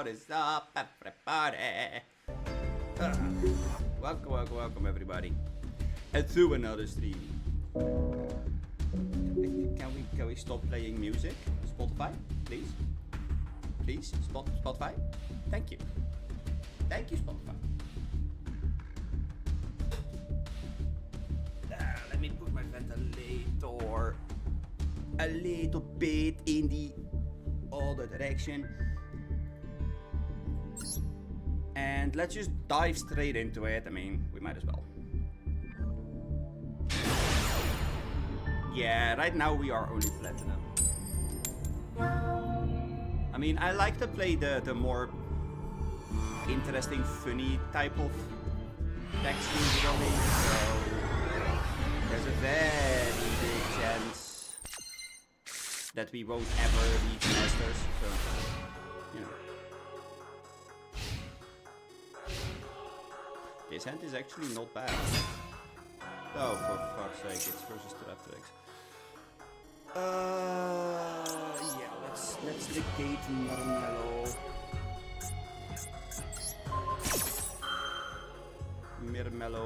is up, everybody? Welcome, everybody, to another stream. Can we stop playing music? Spotify, please. Please, Spotify. Thank you, Spotify. Let me put my ventilator a little bit in the other direction. And let's just dive straight into it. I mean, we might as well. Yeah, right now we are only platinum. I mean, I like to play the more interesting, funny type of tech schemes really, so there's a very big chance that we won't ever reach Masters, so, you know. This hand is actually not bad. Oh, for fuck's sake, it's versus Traptrix. Yeah, let's negate Mirmello. Mirmello.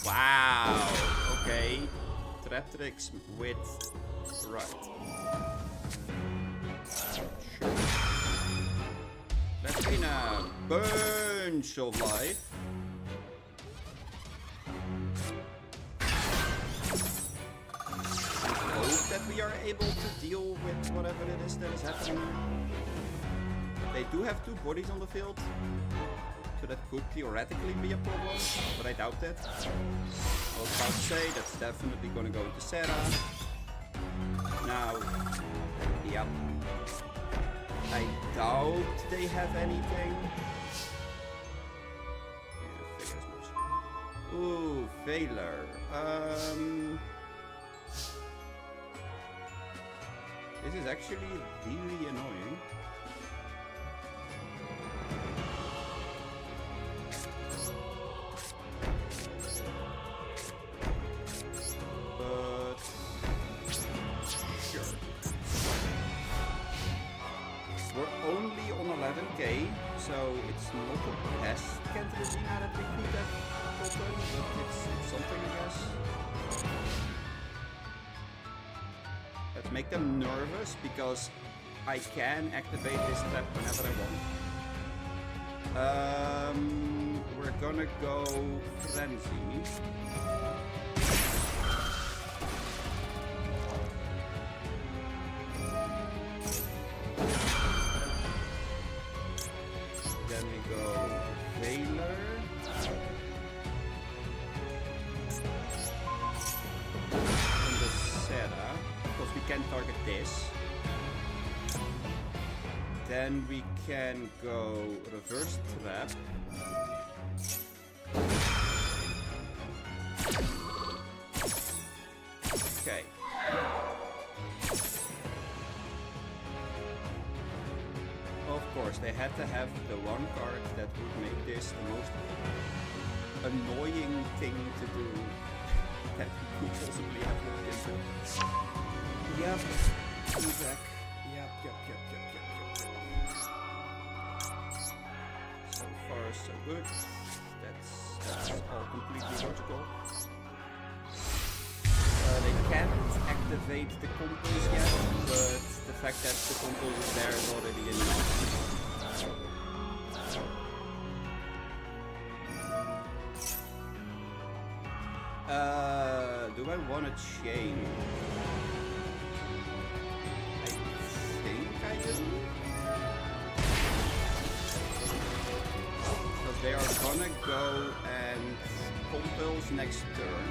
Wow. Okay. Traptrix with right. Sure. That's been a bunch of life. Hope that we are able to deal with whatever it is that is happening here. They do have two bodies on the field, so that could theoretically be a problem, but I doubt it. I was about to say that's definitely gonna go into Serra. Now, yep. I doubt they have anything. Yeah, figure as much. Ooh, failure. This is actually really annoying. But sure. We're only on 11k, so it's not the best Cantrezina that we could have gotten, but it's something, I guess. Let's make them nervous, because I can activate this trap whenever I want. We're gonna go Frenzy. Then we go Veiler. And the Serra, because we can target this. Then we can go Reverse Trap. Okay. Of course, they had to have the one card that would make this the most annoying thing to do that we could possibly have looked into. Yep, back. Yep. So far, so good. That's all completely logical. They can't activate the compose yet, but the fact that the compose is there is already enough. Do I want a chain? I think I do. Because they are gonna go and compose next turn.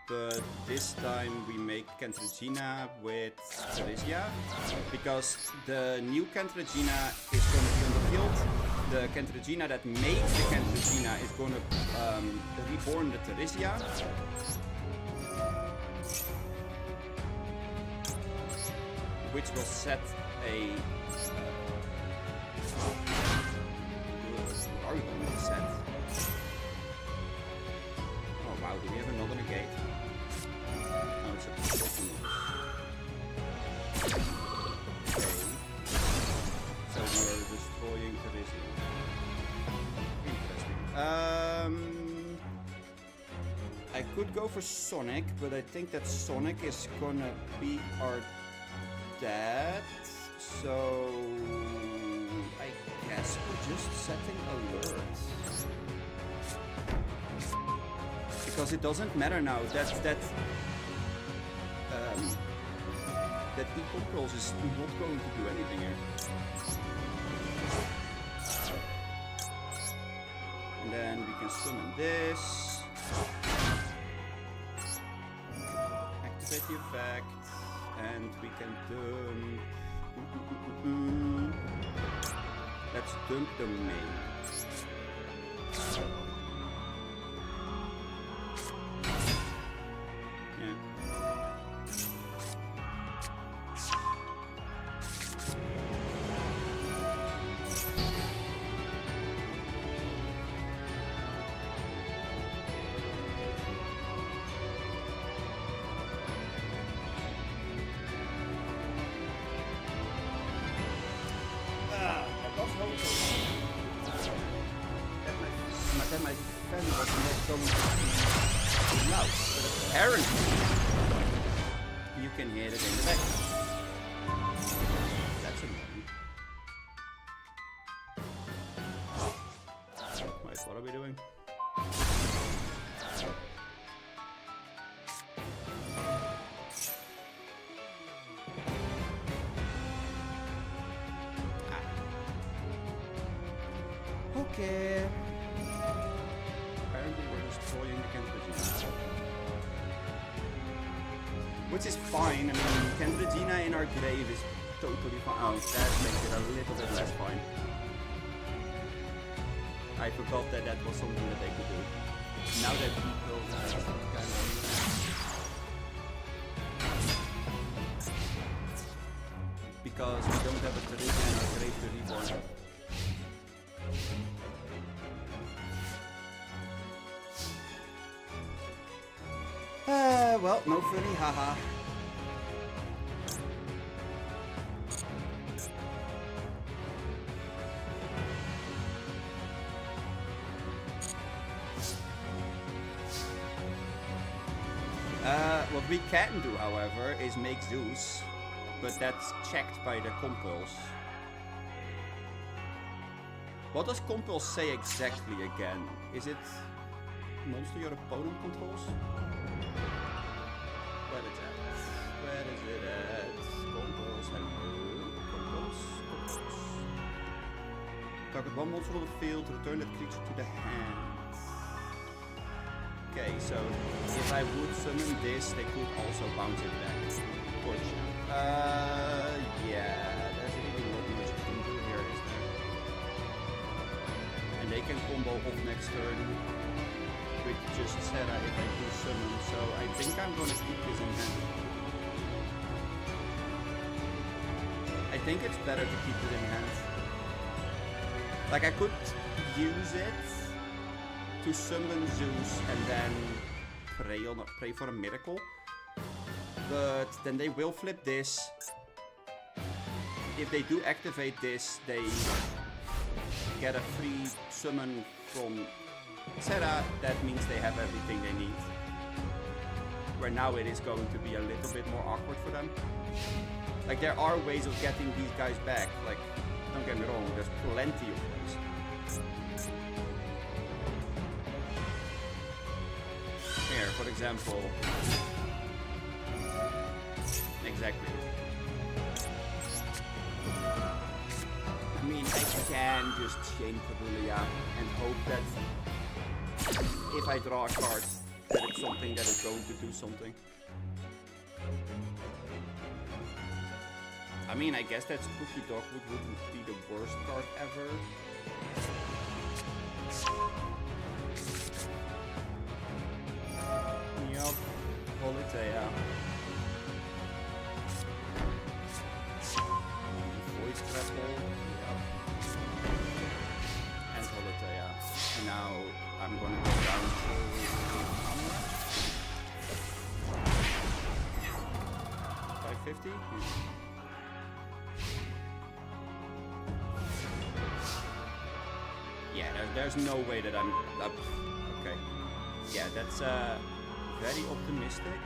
But this time we make Cantrezina with Theresia, because the new Cantrezina is going to be on the field. The Cantrezina that made the Cantrezina is going to reborn the Theresia. which will set a... What are we going to set? Oh wow, do we have another negate? Oh, it's a second. Okay. So we're destroying Teresium. Interesting. I could go for Sonic, but I think that Sonic is gonna be our dad. So I guess we're just setting alert. Because it doesn't matter now. That equal pulse is not going to do anything here. And then we can summon this. Activate the effect. And we can dump... Let's dump the main. Yeah. That my fan was not going to be loud, but apparently you can hear it in the back. That's annoying. Wait, what are we doing? Okay. Which is fine. I mean, Kendra in our grave is totally fine. Oh, that makes it a little bit less fine. I forgot that that was something that they could do. Now that people kind of... Because we don't have a tradition in our grave to reborn. Well, no funny, haha. What we can do, however, is make Zeus, but that's checked by the compulse. What does compulse say exactly again? Is it monster your opponent controls? Where is it at? Where is it at? Compulse, hello. Compulse. Target one monster on the field, return that creature to the hand. Okay, so if I would summon this, they could also bounce it back. Yeah, there's really not much you can do here, is there? And they can combo off next turn. With just Sarah if I do summon, so I think I'm gonna keep this in hand. I think it's better to keep it in hand. Like I could use it to summon Zeus and then pray for a miracle. But then they will flip this. If they do activate this, they get a free summon from Sarah. That means they have everything they need. Where now it is going to be a little bit more awkward for them. Like there are ways of getting these guys back. Like, don't get me wrong, there's plenty of ways. Here, for example. Exactly. I mean, I can just chain Kabulia and hope that if I draw a card, that it's something that is going to do something. I mean, I guess that Spooky Dogwood wouldn't be the worst card ever. Yup, Volatea. stressful. And holiday, yeah. And now I'm gonna go down to 550. Yeah, there's no way that I'm up. Okay. Yeah, that's very optimistic.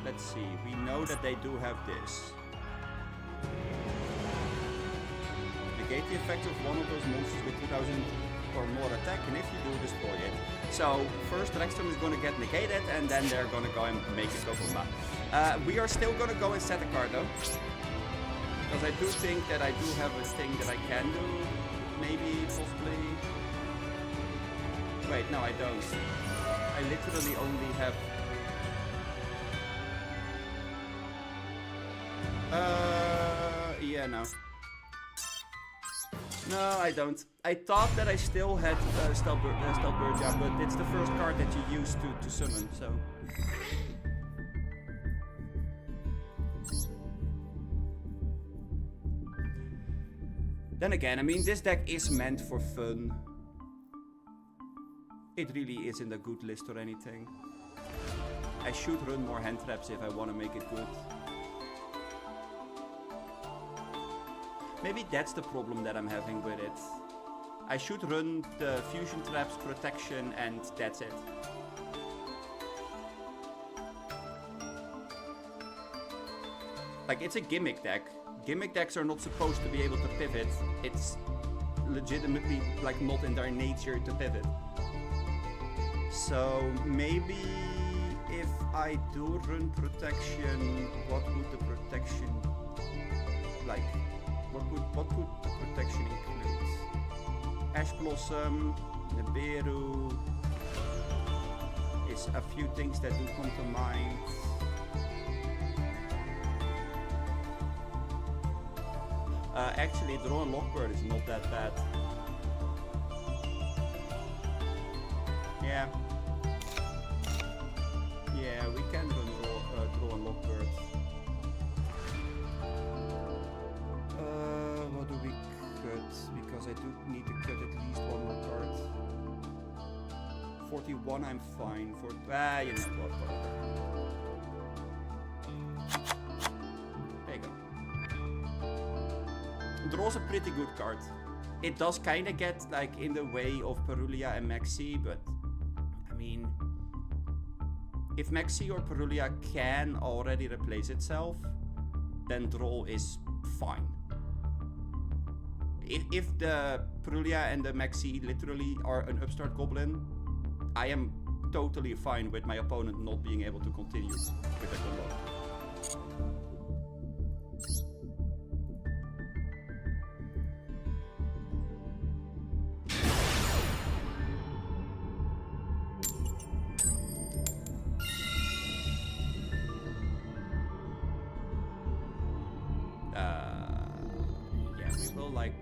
Let's see. We know that they do have this. Negate the effect of one of those monsters with 2000 or more attack, and if you do, destroy it. So first Rexstrom is gonna get negated, and then they're gonna go and make it go boom. We are still gonna go and set a card though, because I do think that I do have a thing that I can do. Maybe, possibly. Wait, no, I don't. I literally only have. Yeah, no. No, I don't. I thought that I still had Stelburgia, but it's the first card that you use to summon, so. Then again, I mean, this deck is meant for fun. It really isn't a good list or anything. I should run more hand traps if I want to make it good. Maybe that's the problem that I'm having with it. I should run the fusion traps, protection, and that's it. Like, it's a gimmick deck. Gimmick decks are not supposed to be able to pivot. It's legitimately, like, not in their nature to pivot. So maybe if I do run protection, what would the protection like? What could the protection include? Ash Blossom, Nibiru is a few things that do come to mind. Actually, Draw and Lockbird is not that bad. Yeah. Yeah, we can run Draw and Lockbird. What do we cut? Because I do need to cut at least one more card. 41, I'm fine. For you know what? There you go. Draw's a pretty good card. It does kind of get like in the way of Perulia and Maxi, but I mean, if Maxi or Perulia can already replace itself, then Draw is fine. If the Perulia and the Maxi literally are an upstart goblin, I am totally fine with my opponent not being able to continue with the combo.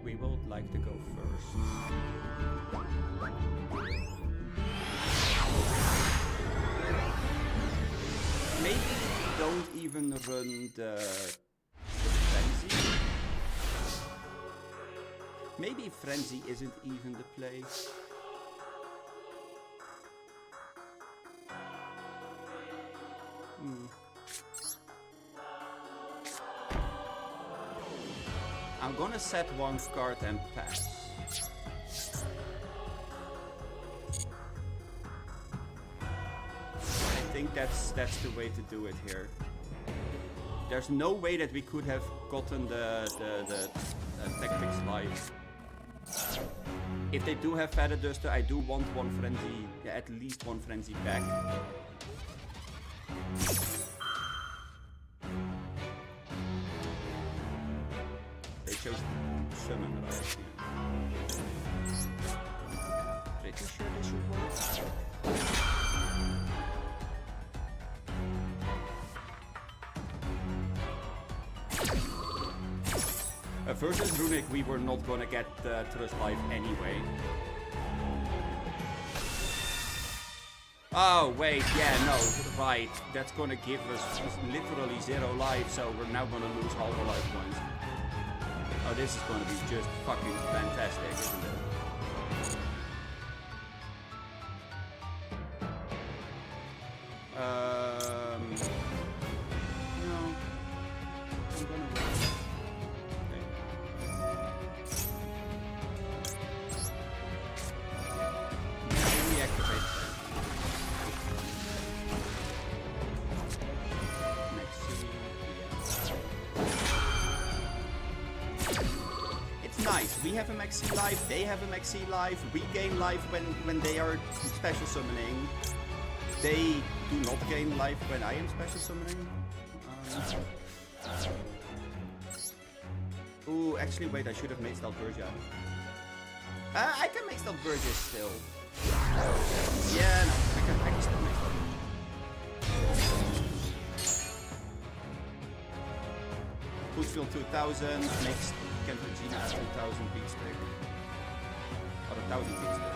We will like to go first. Maybe don't even run the Frenzy. Maybe Frenzy isn't even the play. I'm gonna set one card and pass. I think that's the way to do it here. There's no way that we could have gotten the tactics live. If they do have Feather Duster, I do want one frenzy, yeah, at least one frenzy back. They chose summon, right? Pretty sure this should work. Versus Runic, we were not gonna get Trust Life anyway. Oh, wait, yeah, no, right. That's gonna give us literally 0 life, so we're now gonna lose half a life points. Oh, this is gonna be just fucking fantastic, isn't it? No. I'm gonna wait. Okay. Now we activate that. It's nice. We have a maxi life, they have a maxi life, we gain life when they are special summoning. They do not gain life when I am special summoning. Ooh, actually, wait, I should have made Stalbergia. I can make Stalbergia still. Yeah, no, I can still make Stalbergia. Pushfield 2000 makes Kent Regina 2000 beat stick. Or 1000 beat stick.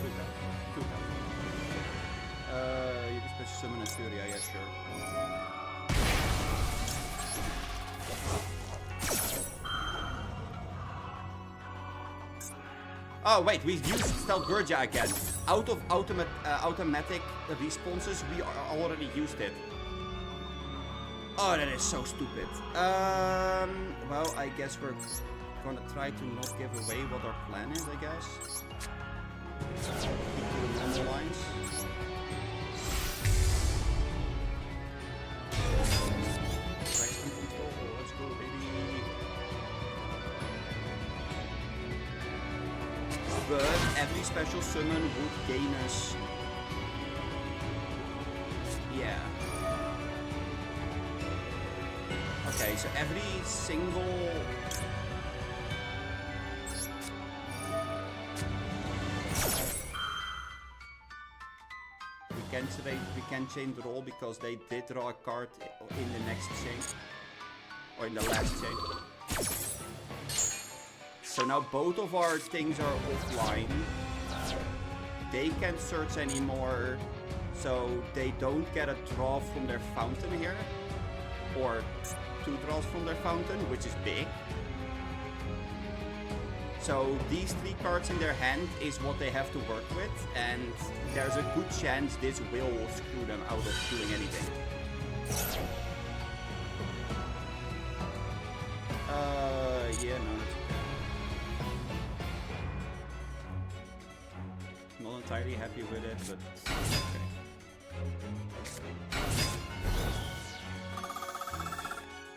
2000. You can special summon Asturia, yeah, sure. Oh wait, we used Stalbergia again. Out of automatic responses, we already used it. Oh, that is so stupid. Well, I guess we're gonna try to not give away what our plan is, I guess. Keep doing normal lines. Let's go, baby. But every special summon would gain us. Yeah. Okay, so every single. We can chain the roll because they did draw a card in the next chain. Or in the last chain. So now both of our things are offline. They can't search anymore. So they don't get a draw from their fountain here. Or 2 draws from their fountain, which is big. So these 3 cards in their hand is what they have to work with, and there's a good chance this will screw them out of doing anything. Yeah, no, that's okay. Not entirely happy with it, but okay.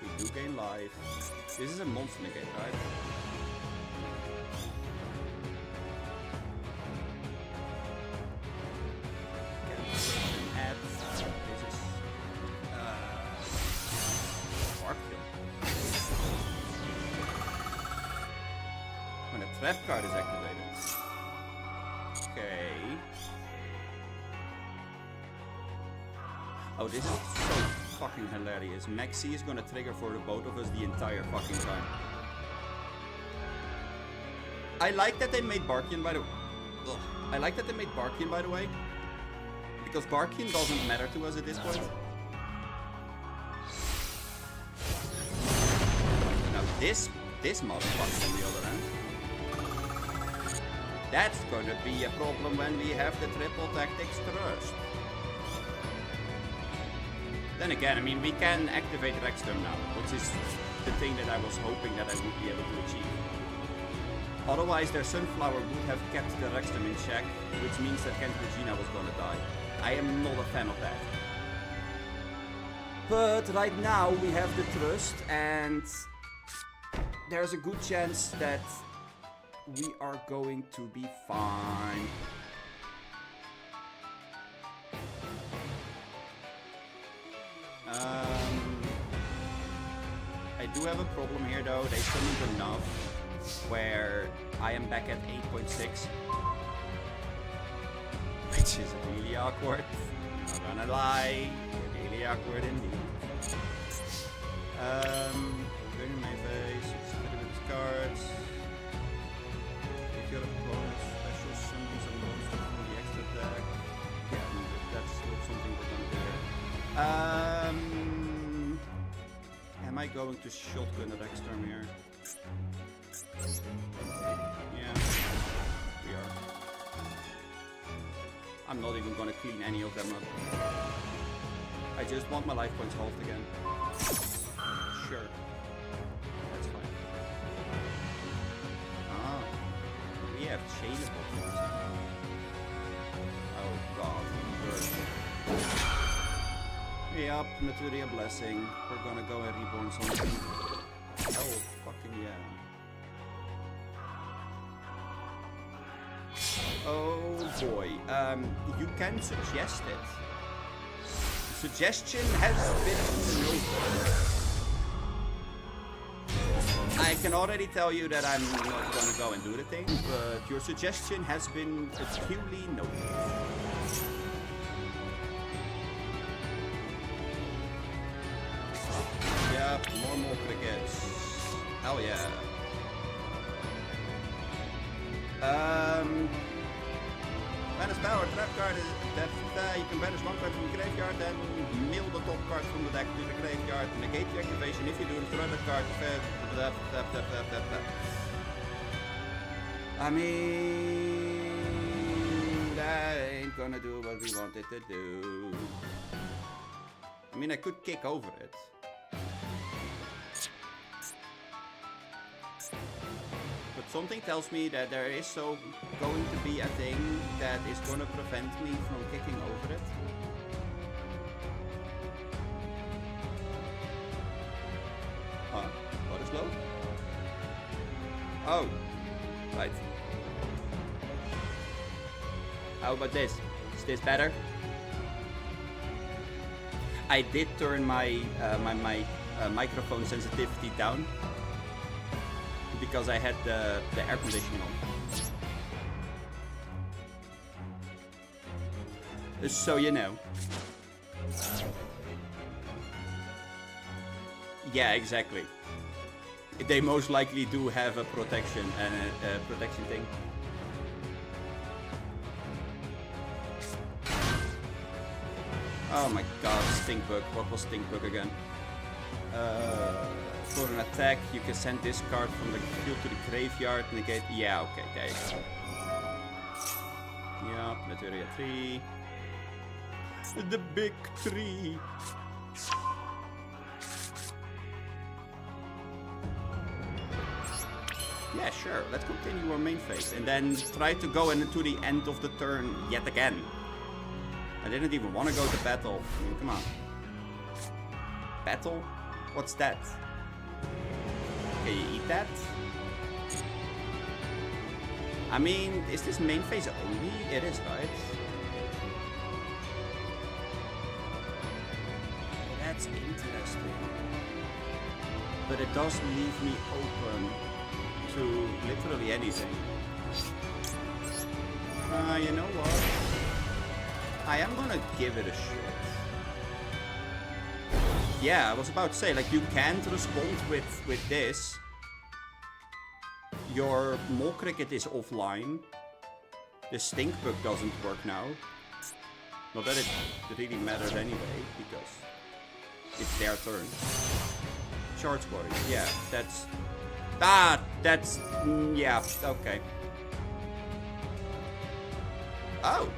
We do gain life. This is a monster negate, right? Trap card is activated. Okay. Oh, this is so fucking hilarious. Maxi is gonna trigger for the both of us the entire fucking time. I like that they made Barkian, by the way. I like that they made Barkian, by the way. Because Barkian doesn't matter to us at this point. Now this motherfucker on the other end. That's gonna be a problem when we have the triple tactics trust. Then again, I mean, we can activate Rexstorm now, which is the thing that I was hoping that I would be able to achieve. Otherwise, their Sunflower would have kept the Rexstorm in check, which means that Kent Regina was gonna die. I am not a fan of that. But right now, we have the trust, and there's a good chance that we are going to be fine. I do have a problem here though. They summoned enough where I am back at 8.6. Which is really awkward. Not gonna lie. Really awkward indeed. Going in my base, it's a little bit of cards. If your opponent special summons a monster from the extra deck, yeah, Am I going to shotgun the next turn here? Yeah, we are. I'm not even gonna clean any of them up. I just want my life points halved again. Sure. That's fine. Ah, we have chainable things. Oh god, Yep, Materia Blessing. We're gonna go and reborn something. Oh, fucking yeah. Oh boy. You can suggest it. Suggestion has been noted. I can already tell you that I'm not gonna go and do the thing, but your suggestion has been duly noted. Yep, more crickets. Hell yeah. Banish power, trap card is that you can banish one card from the graveyard, then mill the top card from the deck to the graveyard, negate the activation. If you do, throw that card. I mean, that ain't gonna do what we wanted to do. I mean, I could kick over it. But something tells me that there is so going to be a thing that is going to prevent me from kicking over it. Huh? What is low? Oh, right. How about this? Is this better? I did turn my microphone sensitivity down because I had the air conditioning on. So you know. Yeah, exactly. They most likely do have a protection thing. Oh my god, Stinkbug. What was Stinkbug again? For an attack, you can send this card from the field to the graveyard, negate. Yeah, okay, there you go. Yeah, Materia 3. The big 3. Yeah, sure. Let's continue our main phase and then try to go into the end of the turn yet again. I didn't even want to go to battle. I mean, come on. Battle? What's that? Can you eat that? I mean, is this main phase only? It is, right? That's interesting. But it does leave me open to literally anything. You know what? I am gonna give it a shot. Yeah, I was about to say, like, you can't respond with this. Your Mole Cricket is offline. The Stinkbug doesn't work now. Not that it really matters anyway, because it's their turn. Charge Body, yeah, that's... Ah, that's... yeah, okay. Oh!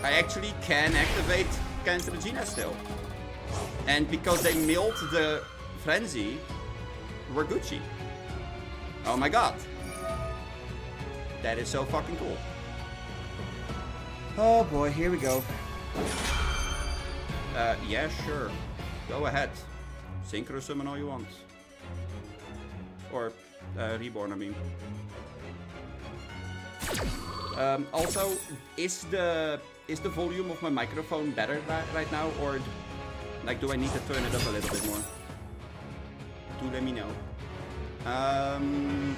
I actually can activate Cantragina still. And because they milled the Frenzy, we're Gucci. Oh my god. That is so fucking cool. Oh boy, here we go. Yeah, sure. Go ahead. Synchro summon all you want. Or, reborn, I mean. Also, is the volume of my microphone better right now, or like do I need to turn it up a little bit more? Do let me know. I mean,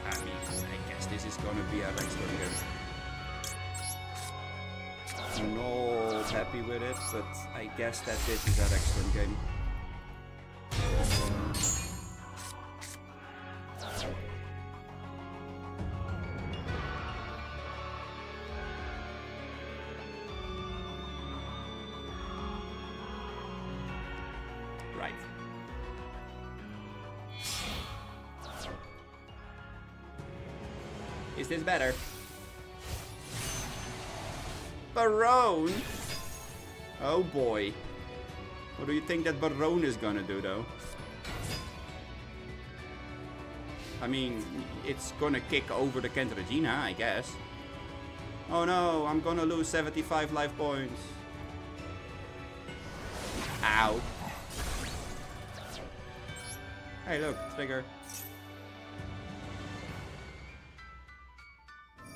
I guess this is gonna be a next turn game. I'm not happy with it, but I guess that this is our next turn game. Right. Is this better? Barone? Oh boy. What do you think that Barone is gonna do though? I mean, it's gonna kick over the Kentragina, I guess. Oh no, I'm gonna lose 75 life points. Ow. Hey look, trigger.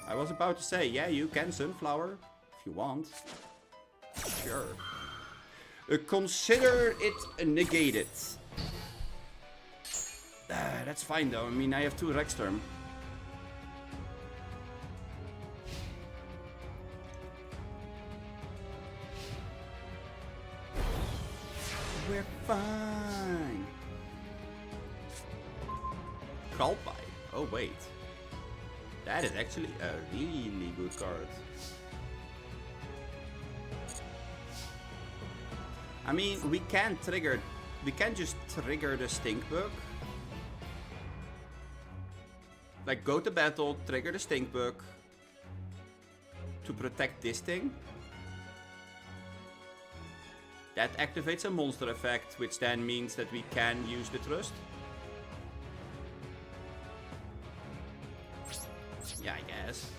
I was about to say, yeah, you can Sunflower, if you want. Sure. Consider it negated. That's fine though, I mean I have 2 Rexterm. We're fine. Kalpai. Oh wait. That is actually a really good card. I mean, we can just trigger the Stink Bug. Like, go to battle, trigger the Stink Bug to protect this thing. That activates a monster effect, which then means that we can use the Trust. Yeah, I guess.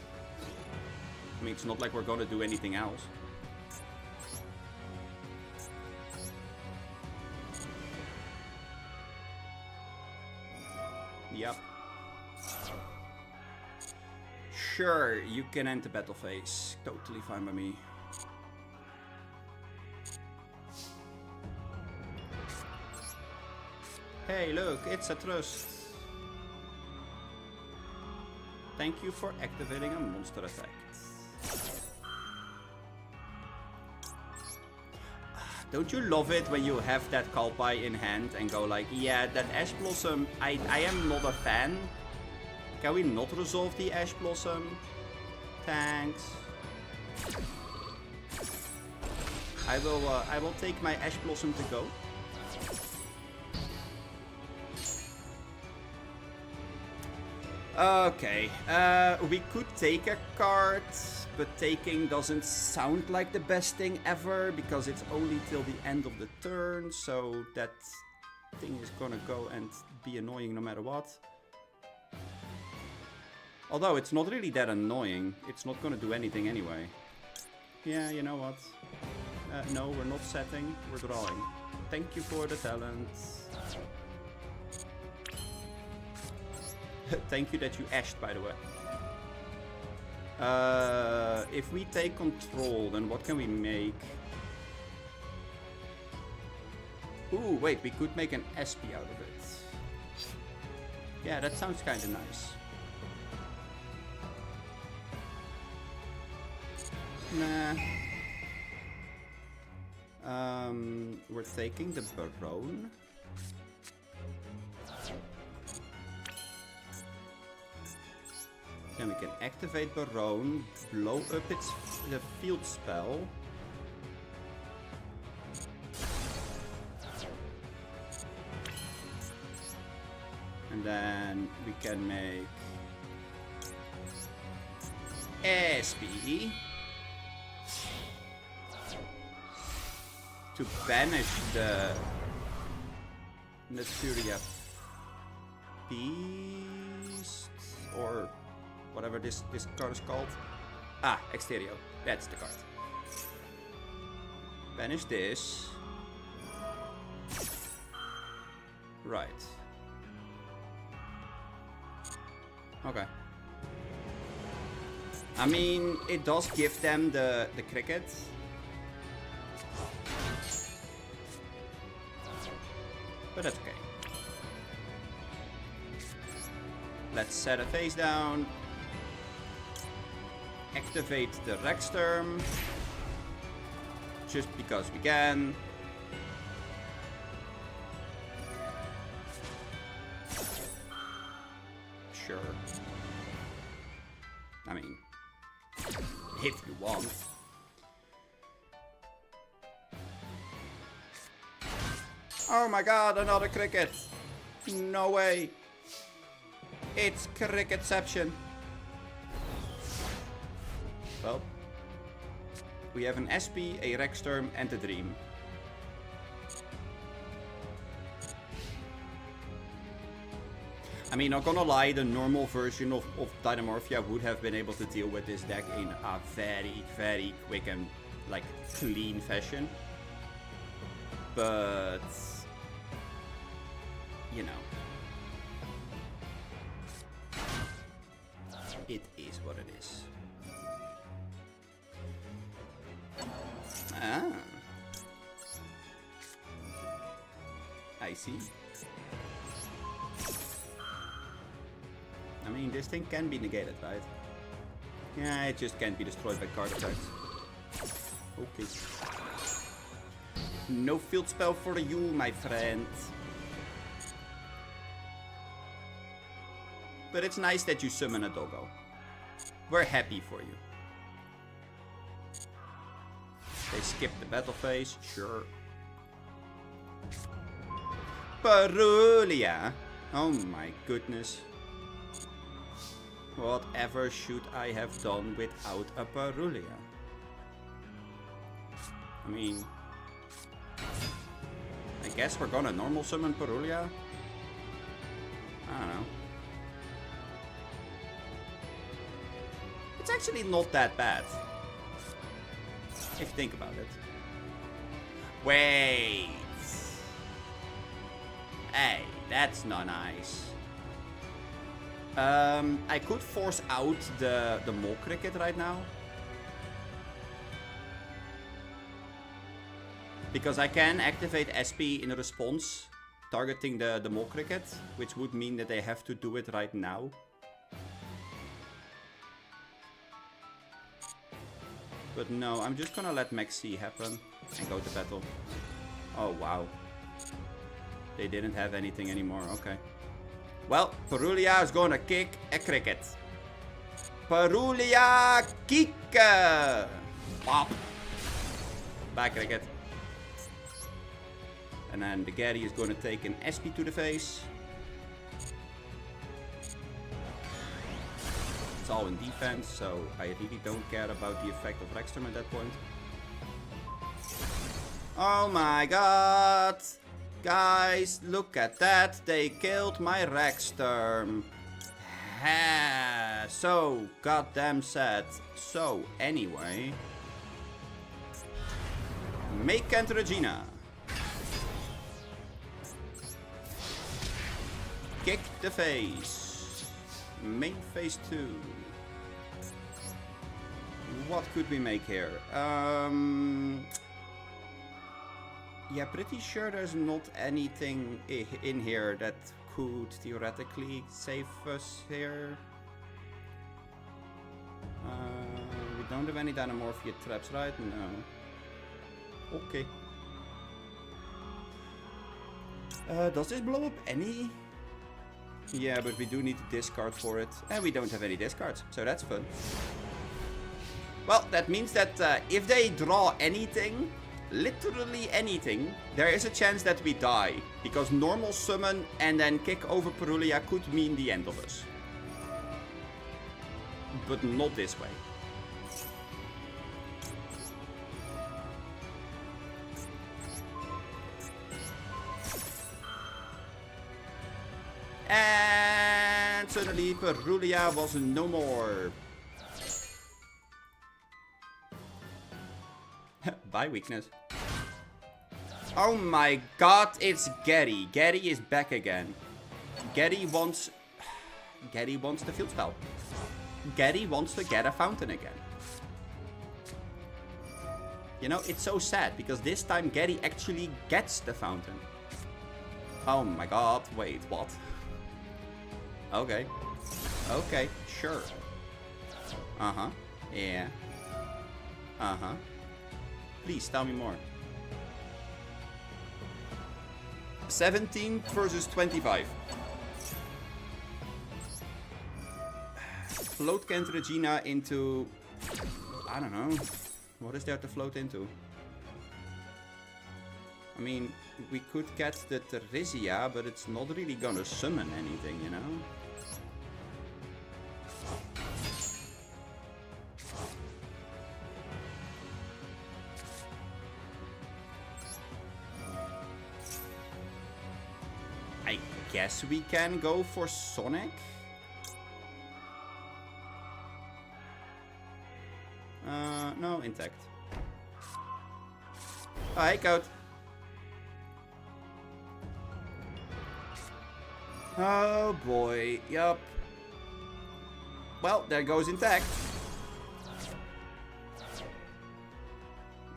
I mean, it's not like we're gonna do anything else. Yep. Sure, you can end the battle phase. Totally fine by me. Hey, look, it's a Trust. Thank you for activating a monster effect. Don't you love it when you have that Kalpai in hand and go like, yeah, that Ash Blossom, I am not a fan. Can we not resolve the Ash Blossom? Thanks. I will take my Ash Blossom to go. Okay, we could take a card, but taking doesn't sound like the best thing ever, because it's only till the end of the turn, so that thing is gonna go and be annoying no matter what. Although it's not really that annoying, it's not gonna do anything anyway. Yeah, you know what? No, we're not setting, we're drawing. Thank you for the talent. Thank you that you ashed, by the way. If we take control, then what can we make? Ooh, wait, we could make an SP out of it. Yeah, that sounds kind of nice. Nah. We're taking the Barone. Then we can activate Barone, blow up the field spell. And then we can make SP to banish the Naturia Beast, or whatever this card is called. Ah, Exterio. That's the card. Banish this. Right. Okay. I mean, it does give them the cricket. But that's okay. Let's set a face down. Activate the Rexterm. Just because we can. Sure. I mean, if you want. Oh my god, another cricket. No way. It's cricketception. Well, we have an SP, a Rexterm, and a Dream. I mean, not gonna lie, the normal version of Dynamorphia would have been able to deal with this deck in a very, very quick and, like, clean fashion. But, you know, it is what it is. Ah, I see. I mean, this thing can be negated, right? Yeah, it just can't be destroyed by card effects. Okay. No field spell for you, my friend. But it's nice that you summon a doggo. We're happy for you. They skip the battle phase, sure. Parulia! Oh my goodness. Whatever should I have done without a Parulia? I mean, I guess we're gonna normal summon Parulia? I don't know. It's actually not that bad. If you think about it. Wait. Hey, that's not nice. I could force out the Mole Cricket right now. Because I can activate SP in response, targeting the Mole Cricket, which would mean that they have to do it right now. But no, I'm just gonna let Maxi happen and go to battle. Oh wow. They didn't have anything anymore, okay. Well, Parulia is gonna kick a cricket. Parulia kick! Pop! Bye, cricket. And then the Gary is gonna take an SP to the face. It's all in defense, so I really don't care about the effect of Rexterm at that point. Oh my god! Guys, look at that. They killed my Rexterm. So goddamn sad. So, anyway. Make Regina. Kick the face. Main phase 2. What could we make here? Yeah, pretty sure there's not anything in here that could theoretically save us here. We don't have any Dynamorphia traps, right? No. Okay. Does this blow up any? Yeah, but we do need to discard for it. And we don't have any discards, so that's fun. Well, that means that if they draw anything, literally anything, there is a chance that we die. Because normal summon and then kick over Parulia could mean the end of us. But not this way. And suddenly Parulia was no more. By weakness. Oh my god, it's Gary. Gary is back again. Gary wants the field spell. Gary wants to get a fountain again. You know, it's so sad because this time Gary actually gets the fountain. Oh my god, wait, what? Okay. Okay, sure. Uh-huh. Yeah. Uh-huh. Please tell me more. 17 versus 25. Float Kent Regina into... I don't know. What is there to float into? I mean, we could get the Theresia, but it's not really gonna summon anything, you know? I guess we can go for Sonic. No, intact. Oh, hey, Code. Oh boy, yup. Well, there goes intact.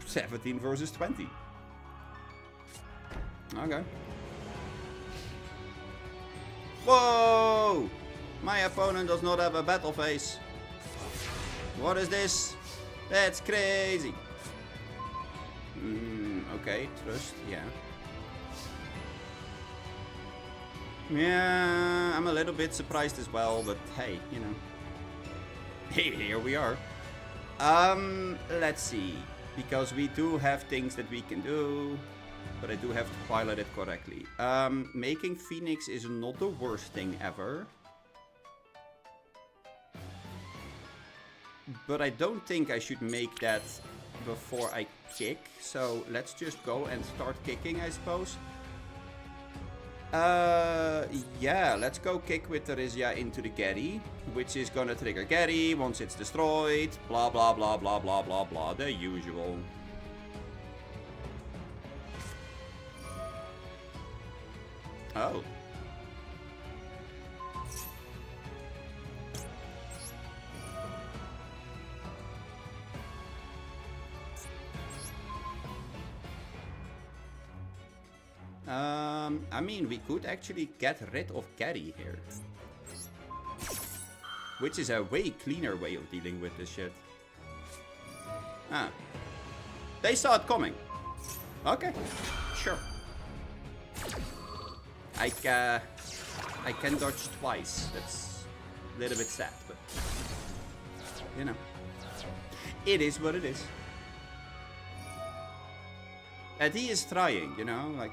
17 versus 20. Okay. Whoa! My opponent does not have a battle phase. What is this? That's crazy. Okay, trust, yeah. Yeah, I'm a little bit surprised as well, but hey, you know. Hey, here we are. Let's see. Because we do have things that we can do, but I do have to pilot it correctly. Making Phoenix is not the worst thing ever. But I don't think I should make that before I kick. So let's just go and start kicking, I suppose. Yeah, let's go kick with Theresia into the Getty, which is gonna trigger Getty once it's destroyed. Blah, blah, blah, blah, blah, blah, blah. The usual. Oh. I mean, we could actually get rid of Getty here. Which is a way cleaner way of dealing with this shit. Ah. They saw it coming. Okay. Sure. I can dodge twice. That's a little bit sad, but... You know. It is what it is. And he is trying, you know, like...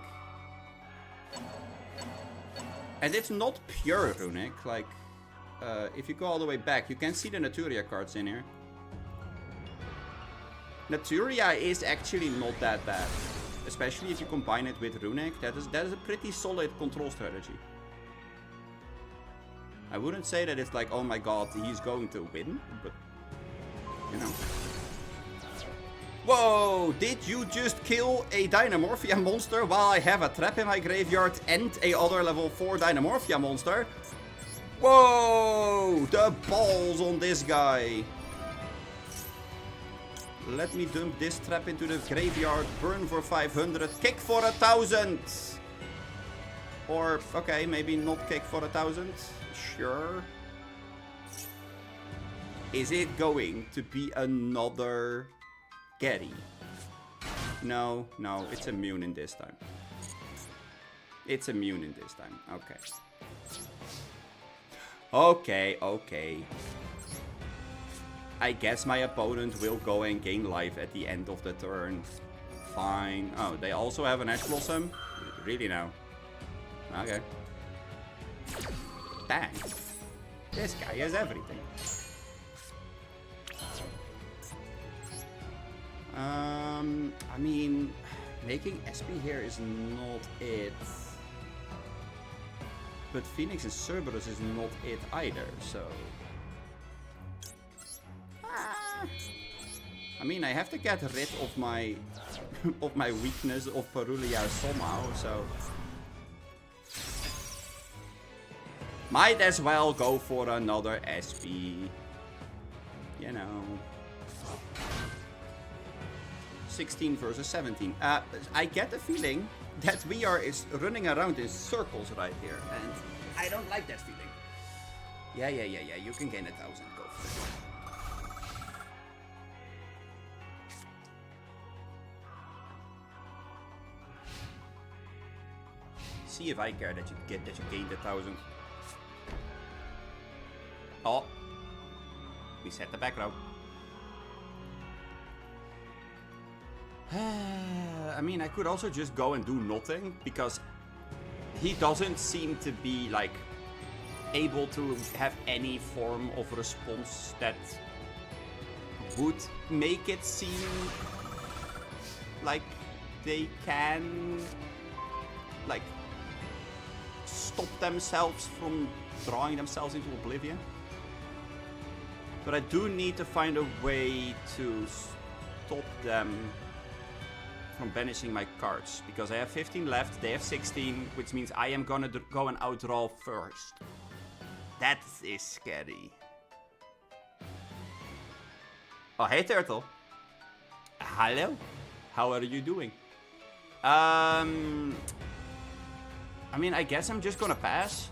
And it's not pure Runic, like... if you go all the way back, you can see the Naturia cards in here. Naturia is actually not that bad. Especially if you combine it with Runic. That is a pretty solid control strategy. I wouldn't say that it's like, oh my god, he's going to win, but... You know. Whoa! Did you just kill a Dynamorphia monster while I have a trap in my graveyard and a other level 4 Dynamorphia monster? Whoa! The balls on this guy. Let me dump this trap into the graveyard, burn for 500, kick for 1,000! Or, okay, maybe not kick for 1,000. Sure. Is it going to be another Getty? No, no, it's immune in this time. It's immune in this time, okay. Okay, okay. I guess my opponent will go and gain life at the end of the turn. Fine. Oh, they also have an Ash Blossom? Really now? Okay. Dang. This guy has everything. I mean, making SP here is not it. But Phoenix and Cerberus is not it either, so... I mean, I have to get rid of my of my weakness of Parulia somehow, so... Might as well go for another SP. You know... 16 versus 17. I get the feeling that we are running around in circles right here, and I don't like that feeling. Yeah, you can gain 1,000, go for it. See if I care that you gained 1,000. Oh, we set the back row. I mean, I could also just go and do nothing, because he doesn't seem to be, like, able to have any form of response that would make it seem like they can, like, stop themselves from drawing themselves into oblivion. But I do need to find a way to stop them from banishing my cards, because I have 15 left, they have 16, which means I am gonna go and outdraw first. That is scary. Oh, hey Turtle. Hello. How are you doing? I mean, I guess I'm just gonna pass.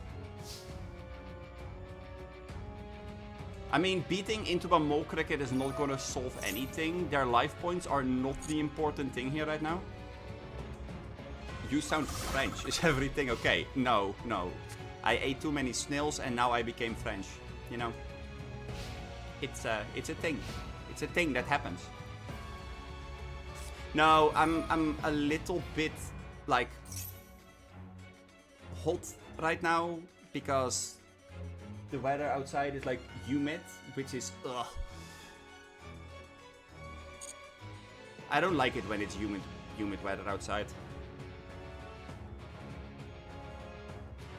I mean, beating into a mole cricket is not gonna solve anything. Their life points are not the important thing here right now. You sound French. Is everything okay? No, no. I ate too many snails and now I became French. You know? It's a thing. It's a thing that happens. No, I'm a little bit, like, hot right now because the weather outside is, like, humid, which is ugh. I don't like it when it's humid weather outside.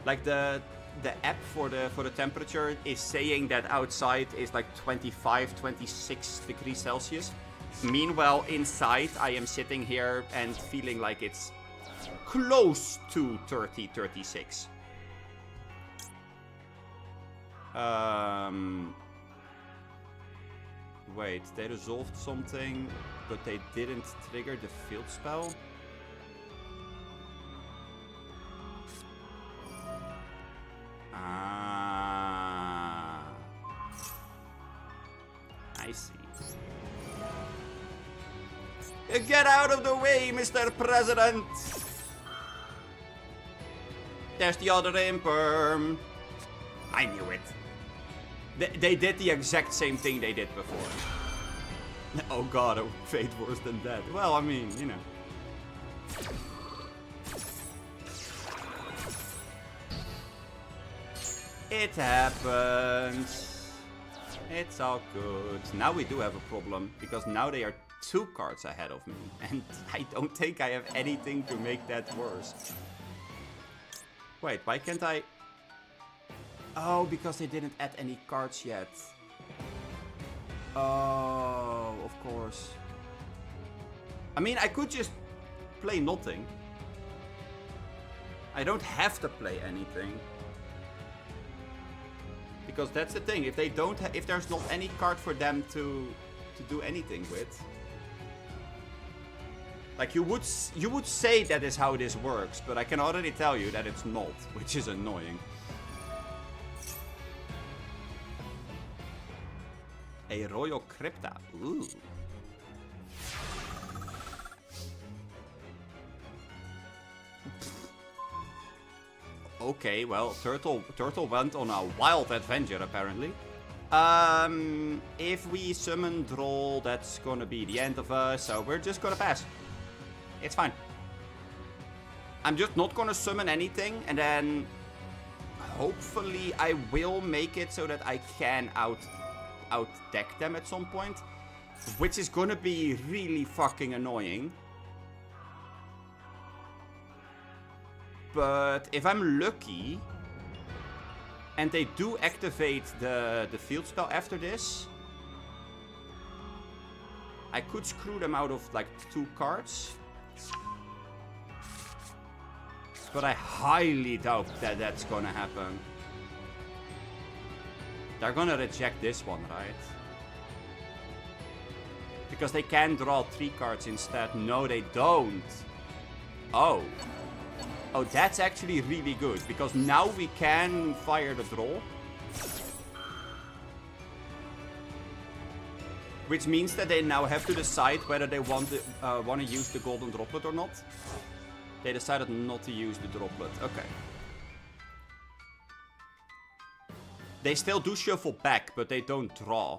Like the app for the temperature is saying that outside is like 25, 26 degrees Celsius. Meanwhile, inside I am sitting here and feeling like it's close to 30, 36. Wait, they resolved something, but they didn't trigger the field spell? Ah, I see. Get out of the way, Mr. President! There's the other imperm. I knew it. They did the exact same thing they did before. Oh god, a fate worse than that. Well, I mean, you know. It happens. It's all good. Now we do have a problem, because now they are 2 cards ahead of me. And I don't think I have anything to make that worse. Wait, why can't I... Oh, because they didn't add any cards yet. Oh, of course. I mean, I could just play nothing. I don't have to play anything. Because that's the thing. If they don't, if there's not any card for them to do anything with, like you would say that is how this works, but I can already tell you that it's not, which is annoying. A Royal Crypta. Ooh. Okay, well, Turtle went on a wild adventure, apparently. If we summon Droll, that's gonna be the end of us, so we're just gonna pass. It's fine. I'm just not gonna summon anything, and then hopefully I will make it so that I can out-deck them at some point, which is gonna be really fucking annoying. But if I'm lucky, and they do activate the field spell after this, I could screw them out of like 2 cards. But I highly doubt that that's gonna happen. They're gonna reject this one, right? Because they can draw 3 cards instead. No, they don't. Oh. Oh, that's actually really good, because now we can fire the draw. Which means that they now have to decide whether they want to use the golden droplet or not. They decided not to use the droplet. Okay. They still do shuffle back, but they don't draw.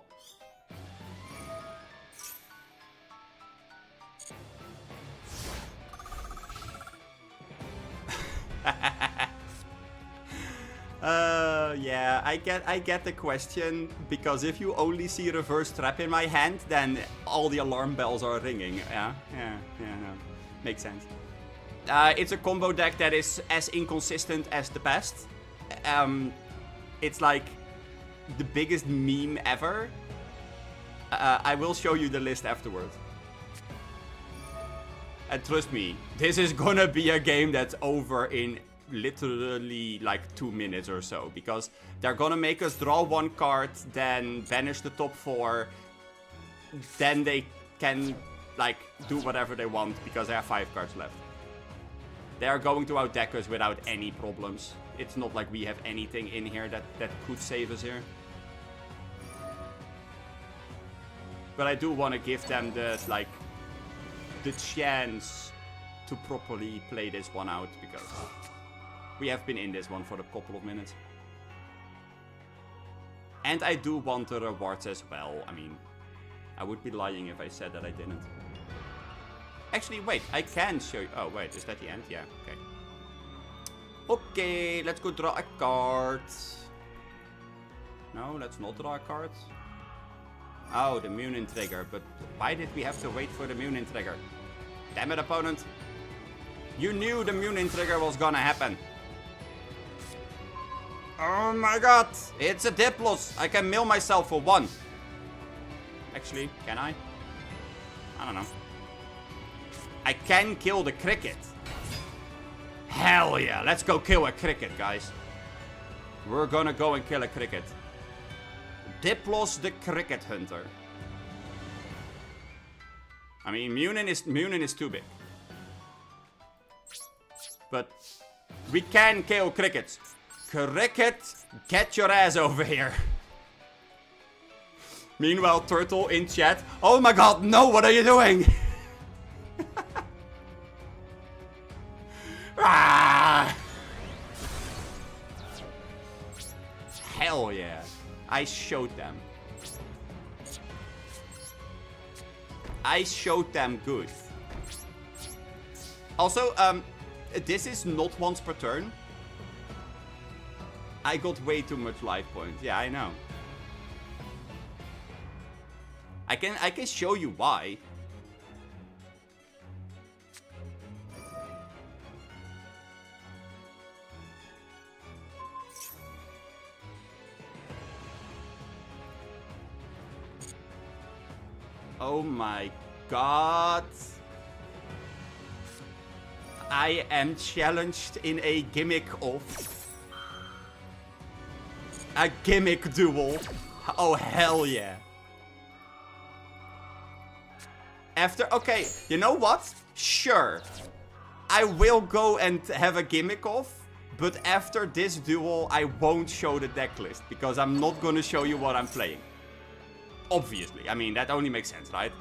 Yeah, I get the question, because if you only see reverse trap in my hand, then all the alarm bells are ringing. Yeah, no. Makes sense. It's a combo deck that is as inconsistent as the past. It's like the biggest meme ever. I will show you the list afterwards. And trust me, this is gonna be a game that's over in literally like 2 minutes or so, because they're gonna make us draw 1 card, then banish the top 4, then they can like do whatever they want because they have 5 cards left. They are going to outdeck us without any problems. It's not like we have anything in here that could save us here. But I do want to give them the chance to properly play this one out, because we have been in this one for a couple of minutes. And I do want the rewards as well. I mean, I would be lying if I said that I didn't. Actually, wait, I can show you. Oh, wait, is that the end? Yeah, okay. Okay, let's go draw a card. No, let's not draw a card. Oh, the Munin trigger. But why did we have to wait for the Munin trigger? Damn it, opponent. You knew the Munin trigger was gonna happen. Oh my god. It's a Diplos. I can mill myself for 1. Actually, can I? I don't know. I can kill the cricket. Hell yeah. Let's go kill a cricket, guys. We're gonna go and kill a cricket. Diplos the cricket hunter. I mean, Munin is too big. But we can kill crickets. Cricket, get your ass over here. Meanwhile, Turtle in chat. Oh my god, no, what are you doing? Ah! Hell yeah. I showed them. I showed them good. Also, this is not once per turn. I got way too much life points. Yeah, I know. I can show you why. Oh my god. I am challenged in a gimmick off. A gimmick duel. Oh hell yeah. After, okay, you know what? Sure. I will go and have a gimmick off. But after this duel, I won't show the deck list. Because I'm not gonna show you what I'm playing. Obviously. I mean, that only makes sense, right?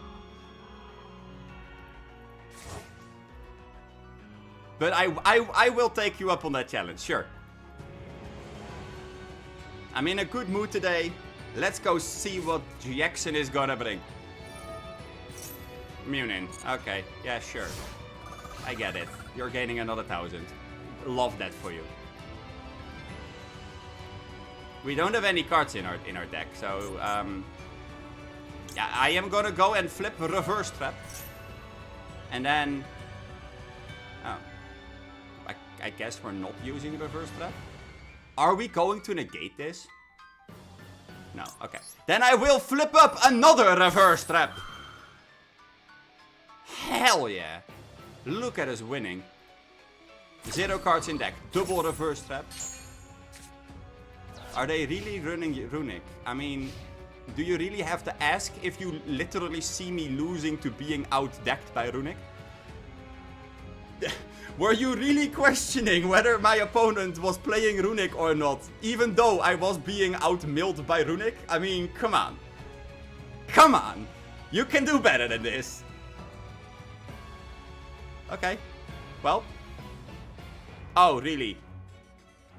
But I will take you up on that challenge, sure. I'm in a good mood today. Let's go see what Jackson is gonna bring. Munin. Okay. Yeah, sure. I get it. You're gaining another 1,000. Love that for you. We don't have any cards in our deck, so yeah, I am gonna go and flip reverse trap. And then oh. I guess we're not using reverse trap. Are we going to negate this? No, okay. Then I will flip up another reverse trap. Hell yeah. Look at us winning. 0 cards in deck. Double reverse trap. Are they really running Runic? I mean, do you really have to ask if you literally see me losing to being outdecked by Runic? Were you really questioning whether my opponent was playing Runic or not, even though I was being outmilled by Runic? I mean, come on. Come on. You can do better than this. Okay. Well. Oh, really?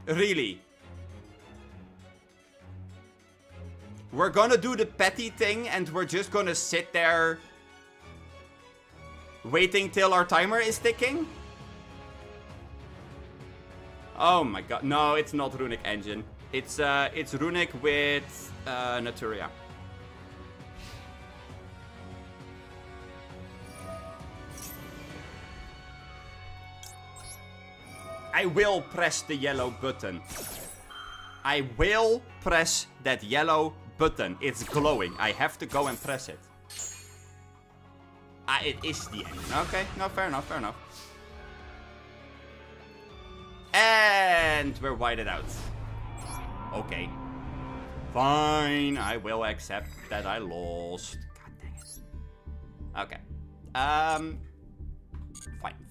Really? We're gonna do the petty thing and we're just gonna sit there waiting till our timer is ticking? Oh my god. No, it's not Runic Engine. It's Runic with Naturia. I will press the yellow button. I will press that yellow button. It's glowing. I have to go and press it. Ah, it is the engine. Okay, no, fair enough, fair enough. And we're whited out. Okay. Fine, I will accept that I lost. God dang it. Okay.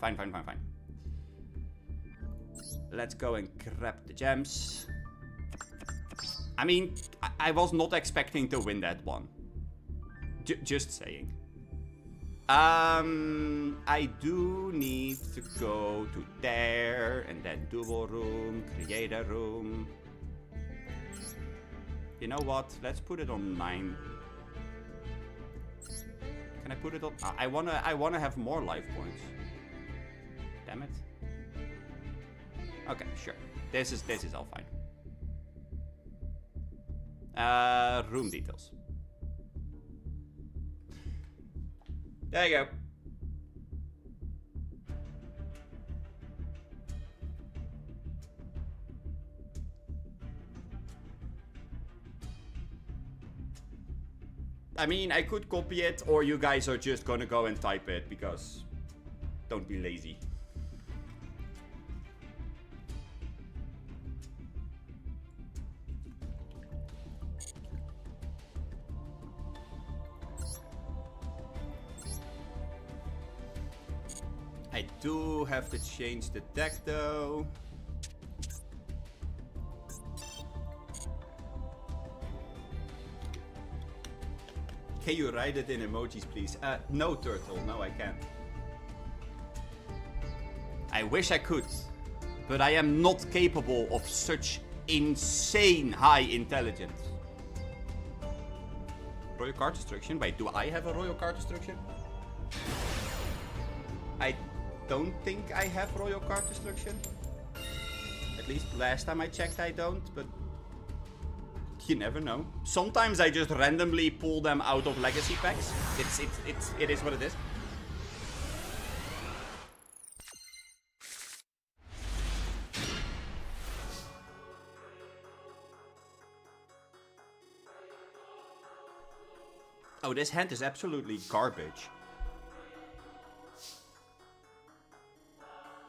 Fine. Let's go and grab the gems. I mean, I was not expecting to win that one. Just saying. I do need to go to there and then dual room, create a room. You know what? Let's put it on 9. Can I put it on? I wanna have more life points. Damn it. Okay, sure. This is all fine. Room details. There you go. I mean, I could copy it, or you guys are just gonna go and type it, because don't be lazy. I do have to change the deck though. Can you write it in emojis, please? No, Turtle. No, I can't. I wish I could, but I am not capable of such insane high intelligence. Royal card destruction? Wait, do I have a royal card destruction? I don't think I have royal card destruction. At least last time I checked I don't, but you never know. Sometimes I just randomly pull them out of legacy packs. It is what it is. Oh, this hand is absolutely garbage.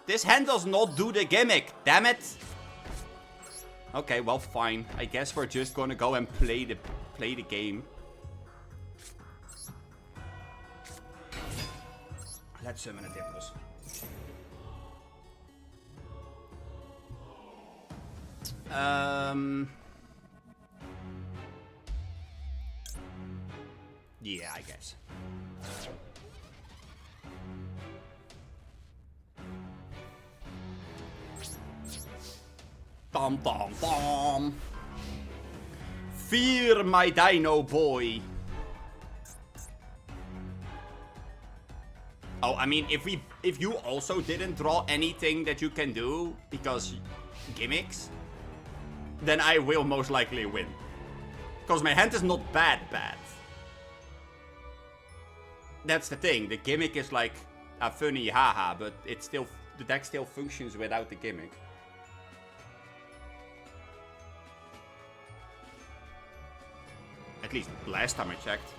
This hand does not do the gimmick, damn it! Okay, well, fine. I guess we're just gonna go and play the game. Let's summon a Diplos. Yeah, I guess. Tom tom tom. Fear my dino boy. Oh, I mean, if you also didn't draw anything that you can do because gimmicks, then I will most likely win. Because my hand is not bad. That's the thing. The gimmick is like a funny haha, but it's still, the deck still functions without the gimmick. At least last time I checked.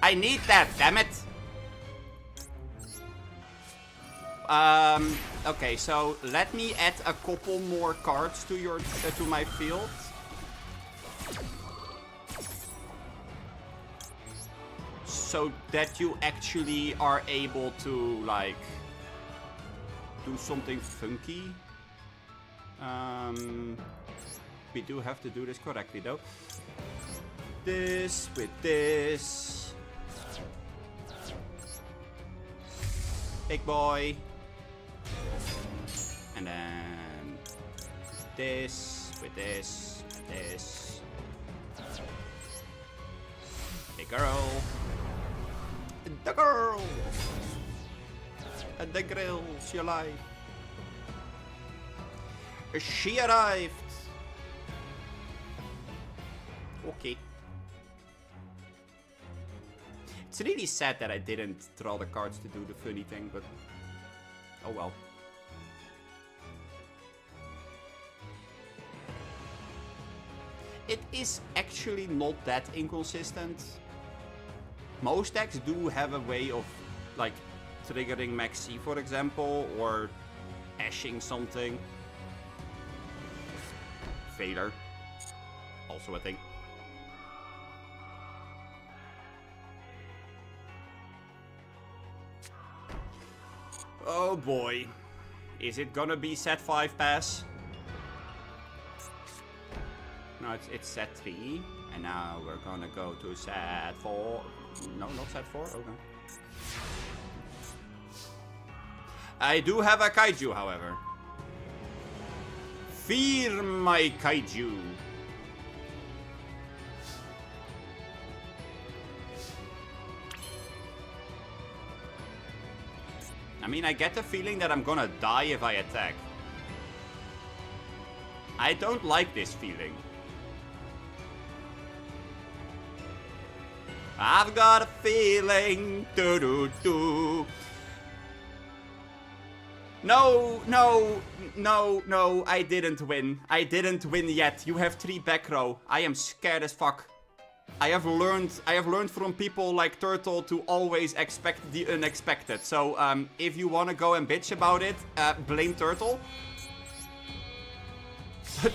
I need that, damn it. Okay, so let me add a couple more cards to your to my field. So that you actually are able to, like, do something funky. We do have to do this correctly, though. This with this. Big boy. And then this with this. This. The girl. The girl. And the grill. She alive. She arrived. Okay. It's really sad that I didn't draw the cards to do the funny thing, but oh well. It is actually not that inconsistent. Most decks do have a way of like triggering Max C, for example, or ashing something. Failure. Also a thing. Oh boy. Is it gonna be set 5 pass? No, it's set 3. And now we're gonna go to set 4. No, not set 4. Okay. I do have a kaiju, however. Fear my kaiju. I mean, I get the feeling that I'm gonna die if I attack. I don't like this feeling. I've got a feeling. Do-do-do. No, no, no, no, I didn't win. I didn't win yet. You have 3 back row. I am scared as fuck. I have learned from people like Turtle to always expect the unexpected. So, if you wanna go and bitch about it, blame Turtle.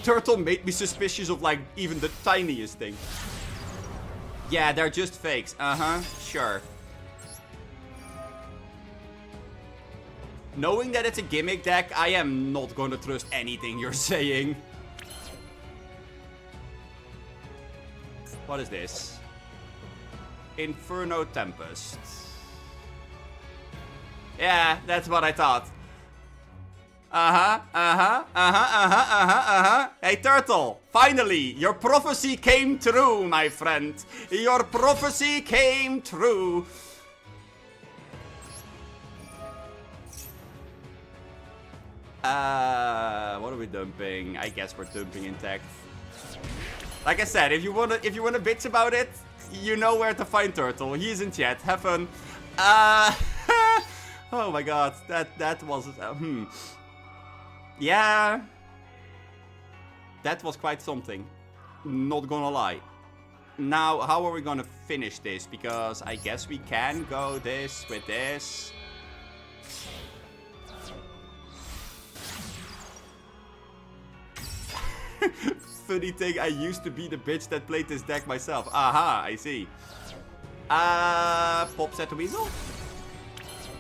Turtle made me suspicious of like even the tiniest thing. Yeah, they're just fakes. Sure. Knowing that it's a gimmick deck, I am not gonna trust anything you're saying. What is this? Inferno Tempest. Yeah, that's what I thought. Hey, Turtle, finally, your prophecy came true, my friend. Your prophecy came true. What are we dumping? I guess we're dumping Intact. Like I said, if you wanna bitch about it, you know where to find Turtle. He's in chat. Have fun. Oh my god, that was yeah. That was quite something. Not gonna lie. Now, how are we gonna finish this? Because I guess we can go this with this. Funny thing, I used to be the bitch that played this deck myself. Aha, I see. Pop set the weasel?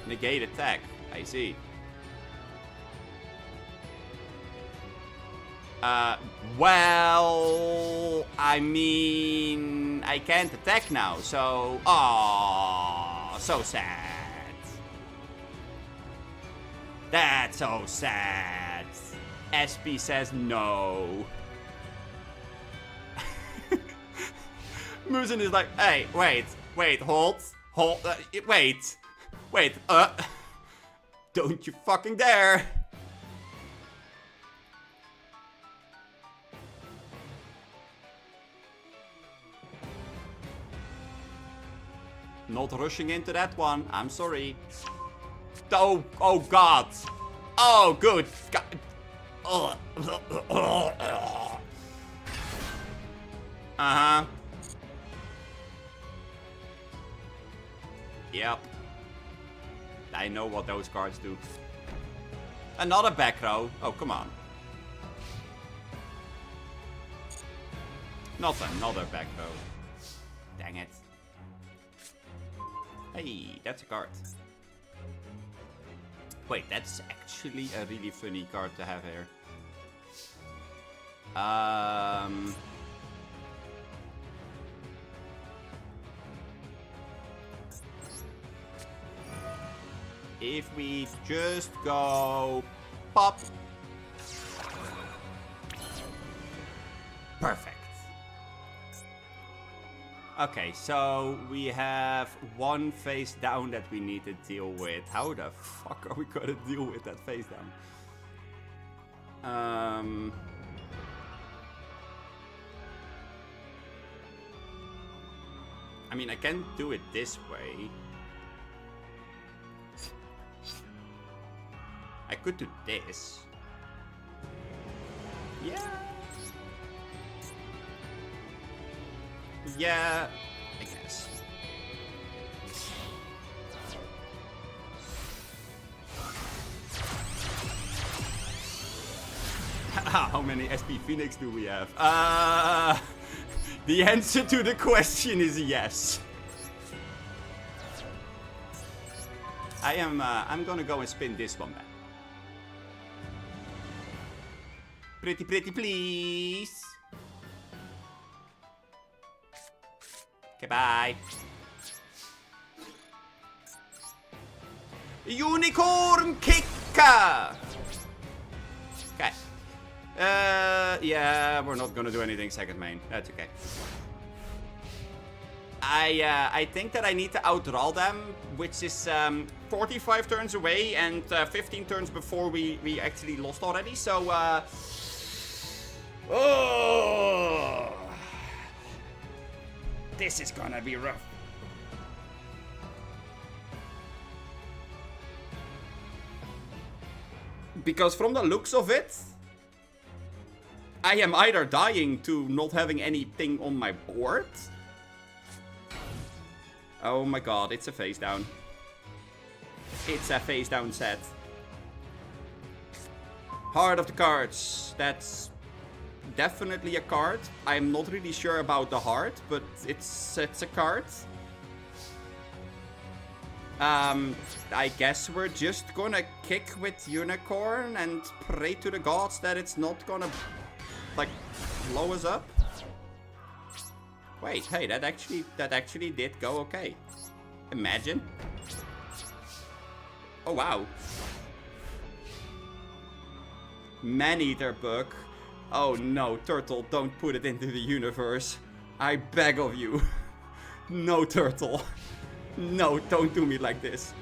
Negate attack. I see. Well, I mean, I can't attack now, so... Aww, so sad. That's so sad. SP says no. Muzen is like, hey, wait, hold, wait, don't you fucking dare. Not rushing into that one, I'm sorry. Oh god. Oh, good. God. Uh-huh. Yep. I know what those cards do. Another back row. Oh, come on. Not another back row. Dang it. Hey, that's a card. Wait, that's actually a really funny card to have here. If we just go pop. Perfect. Okay, so we have one face down that we need to deal with. How the fuck are we gonna deal with that face down? I mean, I can do it this way. I could do this. Yeah. Yeah, I guess. How many SP Phoenix do we have? The answer to the question is yes. I'm gonna go and spin this one back. Pretty, please. Okay, bye. Unicorn kicker! Okay. Yeah, we're not gonna do anything second main. That's okay. I think that I need to outdraw them, which is 45 turns away and 15 turns before we actually lost already. So, oh, this is gonna be rough. Because from the looks of it, I am either dying to not having anything on my board. Oh my god, it's a face down. It's a face down set. Heart of the cards. That's definitely a card. I'm not really sure about the heart, but it's a card. I guess we're just gonna kick with Unicorn and pray to the gods that it's not gonna, like, blow us up. Wait, hey, that actually did go okay. Imagine. Oh wow. Man-eater book. Oh no, Turtle, don't put it into the universe. I beg of you. No, Turtle. No, don't do me like this.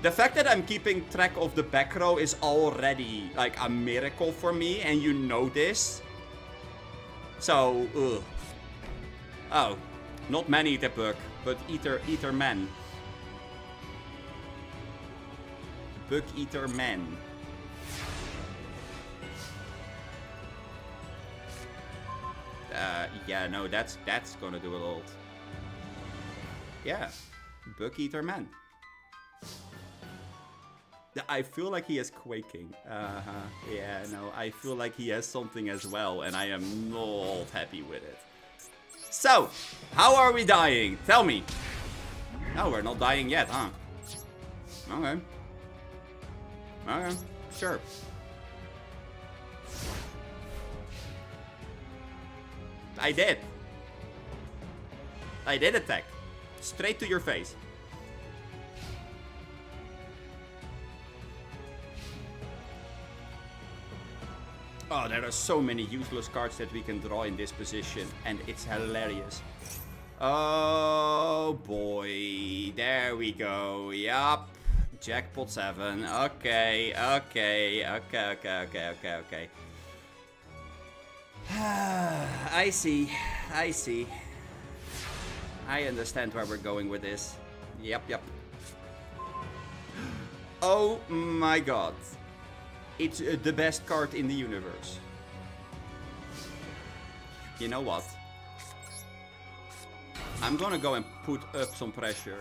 The fact that I'm keeping track of the back row is already like a miracle for me, and you know this. So, ugh. Oh, not man-eater book, but eater man. Book eater man. Yeah, no, that's gonna do a lot. Yeah, book eater man. I feel like he is quaking. Yeah, no, I feel like he has something as well, and I am not happy with it. So, how are we dying? Tell me. No, we're not dying yet, huh? Okay. Okay, sure. I did. I did attack. Straight to your face. Oh, there are so many useless cards that we can draw in this position, and it's hilarious. Oh boy, there we go. Yup, jackpot 7. Okay. I see. I understand where we're going with this. Yep. Oh my god. It's the best card in the universe. You know what? I'm gonna go and put up some pressure.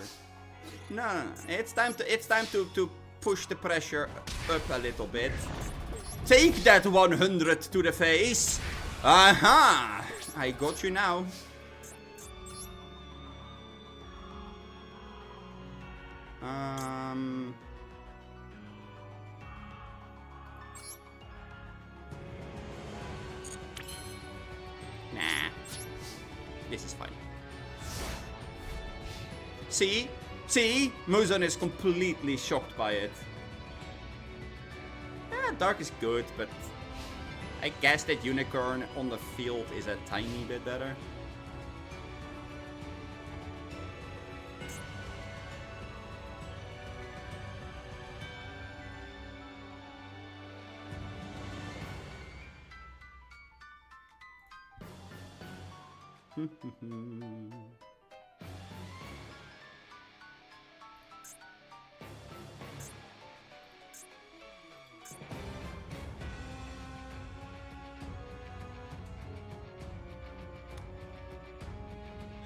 No. It's time to push the pressure up a little bit. Take that 100 to the face. Aha! I got you now. Nah. This is fine. See? Muzan is completely shocked by it. Yeah, dark is good, but I guess that Unicorn on the field is a tiny bit better.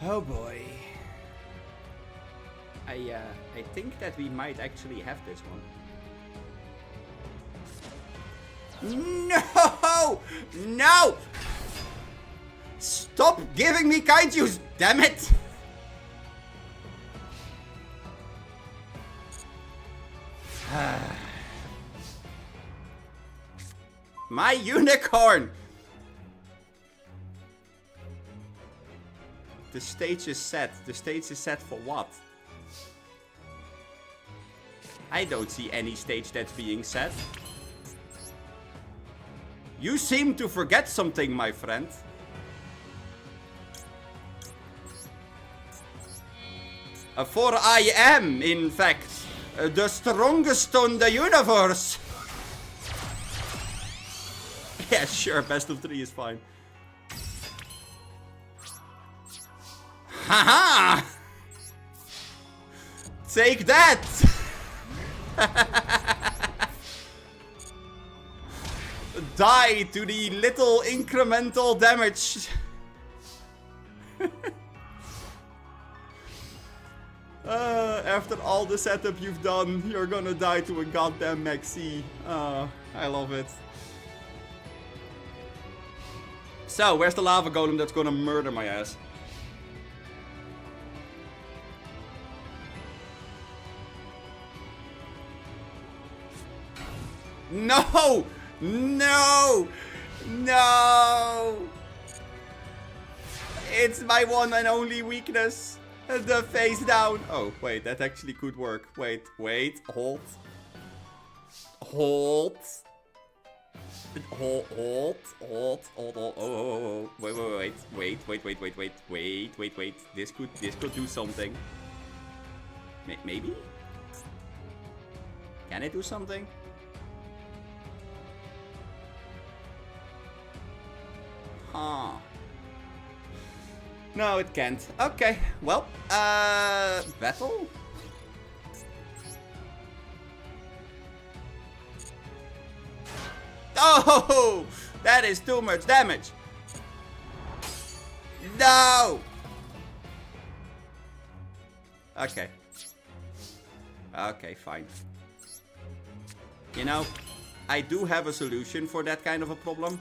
Oh boy. I think that we might actually have this one. No! No! Stop giving me kaijus, damn it! My unicorn! The stage is set. The stage is set for what? I don't see any stage that's being set. You seem to forget something, my friend. For I am, in fact, the strongest on the universe. Yeah, sure, best of 3 is fine. Haha! Take that! Die to the little incremental damage. After all the setup you've done, you're gonna die to a goddamn maxi. I love it. So, where's the lava golem that's gonna murder my ass? No! No! No! It's my one and only weakness. The face down. Oh, wait, that actually could work. Wait, hold. Hold. Oh, wait. This could do something. Maybe? Can it do something? Huh. No, it can't. Okay, well, battle? Oh, that is too much damage. No. Okay. Okay, fine. You know, I do have a solution for that kind of a problem.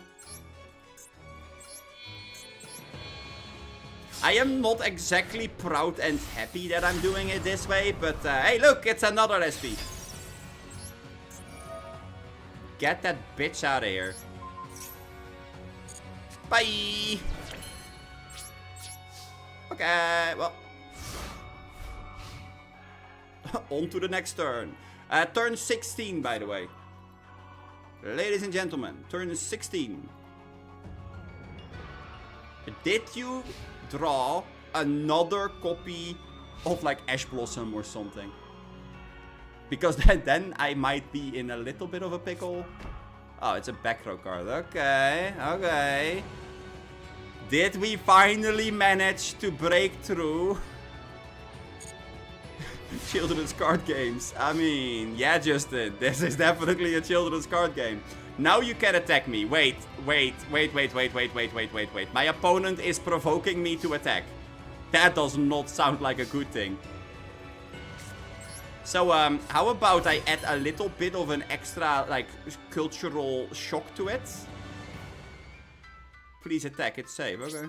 I am not exactly proud and happy that I'm doing it this way, but hey, look, it's another SP. Get that bitch out of here. Bye. Okay, well. On to the next turn. Turn 16, by the way. Ladies and gentlemen, turn 16. Did you draw another copy of like Ash Blossom or something? Because then I might be in a little bit of a pickle. Oh, it's a back row card. Okay, okay. Did we finally manage to break through? Children's card games. I mean, yeah, Justin. This is definitely a children's card game. Now you can attack me. Wait. My opponent is provoking me to attack. That does not sound like a good thing. So, how about I add a little bit of an extra, like, cultural shock to it? Please attack, it's safe, okay.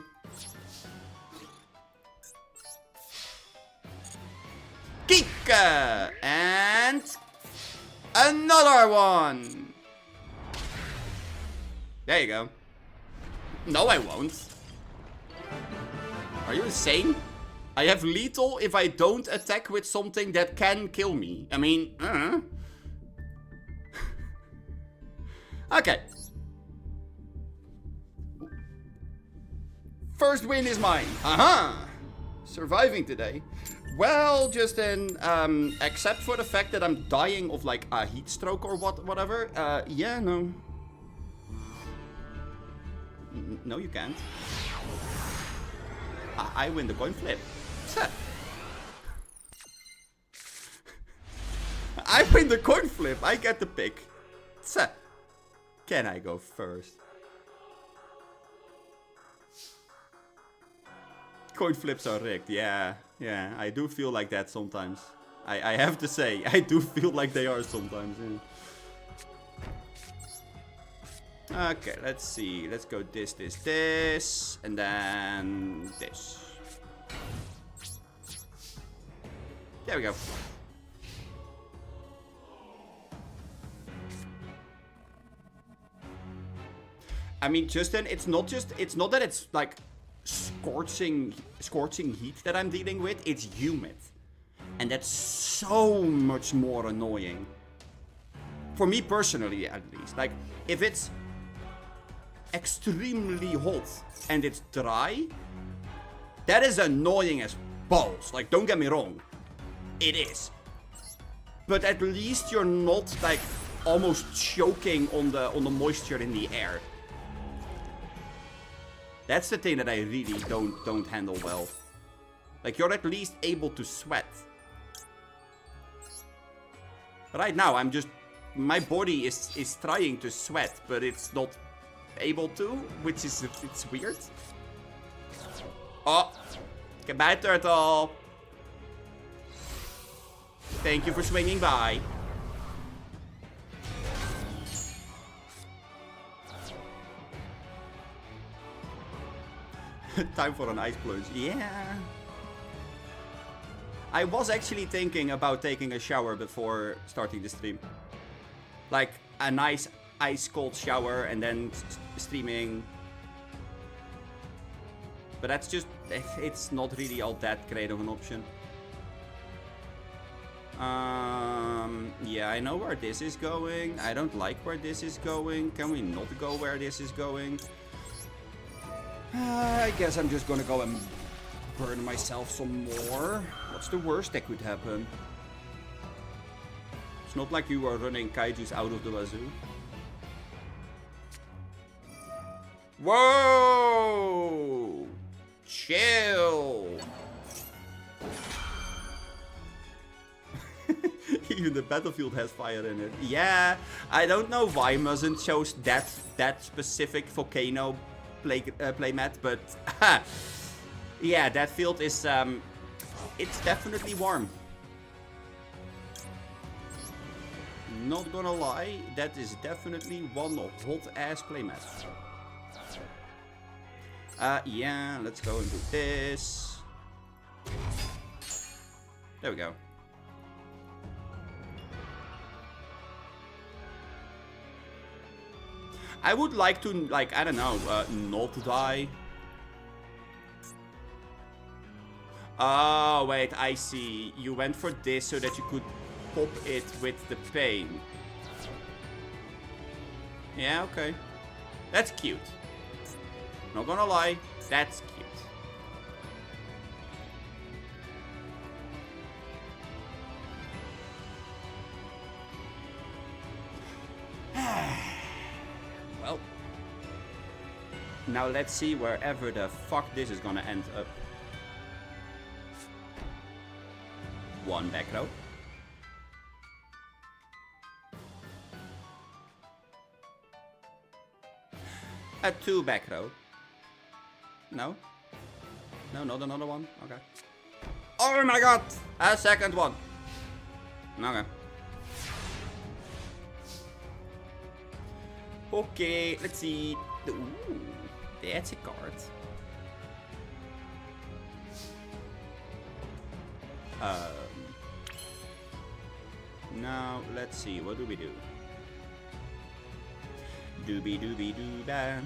Kick! And another one! There you go. No, I won't. Are you insane? I have lethal if I don't attack with something that can kill me. I mean, Okay. first win is mine. Aha! Surviving today. Well, Justin, except for the fact that I'm dying of like a heat stroke or whatever, yeah, no. No, you can't. I win the coin flip. I win the coin flip. I get the pick. Can I go first? Coin flips are rigged. Yeah, I do feel like that sometimes. I have to say, I do feel like they are sometimes. Yeah. Okay, let's see. Let's go this, and then this. There we go. I mean, Justin, it's not that it's like scorching heat that I'm dealing with. It's humid. And that's so much more annoying. For me personally, at least. Like, if it's extremely hot and it's dry, that is annoying as balls. Like, don't get me wrong. It is. But at least you're not, like, almost choking on the moisture in the air. That's the thing that I really don't handle well. Like, you're at least able to sweat. Right now, I'm just... My body is trying to sweat, but it's not able to, which is... It's weird. Oh! Goodbye, turtle! Thank you for swinging by. Time for an ice plunge. Yeah. I was actually thinking about taking a shower before starting the stream. Like a nice ice cold shower and then streaming. But that's just, it's not really all that great of an option. Yeah, I know where this is going. I don't like where this is going. Can we not go where this is going? I guess I'm just gonna go and burn myself some more. What's the worst that could happen? It's not like you are running kaijus out of the wazoo. Whoa! Chill! Even the battlefield has fire in it. Yeah, I don't know why Muzzin chose that specific volcano playmat, but yeah, that field is it's definitely warm. Not gonna lie, that is definitely one hot ass playmat. Yeah, let's go and do this. There we go. I would like to, like, I don't know, not die. Oh, wait, I see. You went for this so that you could pop it with the pain. Yeah, okay. That's cute. Not gonna lie, that's cute. Well, now let's see wherever the fuck this is gonna end up. One back row. A two back row. No? No, not another one? Okay. Oh my god! A second one. Okay. Okay, let's see. Ooh, that's a card. Now, let's see. What do we do? Doobie doobie doo da.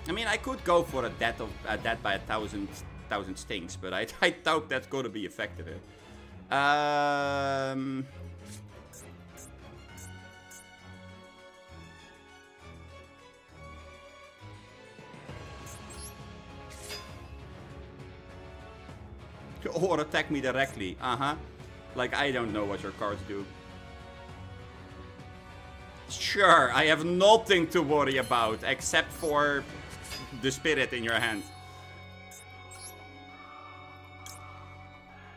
I mean, I could go for a death by a thousand stings, but I doubt that's going to be effective. or attack me directly. Like, I don't know what your cards do. Sure, I have nothing to worry about except for the spirit in your hand.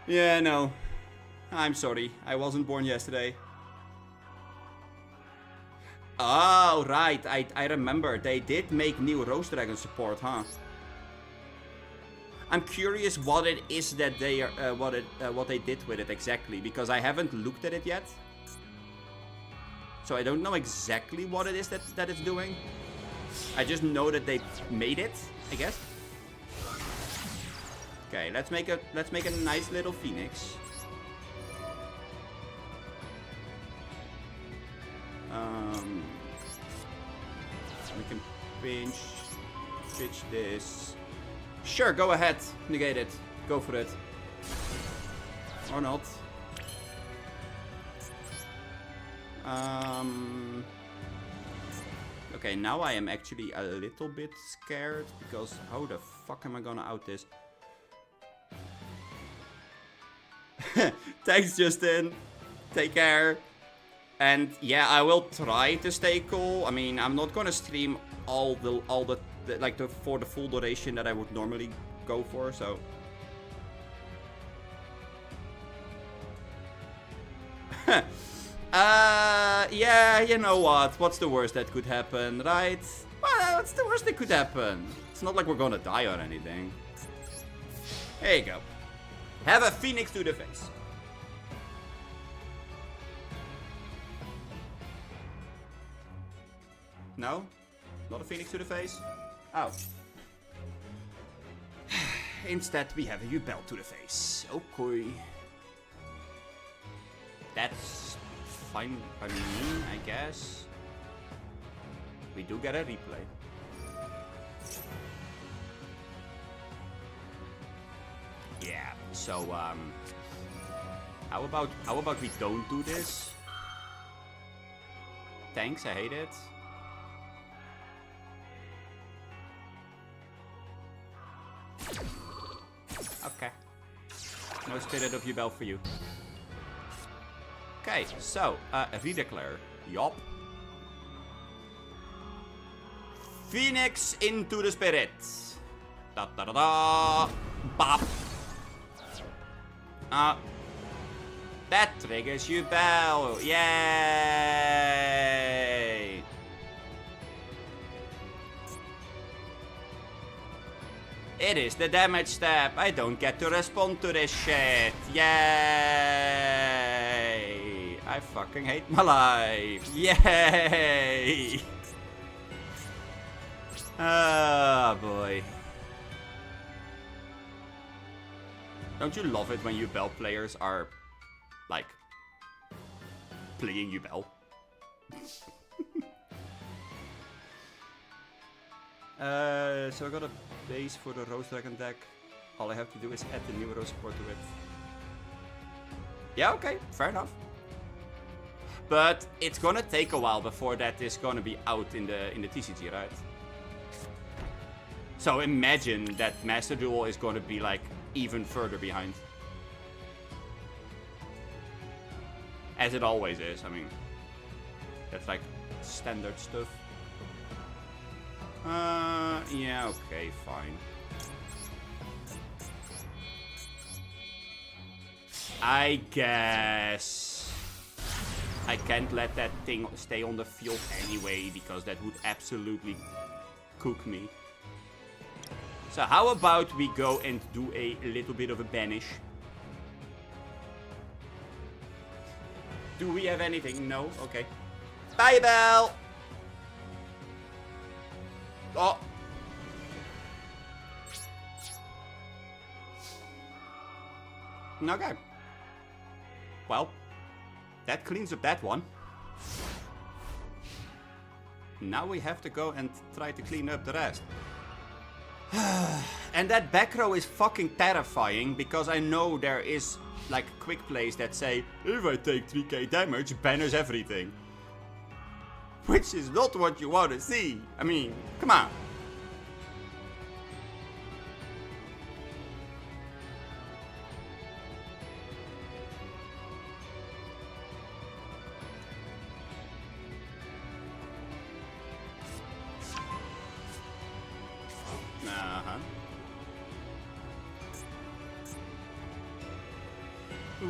Yeah, no. I'm sorry. I wasn't born yesterday. Oh, right. I remember. They did make new Rose Dragon support, huh? I'm curious what it is that they are, what they did with it exactly, because I haven't looked at it yet. So I don't know exactly what it is that it's doing. I just know that they made it, I guess. Okay, let's make a nice little Phoenix. We can pitch this. Sure, go ahead. Negate it. Go for it. Or not. Okay, now I am actually a little bit scared because how the fuck am I gonna out this? Thanks, Justin. Take care. And yeah, I will try to stay cool. I mean, I'm not gonna stream all the for the full duration that I would normally go for, so. Yeah, you know what? What's the worst that could happen, right? Well, what's the worst that could happen? It's not like we're gonna die or anything. There you go. Have a Phoenix to the face. No? Not a Phoenix to the face? Oh. Instead, we have a Yubel to the face. Okay. That's fine by me, I guess. We do get a replay. Yeah, so, how about we don't do this? Thanks, I hate it. Okay. No Spirit of Yubel for you. Okay, so, redeclare. Yup. Phoenix into the Spirit. Da da da da. Bop. That triggers Yubel. Yay! It is the damage step. I don't get to respond to this shit. Yay! I fucking hate my life. Yay! Oh boy. Don't you love it when Yubel players are, like, playing Yubel? So I got a base for the Rose Dragon deck. All I have to do is add the new Rose support to it. Yeah, okay, fair enough. But it's gonna take a while before that is gonna be out in the TCG, right? So imagine that Master Duel is gonna be like even further behind. As it always is, I mean. That's like standard stuff. Yeah, okay, fine. I guess I can't let that thing stay on the field anyway, because that would absolutely cook me. So how about we go and do a little bit of a banish? Do we have anything? No? Okay. Bye, Bell! Oh! Okay. Well, that cleans up that one. Now we have to go and try to clean up the rest. And that back row is fucking terrifying, because I know there is like quick plays that say, if I take 3k damage, banners everything. Which is not what you want to see. I mean, come on.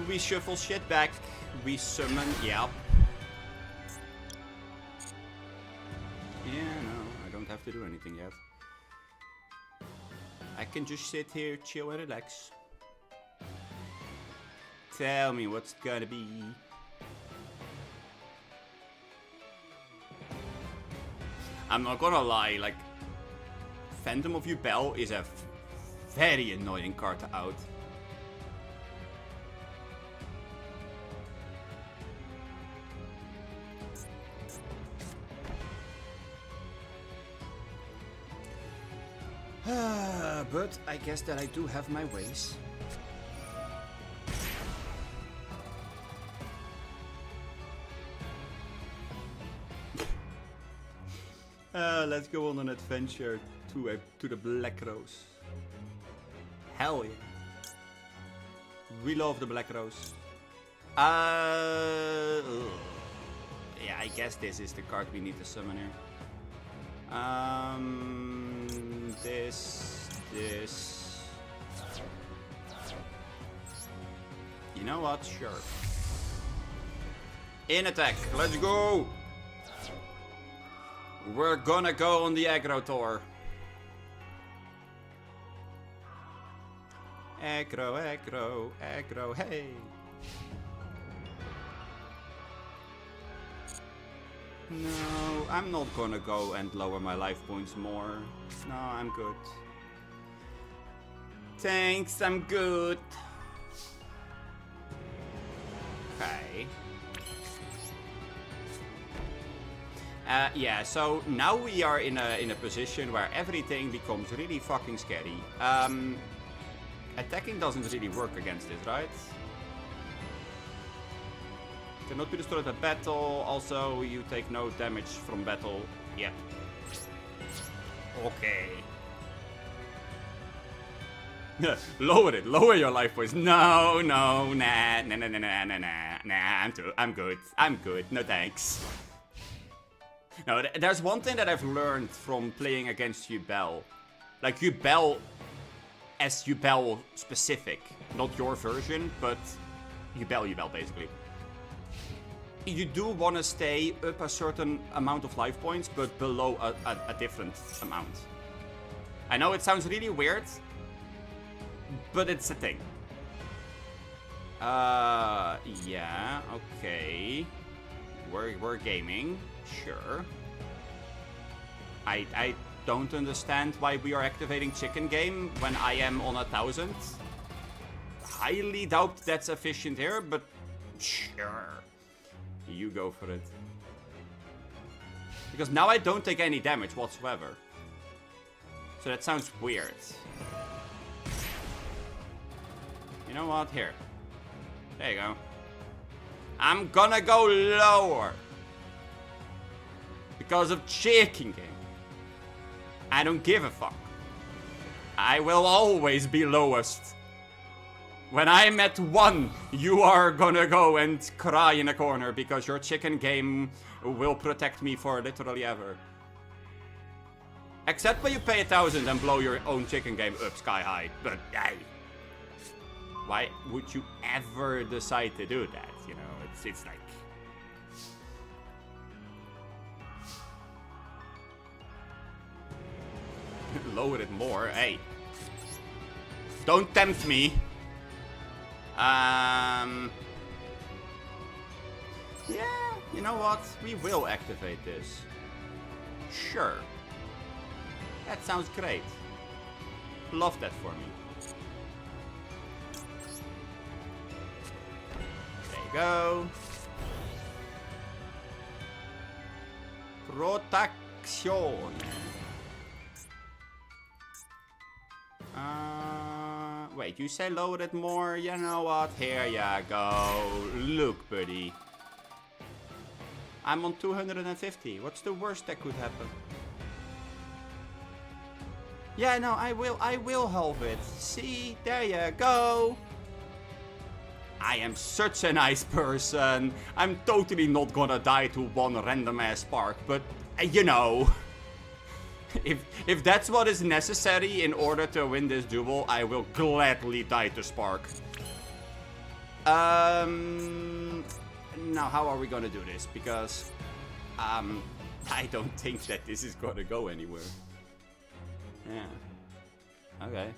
We shuffle shit back. We summon, yep. Yeah, no, I don't have to do anything yet. I can just sit here, chill and relax. Tell me what's gonna be. I'm not gonna lie, like, Phantom of Yubel is a very annoying card to out. But I guess that I do have my ways. Let's go on an adventure to the Black Rose. Hell yeah. We love the Black Rose. Yeah, I guess this is the card we need to summon here. This. You know what? Sure. In attack. Let's go. We're gonna go on the aggro tour. Aggro, aggro, aggro, hey. No, I'm not gonna go and lower my life points more. No, I'm good. Thanks, I'm good. Okay. Yeah, so now we are in a position where everything becomes really fucking scary. Attacking doesn't really work against this, right? Cannot be destroyed at battle. Also, you take no damage from battle. Yeah. Okay. Lower it. Lower your life points. No, no, nah, nah, nah, nah, nah, nah, nah, nah. I'm good. I'm good. No thanks. No, there's one thing that I've learned from playing against Yubel. Like Yubel as Yubel specific. Not your version, but Yubel basically. You do want to stay up a certain amount of life points, but below a different amount. I know it sounds really weird, but it's a thing. Yeah, okay. We're gaming, sure. I don't understand why we are activating chicken game when I am on 1000. Highly doubt that's efficient here, but sure. You go for it. Because now I don't take any damage whatsoever. So that sounds weird. You know what? Here. There you go. I'm gonna go lower. Because of chicken game. I don't give a fuck. I will always be lowest. When I'm at 1, you are gonna go and cry in a corner because your chicken game will protect me for literally ever. Except when you pay 1000 and blow your own chicken game up sky high. But hey, why would you ever decide to do that? You know, it's like... Lower it more, hey. Don't tempt me. Yeah, you know what? We will activate this. Sure. That sounds great. Love that for me. There you go. Protection. Wait, you say lower it more? You know what? Here ya go. Look, buddy. I'm on 250. What's the worst that could happen? Yeah, no, I will halve it. See? There you go. I am such a nice person. I'm totally not gonna die to one random ass spark, but you know. If that's what is necessary in order to win this duel, I will gladly die to Spark. Now how are we gonna do this? Because I don't think that this is gonna go anywhere. Yeah. Okay.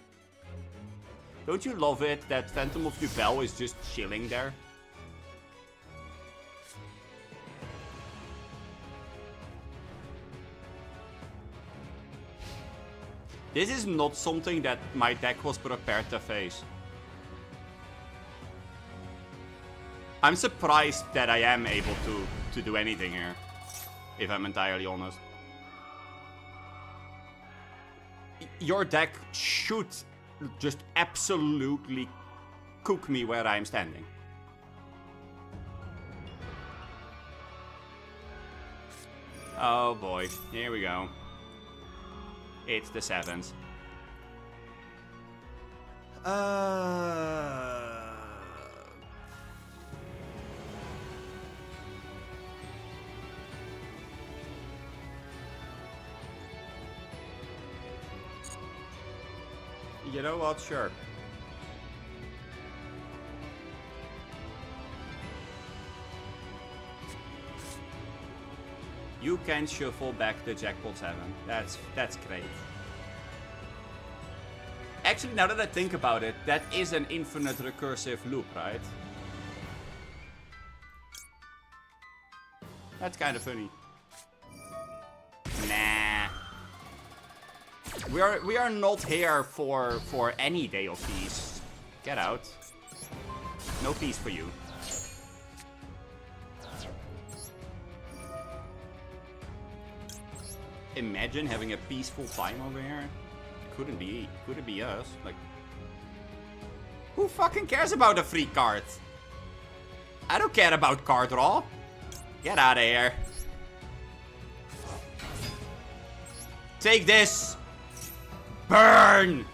Don't you love it that Phantom of Duel is just chilling there? This is not something that my deck was prepared to face. I'm surprised that I am able to do anything here, if I'm entirely honest. Your deck should just absolutely cook me where I'm standing. Oh boy, here we go. It's the sevens. You know what? Sure. You can shuffle back the jackpot 7. That's great. Actually, now that I think about it, that is an infinite recursive loop, right? That's kind of funny. Nah. We are not here for any day of peace. Get out. No peace for you. Imagine having a peaceful time over here. Couldn't be us. Like, who fucking cares about a free card? I don't care about card draw. Get out of here. Take this. Burn.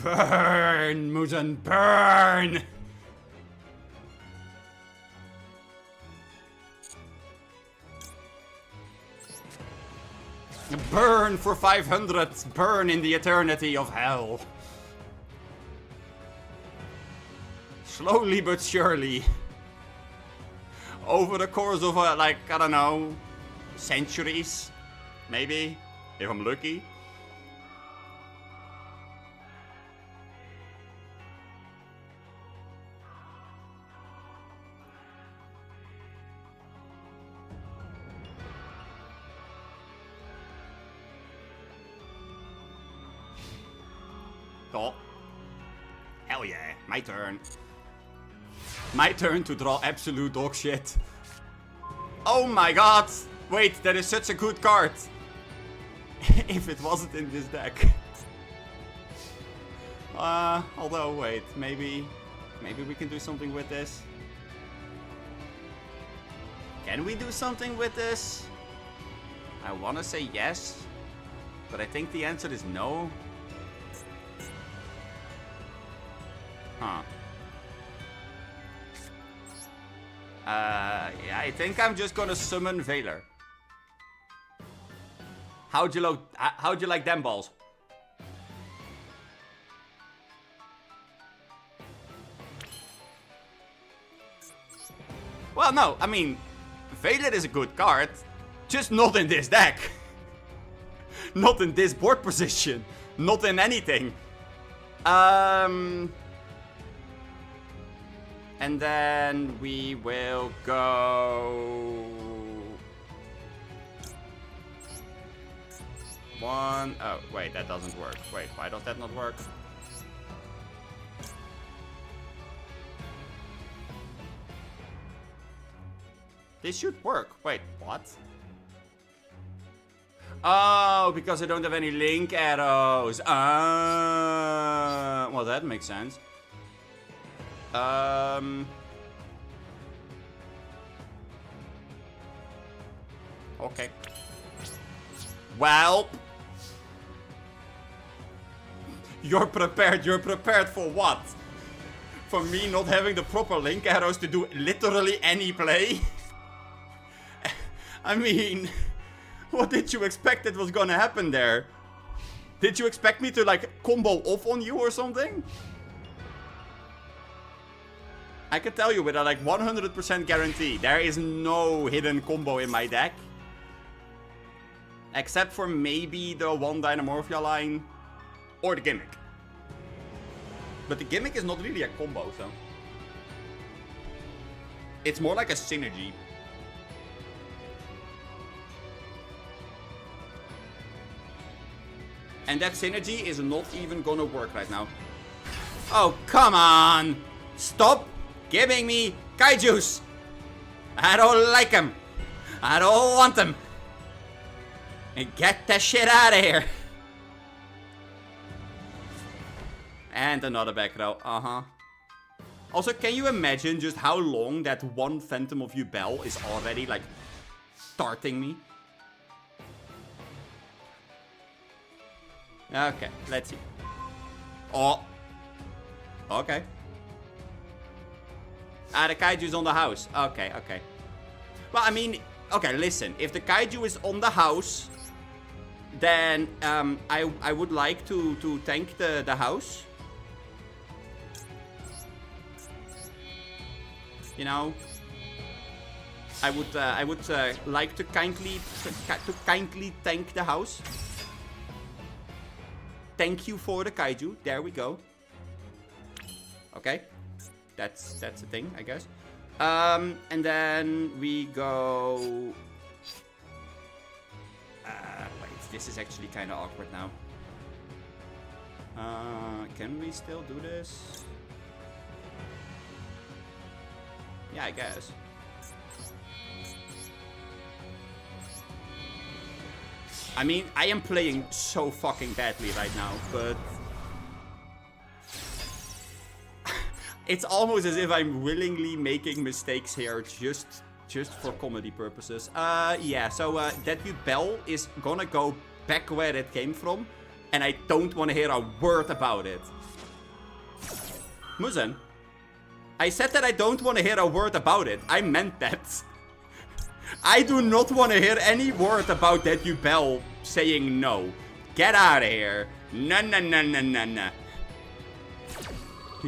Burn, Muzen, burn. Burn for 500. Burn in the eternity of hell. Slowly but surely. Over the course of, like, I don't know, centuries. Maybe. If I'm lucky. Oh. Hell yeah, my turn. My turn to draw absolute dog shit. Oh my god! Wait, that is such a good card. If it wasn't in this deck. Although, wait, maybe we can do something with this. Can we do something with this? I wanna say yes, but I think the answer is no. Huh. Yeah, I think I'm just gonna summon Veiler. How'd you like them balls? Well, no, I mean, Veiler is a good card, just not in this deck. Not in this board position. Not in anything. And then we will go... one... Oh, wait, that doesn't work. Wait, why does that not work? This should work. Wait, what? Oh, because I don't have any link arrows. Well, that makes sense. Okay. Well. You're prepared. You're prepared for what? For me not having the proper link arrows to do literally any play? I mean, what did you expect that was gonna happen there? Did you expect me to, like, combo off on you or something? I can tell you with a, like, 100% guarantee, there is no hidden combo in my deck. Except for maybe the one Dynamorphia line or the gimmick. But the gimmick is not really a combo, so... It's more like a synergy. And that synergy is not even gonna work right now. Oh, come on! Stop giving me kaijus! I don't like them! I don't want them! And get that shit out of here! And another back row, Also, can you imagine just how long that one Phantom of Yubel is already, like, starting me? Okay, let's see. Oh. Okay. Ah, the kaiju's on the house. Okay, okay. Well, I mean, okay, listen. If the kaiju is on the house, then I would like to tank the house. You know, I would like to kindly tank the house. Thank you for the kaiju. There we go. Okay, that's a thing, I guess. And then we go. Wait, this is actually kind of awkward now. Can we still do this? Yeah, I guess. I mean, I am playing so fucking badly right now, but... It's almost as if I'm willingly making mistakes here just for comedy purposes. Yeah, so that Yubel is gonna go back where it came from, and I don't want to hear a word about it. Muzen, I said that I don't want to hear a word about it. I meant that. I do not want to hear any word about that Yubel saying no. Get out of here. No, no, no, no, no, no.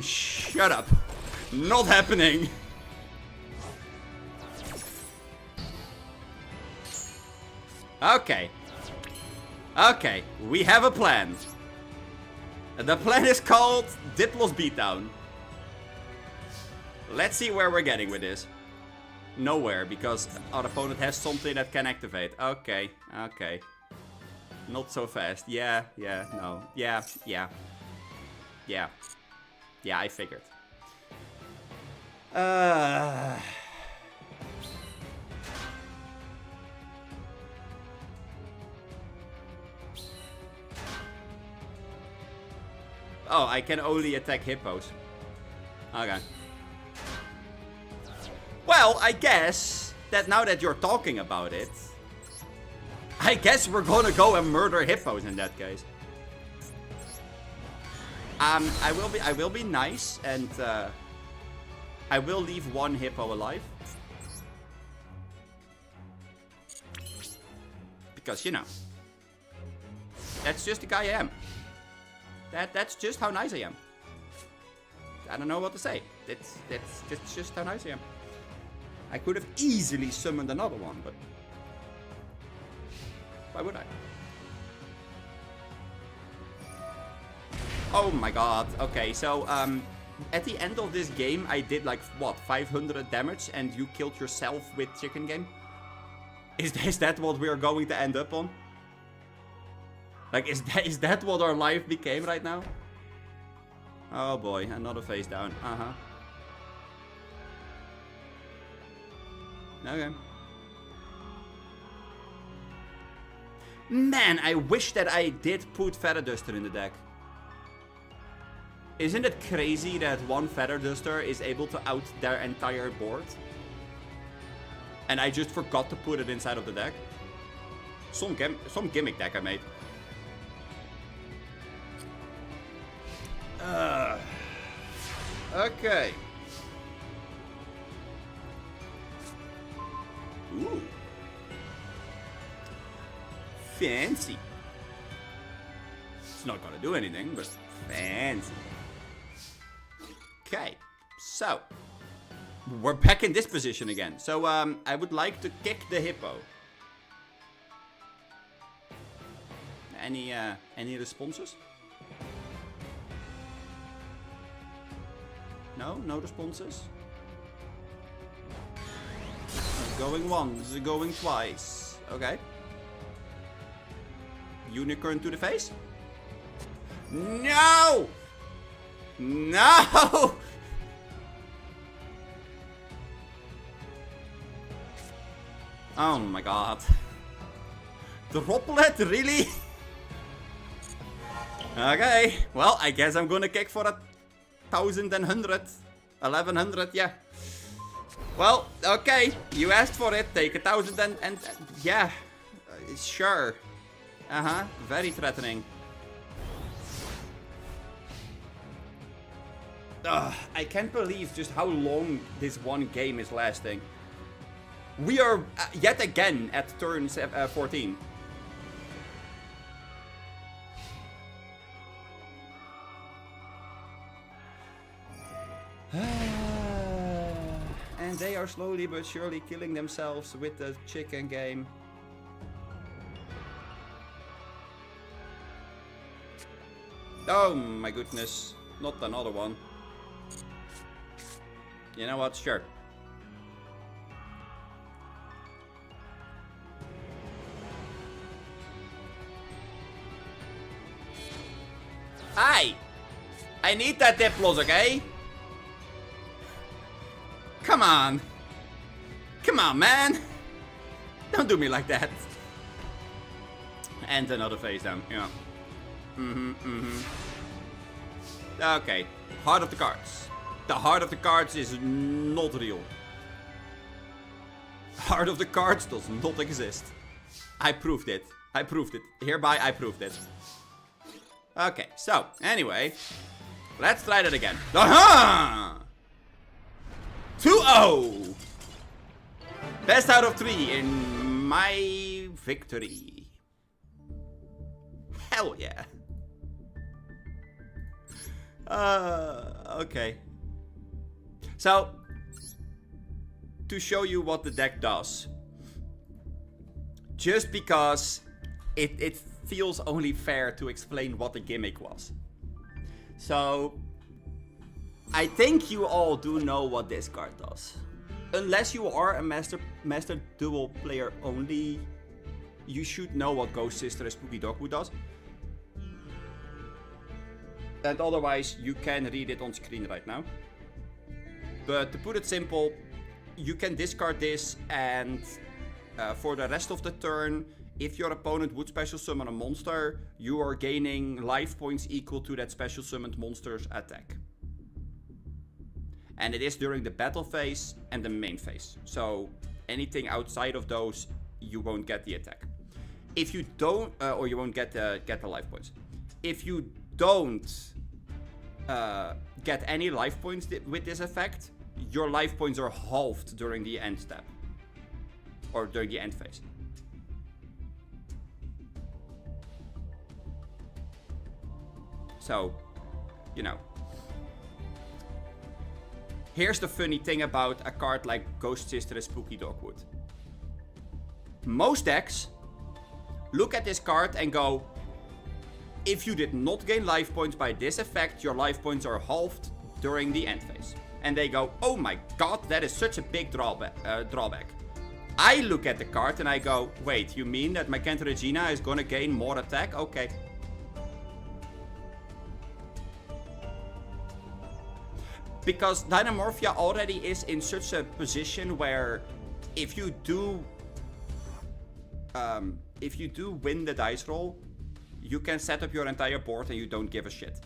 Shut up. Not happening. Okay. Okay, we have a plan. The plan is called Diplo's Beatdown. Let's see where we're getting with this. Nowhere, because our opponent has something that can activate. Okay, okay. Not so fast. Yeah, yeah, no. Yeah, yeah. Yeah. Yeah, I figured. Oh, I can only attack hippos. Okay. Well, I guess that now that you're talking about it, I guess we're gonna go and murder hippos in that case. I will be nice and I will leave one hippo alive. Because, you know, that's just the guy I am. That's just how nice I am. I don't know what to say. That's just how nice I am. I could have easily summoned another one, but why would I? Oh my god. Okay, so at the end of this game, I did like, what, 500 damage and you killed yourself with Chicken Game? Is that what we're going to end up on? Like, is that what our life became right now? Oh boy, another face down. Uh-huh. Okay. Man, I wish that I did put Feather Duster in the deck. Isn't it crazy that one Feather Duster is able to out their entire board? And I just forgot to put it inside of the deck? Some gimmick deck I made. Okay. Ooh. not gonna do anything, but fancy. Okay, so we're back in this position again. So I would like to kick the hippo. Any responses? No responses. Going once, going twice. Okay. Unicorn to the face? No! No! Oh my god. Droplet, really? Okay, well, I guess I'm gonna kick for 1,100. 1,100, yeah. Well, okay, you asked for it, take 1,000 and yeah, sure. Very threatening. I can't believe just how long this one game is lasting. We are yet again at turn 14. And they are slowly but surely killing themselves with the chicken game. Oh my goodness, not another one. You know what, sure. Hi! I need that Diplos, okay? Come on. Come on, man. Don't do me like that. And another face down, yeah. Okay, heart of the cards. The heart of the cards is not real. Heart of the cards does not exist. I proved it. I proved it. Hereby, I proved it. Okay, so, anyway. Let's try that again. Aha! 2-0! Best out of 3 in my victory. Hell yeah. Okay. So, to show you what the deck does. Just because it feels only fair to explain what the gimmick was. So, I think you all do know what this card does. Unless you are a Master Duel player only, you should know what Ghost Sister and Spooky Dogwood does. And otherwise, you can read it on screen right now. But to put it simple, you can discard this and for the rest of the turn, if your opponent would special summon a monster, you are gaining life points equal to that special summoned monster's attack. And it is during the battle phase and the main phase. So anything outside of those, you won't get the attack. If you don't, or you won't get the life points. If you don't get any life points with this effect, your life points are halved during the end step. Or during the end phase. So, you know. Here's the funny thing about a card like Ghost Sister and Spooky Dogwood. Most decks look at this card and go, if you did not gain life points by this effect, your life points are halved during the end phase. And they go, oh my god, that is such a big drawback. I look at the card and I go, wait, you mean that my Kent Regina is gonna gain more attack? Okay. Because Dynamorphia already is in such a position where if you do win the dice roll, you can set up your entire board and you don't give a shit.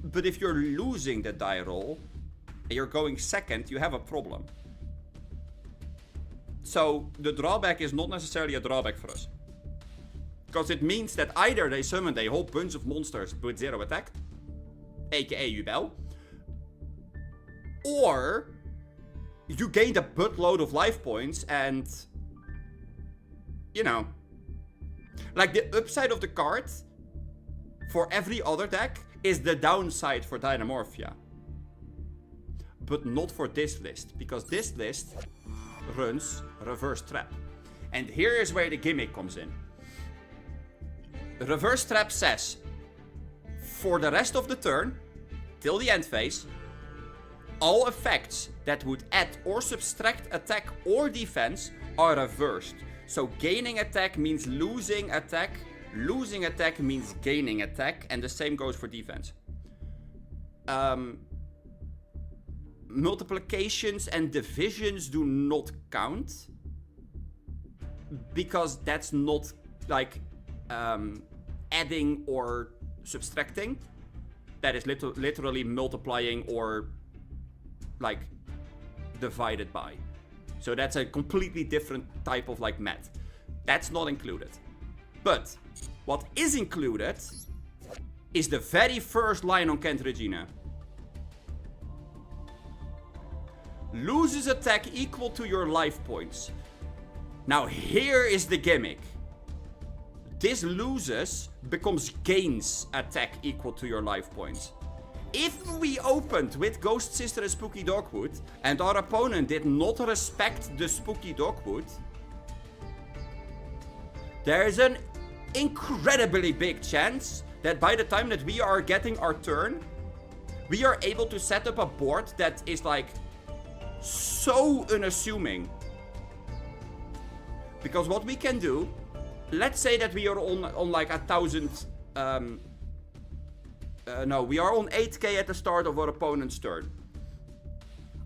But if you're losing the die roll and you're going second, you have a problem. So the drawback is not necessarily a drawback for us. Because it means that either they summoned a whole bunch of monsters with 0 attack, aka Ubel, or you gained a buttload of life points and, you know, like the upside of the card for every other deck is the downside for Dynamorphia. But not for this list, because this list runs Reverse Trap. And here is where the gimmick comes in. Reverse Trap says, for the rest of the turn, till the end phase, all effects that would add or subtract attack or defense are reversed. So gaining attack means losing attack means gaining attack, and the same goes for defense. Multiplications and divisions do not count, because that's not like adding or subtracting. That is literally multiplying or like divided by. So that's a completely different type of like math. That's not included. But what is included is the very first line on Kent Regina. Loses attack equal to your life points. Now here is the gimmick. This loses becomes gains attack equal to your life points. If we opened with Ghost Sister and Spooky Dogwood, and our opponent did not respect the Spooky Dogwood, there's an incredibly big chance that by the time that we are getting our turn, we are able to set up a board that is like so unassuming. Because what we can do, let's say that we are on like 1,000... no, we are on 8k at the start of our opponent's turn.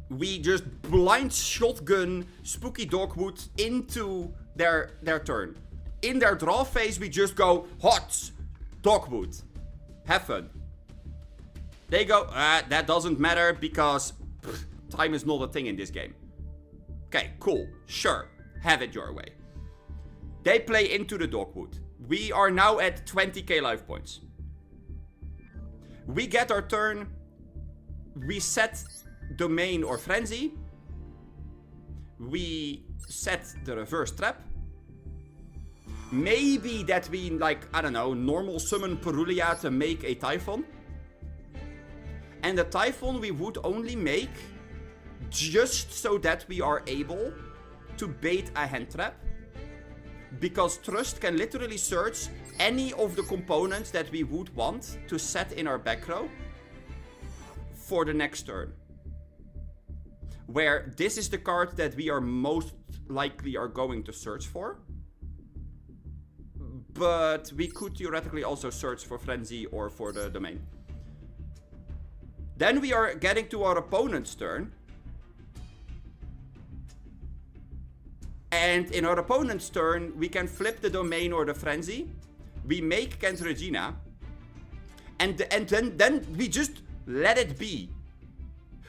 We just blind shotgun Spooky Dogwood into their turn. In their draw phase, we just go, hot, Dogwood. Have fun. They go, that doesn't matter because time is not a thing in this game. Okay, cool, sure, have it your way. They play into the Dogwood. We are now at 20k life points. We get our turn, we set Domain or Frenzy, we set the Reverse Trap. Maybe that we, like, I don't know, normal summon Perulia to make a Typhon. And the Typhon we would only make just so that we are able to bait a hand trap. Because Trust can literally search any of the components that we would want to set in our back row for the next turn. Where this is the card that we are most likely are going to search for. But we could theoretically also search for Frenzy or for the Domain. Then we are getting to our opponent's turn. And in our opponent's turn, we can flip the Domain or the Frenzy. We make Kent Regina. And then we just let it be.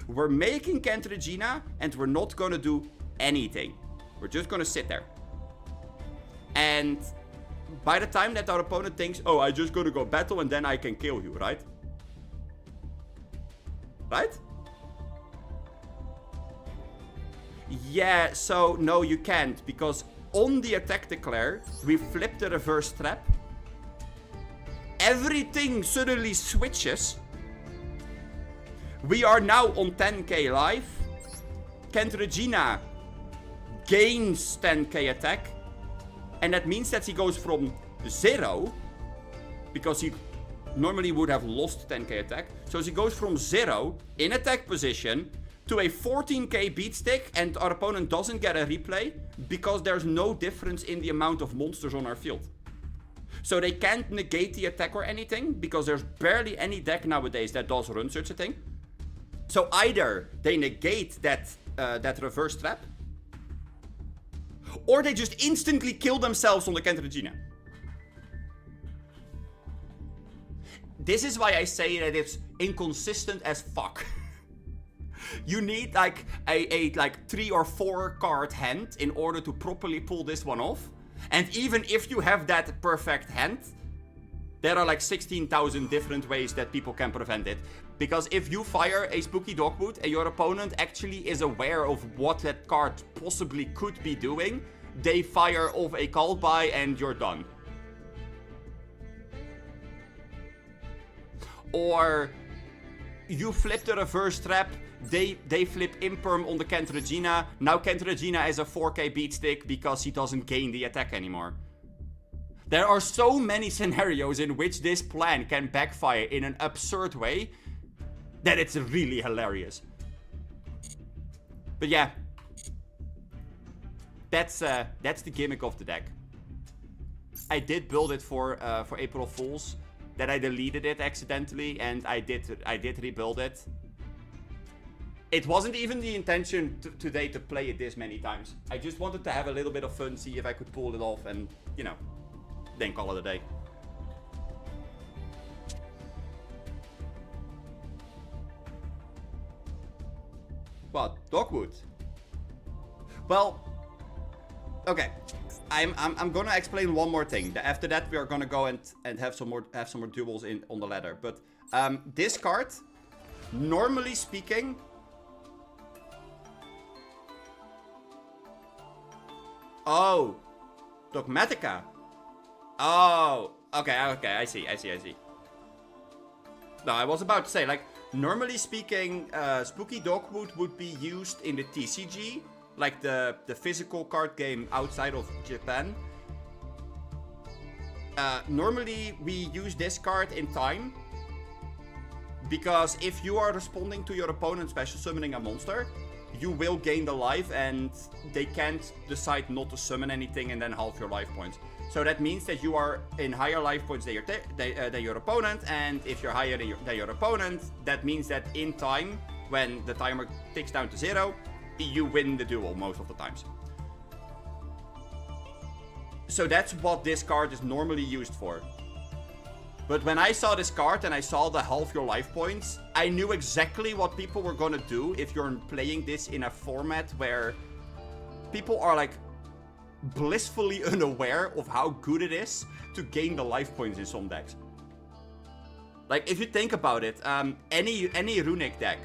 We're making Kent Regina and we're not gonna do anything. We're just gonna sit there. And by the time that our opponent thinks, oh, I just gotta go battle and then I can kill you, right? Right? Yeah, so no, you can't, because on the attack declare, we flip the Reverse Trap. Everything suddenly switches. We are now on 10k life. Kent Regina gains 10k attack. And that means that he goes from 0, because he normally would have lost 10k attack. So he goes from 0 in attack position to a 14k beat stick, and our opponent doesn't get a replay because there's no difference in the amount of monsters on our field. So they can't negate the attack or anything, because there's barely any deck nowadays that does run such a thing. So either they negate that Reverse Trap, or they just instantly kill themselves on the Kent Regina. This is why I say that it's inconsistent as fuck. You need like a 3 or 4 card hand in order to properly pull this one off. And even if you have that perfect hand, there are like 16,000 different ways that people can prevent it. Because if you fire a Spooky Dogwood and your opponent actually is aware of what that card possibly could be doing, they fire off a call by and you're done. Or you flip the reverse trap, they flip imperm on the Kent Regina. Now Kent Regina has a 4k beat stick because he doesn't gain the attack anymore. There are so many scenarios in which this plan can backfire in an absurd way that it's really hilarious. But yeah, that's the gimmick of the deck. I did build it for April Fools. That I deleted it accidentally, and I did rebuild it. It wasn't even the intention today to play it this many times. I just wanted to have a little bit of fun, see if I could pull it off, and, you know, then call it a day. What? Dogwood? Well, okay. I'm gonna explain one more thing. After that, we are gonna go and have some more duels on the ladder. But this card, normally speaking, oh, Dogmatica. Oh, okay, I see. No, I was about to say, like, normally speaking, Spooky Dogwood would be used in the TCG. Like the physical card game outside of Japan. Normally we use this card in time. Because if you are responding to your opponent special summoning a monster, you will gain the life and they can't decide not to summon anything and then halve your life points. So that means that you are in higher life points than your opponent, and if you're higher than your opponent, that means that in time, when the timer ticks down to 0, you win the duel most of the times. So that's what this card is normally used for. But when I saw this card and I saw the half your life points, I knew exactly what people were gonna do if you're playing this in a format where people are like blissfully unaware of how good it is to gain the life points in some decks. Like, if you think about it, any runic deck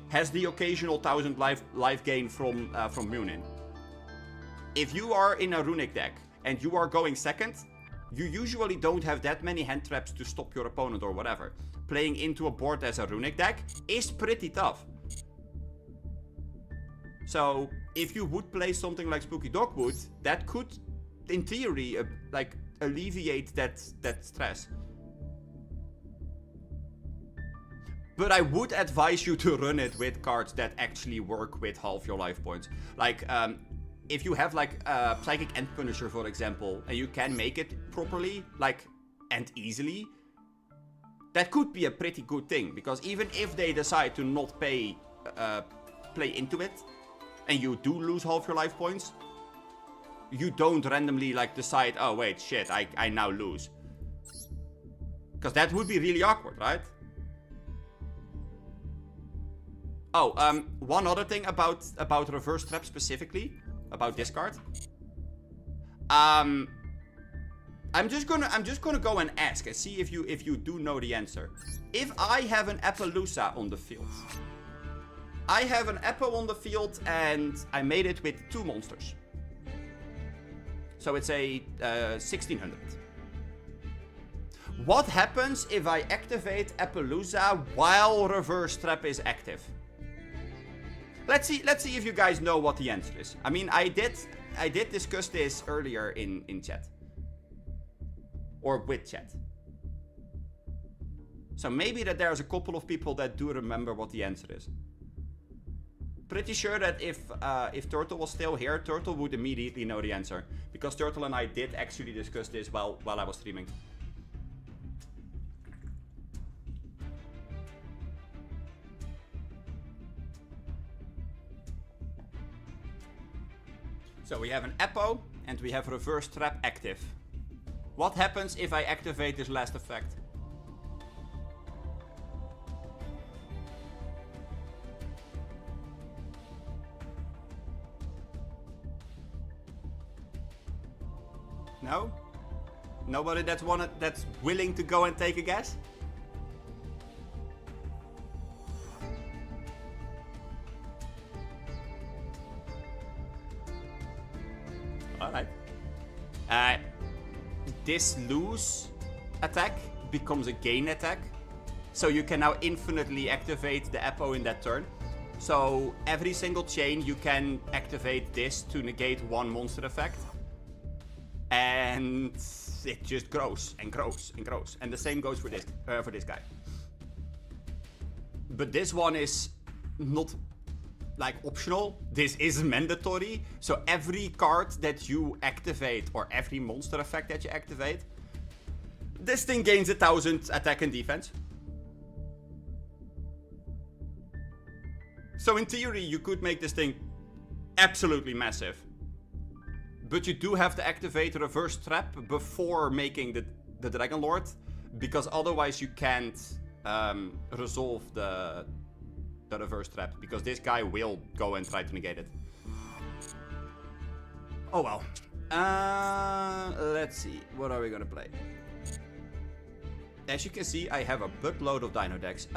has the occasional 1000 life gain from Munin. If you are in a runic deck and you are going second, you usually don't have that many hand traps to stop your opponent or whatever. Playing into a board as a runic deck is pretty tough. So if you would play something like Spooky Dogwood, that could, in theory, like alleviate that stress. But I would advise you to run it with cards that actually work with half your life points. Like, if you have like Psychic End Punisher, for example, and you can make it properly, like, and easily, that could be a pretty good thing. Because even if they decide to not play into it, and you do lose half your life points, you don't randomly like decide, oh wait, shit, I now lose. Because that would be really awkward, right? Oh, one other thing about reverse trap specifically, about this card. I'm just gonna go and ask and see if you do know the answer. If I have an Appaloosa on the field, I have an Apple on the field and I made it with 2 monsters. So it's a 1600. What happens if I activate Appaloosa while reverse trap is active? Let's see if you guys know what the answer is. I mean, I did discuss this earlier in chat. Or with chat. So maybe that there's a couple of people that do remember what the answer is. Pretty sure that if Turtle was still here, Turtle would immediately know the answer. Because Turtle and I did actually discuss this while I was streaming. So we have an Apo and we have reverse trap active. What happens if I activate this last effect? No? Nobody that's willing to go and take a guess? Alright. This lose attack becomes a gain attack. So you can now infinitely activate the Apo in that turn. So every single chain you can activate this to negate one monster effect. And it just grows and grows and grows. And the same goes for this guy. But this one is not like optional. This is mandatory. So every card that you activate or every monster effect that you activate, this thing gains 1000 attack and defense. So in theory, you could make this thing absolutely massive. But you do have to activate the reverse trap before making the Dragon Lord. Because otherwise you can't resolve the reverse trap. Because this guy will go and try to negate it. Oh well. Let's see. What are we gonna play? As you can see, I have a buttload of Dino decks.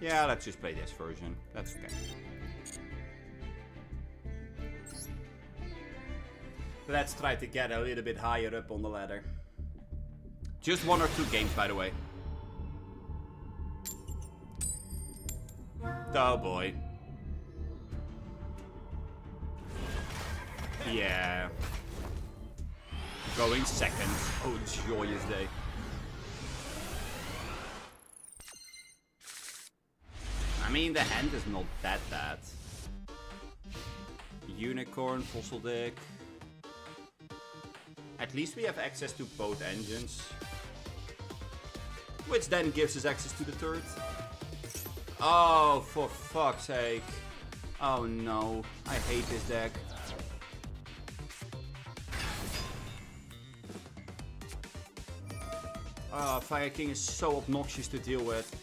Yeah, let's just play this version. That's okay. Let's try to get a little bit higher up on the ladder. Just 1 or 2 games, by the way. Oh boy. Yeah. Going second. Oh, joyous day. I mean, the hand is not that bad. Unicorn, Fossil Deck. At least we have access to both engines. Which then gives us access to the turret. Oh, for fuck's sake. Oh no, I hate this deck. Oh, Fire King is so obnoxious to deal with.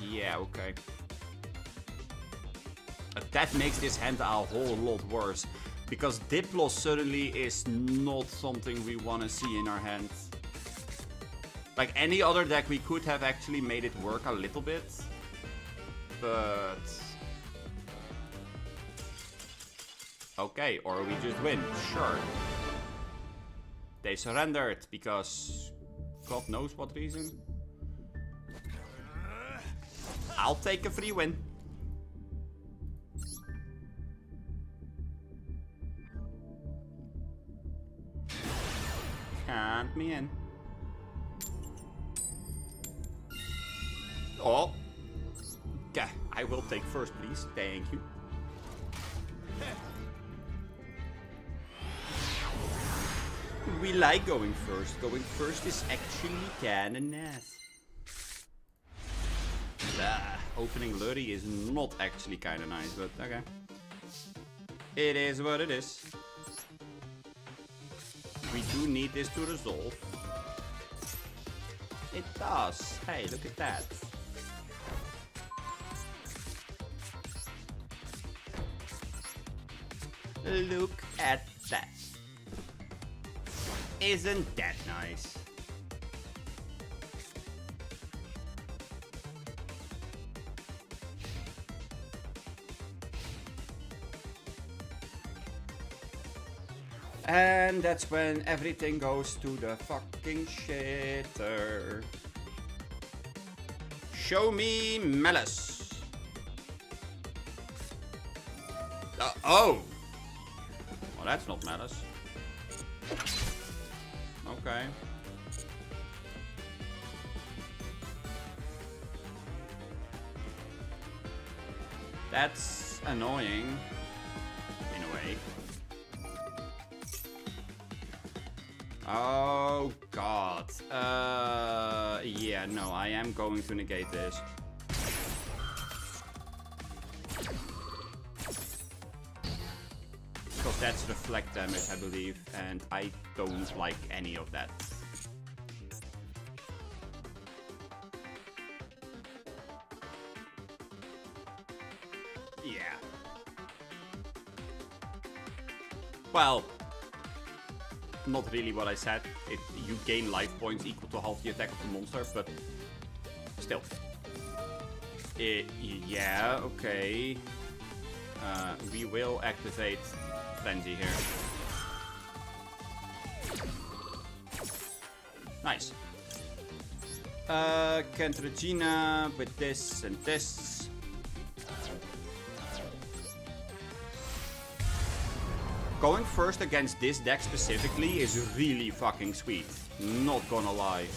Yeah, okay. That makes this hand a whole lot worse. Because Diplo suddenly is not something we want to see in our hand. Like any other deck, we could have actually made it work a little bit. But... okay, or we just win. Sure. They surrendered because... God knows what reason. I'll take a free win. Count me in. Oh. Okay, I will take first, please. Thank you. We like going first. Going first is actually kinda nice. Opening Lurry is not actually kinda nice, but okay. It is what it is. We do need this to resolve. It does. Hey, look at that. Look at that. Isn't that nice? And that's when everything goes to the fucking shitter. Show me Malice. Oh! Well, that's not Malice. Okay. That's annoying. In a way. Oh god. Yeah, no, I am going to negate this. Because that's reflect damage, I believe, and I don't like any of that. Yeah. Well, not really what I said. You gain life points equal to half the attack of the monster, but still. Yeah, okay. We will activate Frenzy here. Nice. Cantragina with this and this. Going first against this deck specifically is really fucking sweet. Not gonna lie.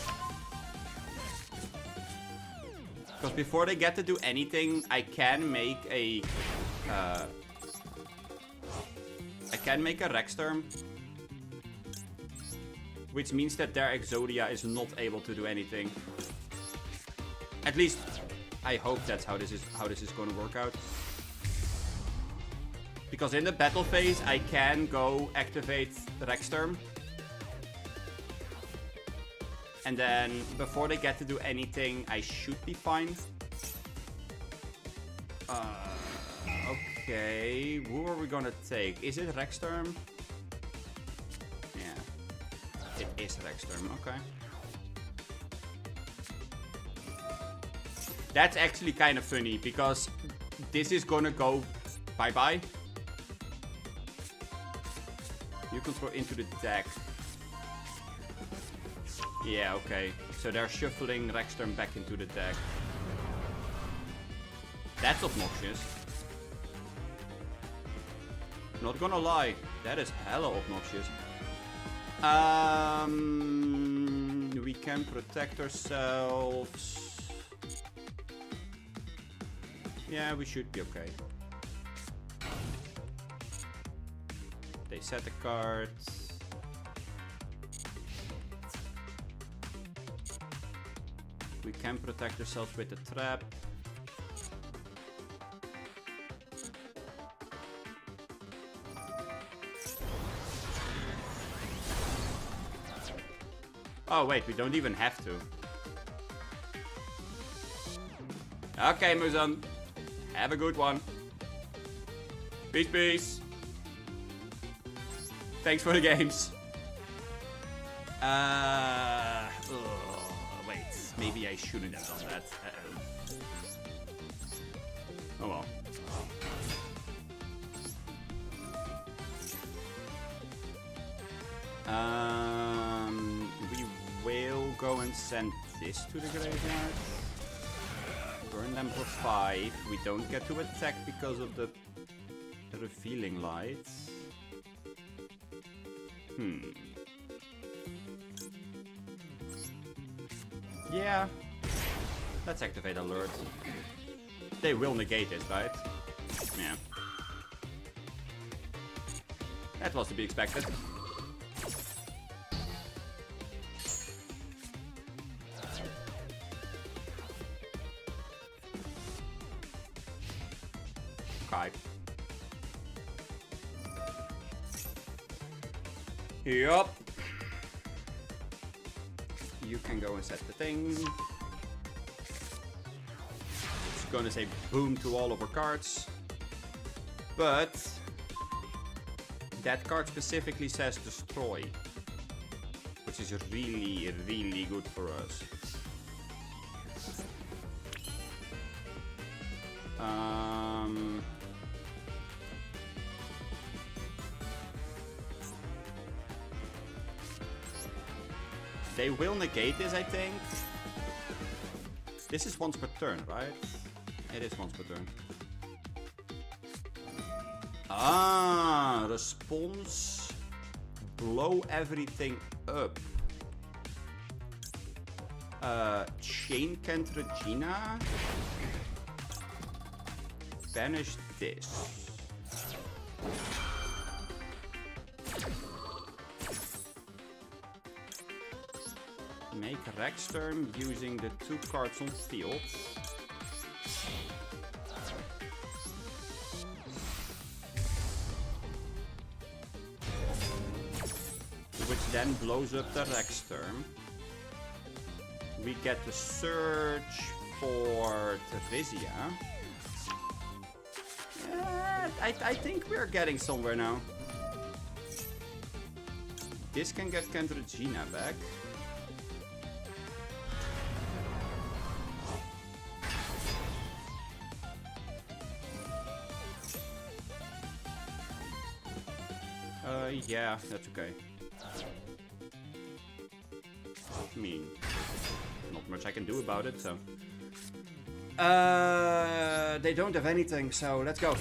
Because before they get to do anything, I can make a Rexterm. Which means that their Exodia is not able to do anything. At least, I hope that's how this is going to work out. Because in the battle phase, I can go activate Rexterm. And then, before they get to do anything, I should be fine. Okay, who are we gonna take? Is it Rexterm? Yeah, it is Rexterm, okay. That's actually kind of funny, because this is gonna go bye-bye. You can throw into the deck. Yeah, okay. So they're shuffling Rexterm back into the deck. That's obnoxious. Not gonna lie, that is hella obnoxious. We can protect ourselves. Yeah, we should be okay. They set a card. We can protect ourselves with the trap. Oh wait, we don't even have to. Okay, Muzan. Have a good one. Peace, peace. Thanks for the games. Wait. Maybe I shouldn't have done that. Oh well. We will go and send this to the graveyard. Burn them for 5. We don't get to attack because of the revealing lights. Yeah. Let's activate alert. They will negate it, right? Yeah. That was to be expected. Okay. Yup. You can go and set the thing. It's gonna say boom to all of our cards. But that card specifically says destroy. Which is really, really good for us. They will negate this, I think. This is once per turn, right? It is once per turn. Ah, response. Blow everything up. Chain Cantragina. Banish this. Make Rexterm using the 2 cards on field. Which then blows up the Rexterm. We get to search for Theresia. I think we're getting somewhere now. This can get Cantragina back. Yeah, that's okay. I mean, not much I can do about it, so. They don't have anything, so let's go.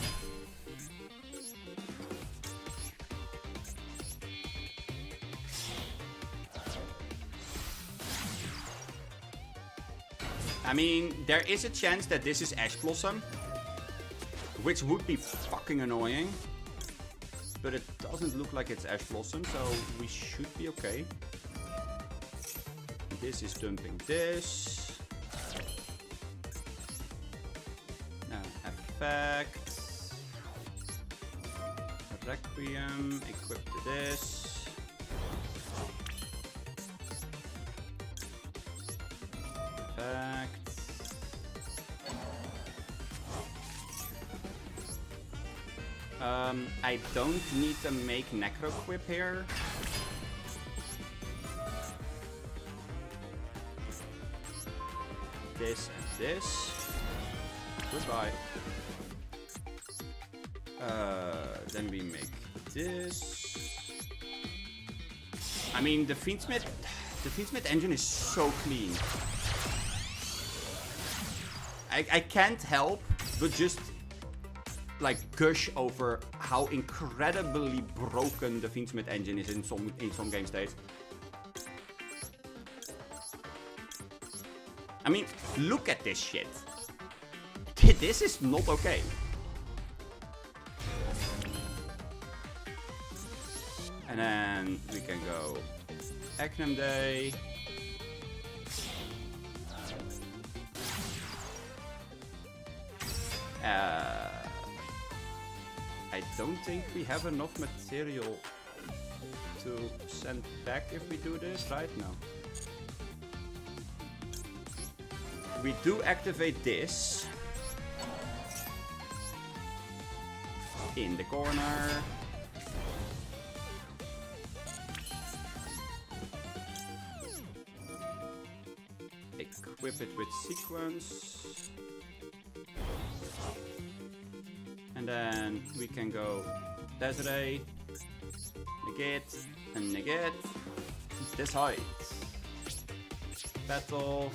I mean, there is a chance that this is Ash Blossom, which would be fucking annoying. But it doesn't look like it's Ash Blossom, so we should be okay. This is dumping this. Effect. Requiem, equip to this. Effect. I don't need to make Necroquip here. This and this. Goodbye. Then we make this. I mean, the Fiendsmith engine is so clean. I can't help but just like gush over how incredibly broken the Fiendsmith engine is in some game states. I mean, look at this shit. This is not okay. And then we can go Eknam Day. I don't think we have enough material to send back if we do this right now. We do activate this in the corner. Equip it with sequence. And then we can go Desiree, negate, and negate. This height. Battle.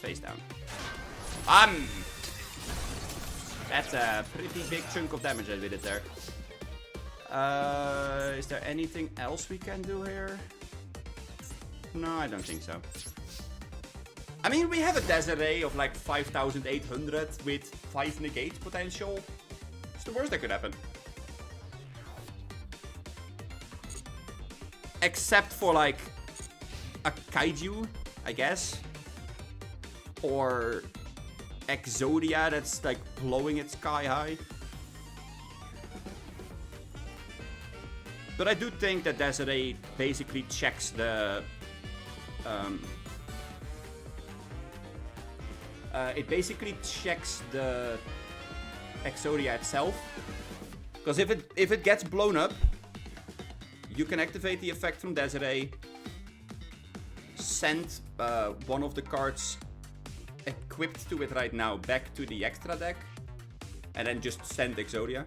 Face down. That's a pretty big chunk of damage that we did there. Is there anything else we can do here? No, I don't think so. I mean, we have a Desiree of like 5,800 with 5 negate potential. It's the worst that could happen. Except for like a Kaiju, I guess. Or Exodia that's like blowing it sky high. But I do think that Desiree basically checks the... it basically checks the Exodia itself. Because if it gets blown up, you can activate the effect from Desiree, send one of the cards equipped to it right now back to the extra deck, and then just send Exodia.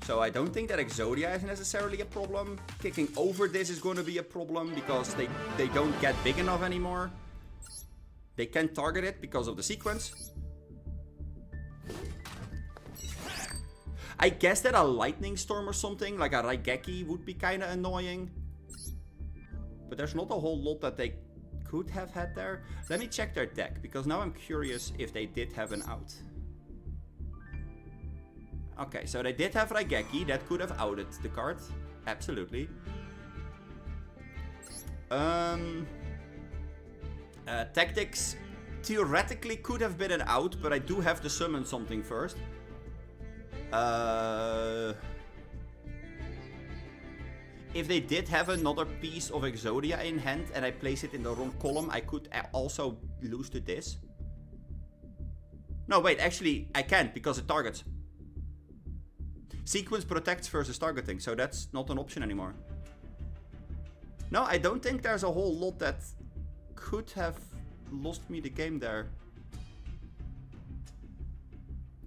So I don't think that Exodia is necessarily a problem. Kicking over this is going to be a problem because they don't get big enough anymore. They can target it because of the sequence. I guess that a Lightning Storm or something, like a Raigeki, would be kind of annoying. But there's not a whole lot that they could have had there. Let me check their deck, because now I'm curious if they did have an out. Okay, so they did have Raigeki. That could have outed the card. Absolutely. Tactics theoretically could have been an out, but I do have to summon something first. If they did have another piece of Exodia in hand and I place it in the wrong column, I could also lose to this. No, wait, actually, I can't because it targets. Sequence protects versus targeting, so that's not an option anymore. No, I don't think there's a whole lot that could have lost me the game there.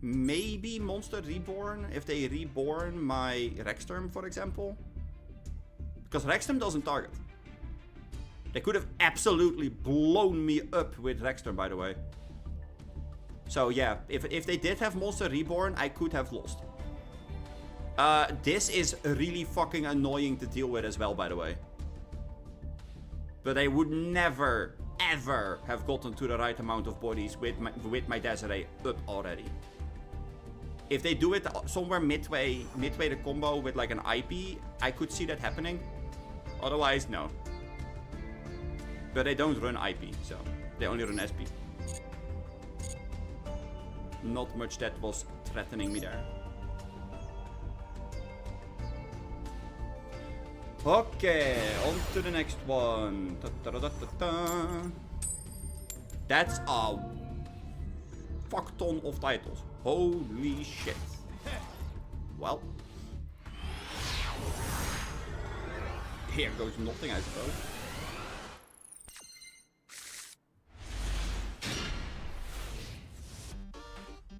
Maybe Monster Reborn, if they reborn my Rexterm, for example. Because Rexterm doesn't target. They could have absolutely blown me up with Rexterm, by the way. So yeah, if they did have Monster Reborn, I could have lost. This is really fucking annoying to deal with as well, by the way. But I would never, ever have gotten to the right amount of bodies with my Desiree up already. If they do it somewhere midway the combo with like an IP, I could see that happening. Otherwise, no. But they don't run IP, so they only run SP. Not much that was threatening me there. Okay, on to the next one. That's a fuck ton of titles. Holy shit. Well. Here goes nothing, I suppose.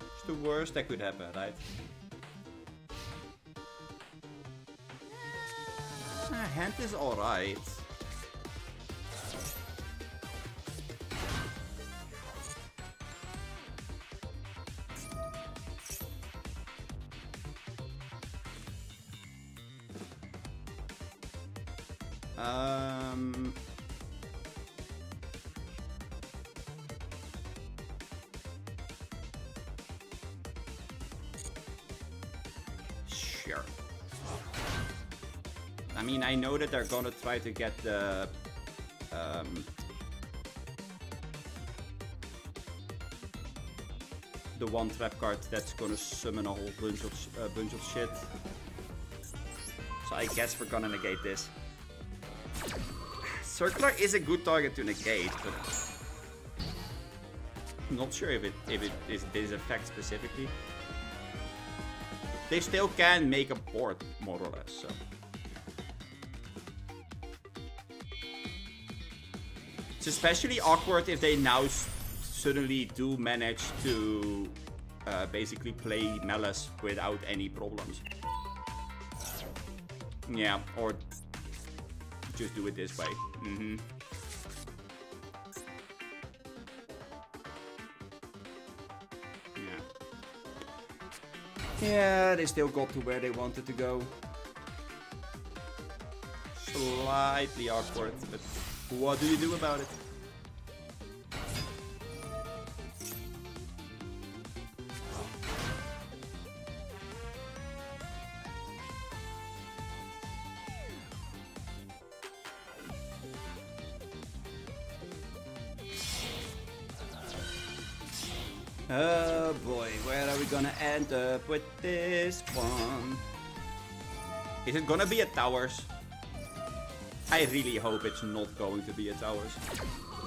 It's the worst that could happen, right? Hand is alright. Sure. I mean, I know that they're gonna try to get the one trap card that's gonna summon a whole bunch of shit. So I guess we're gonna negate this. Circular is a good target to negate, but I'm not sure if it is this effect specifically. They still can make a board, more or less, so. It's especially awkward if they now suddenly do manage to basically play Malice without any problems. Yeah, or just do it this way. Yeah, they still got to where they wanted to go. Slightly awkward, but what do you do about it? Oh boy, where are we gonna end up with this one? Is it gonna be a towers? I really hope it's not going to be a towers.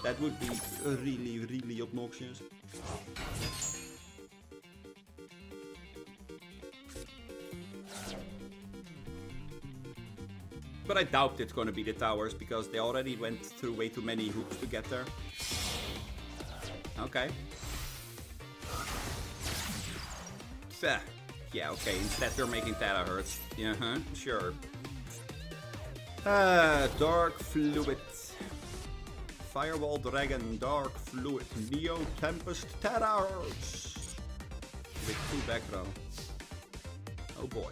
That would be really, really obnoxious. But I doubt it's gonna be the towers because they already went through way too many hoops to get there. Okay. Yeah, okay, instead we're making terahertz. Yeah, sure. Dark Fluid. Firewall Dragon, Dark Fluid, Neo Tempest, terahertz. With 2 background. Oh boy.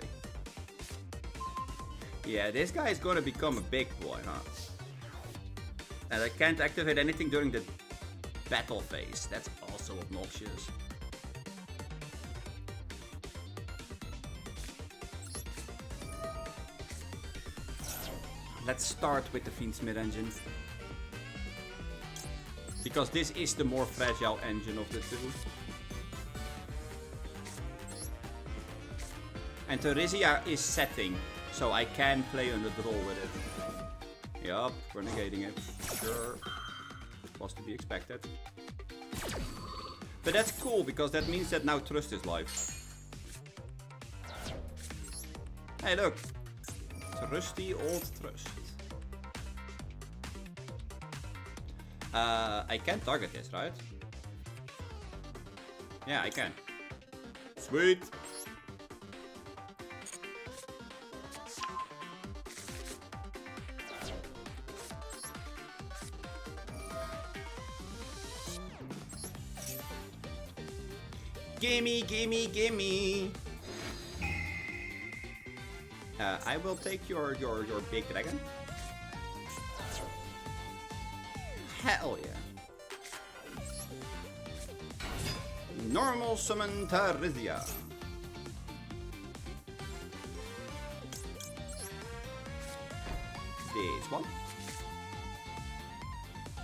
Yeah, this guy is gonna become a big boy, huh? And I can't activate anything during the battle phase. That's also obnoxious. Let's start with the Fiendsmith engine. Because this is the more fragile engine of the two. And Theresia is setting, so I can play under the roll with it. Yup, we're negating it. Sure. Was to be expected. But that's cool, because that means that now Trust is live. Hey look! Trusty old Trust. I can target this, right? Yeah, I can. Sweet. Gimme, gimme, gimme. I will take your big dragon. Hell yeah. Normal summon Tarizia. This one.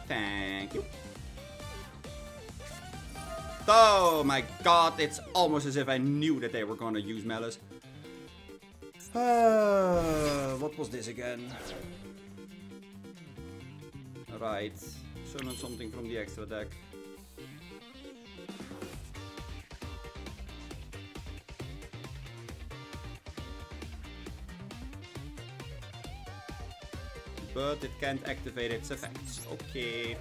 Thank you. Oh my god, it's almost as if I knew that they were gonna use Malice. What was this again? Right, summon something from the extra deck. But it can't activate its effects. Okay.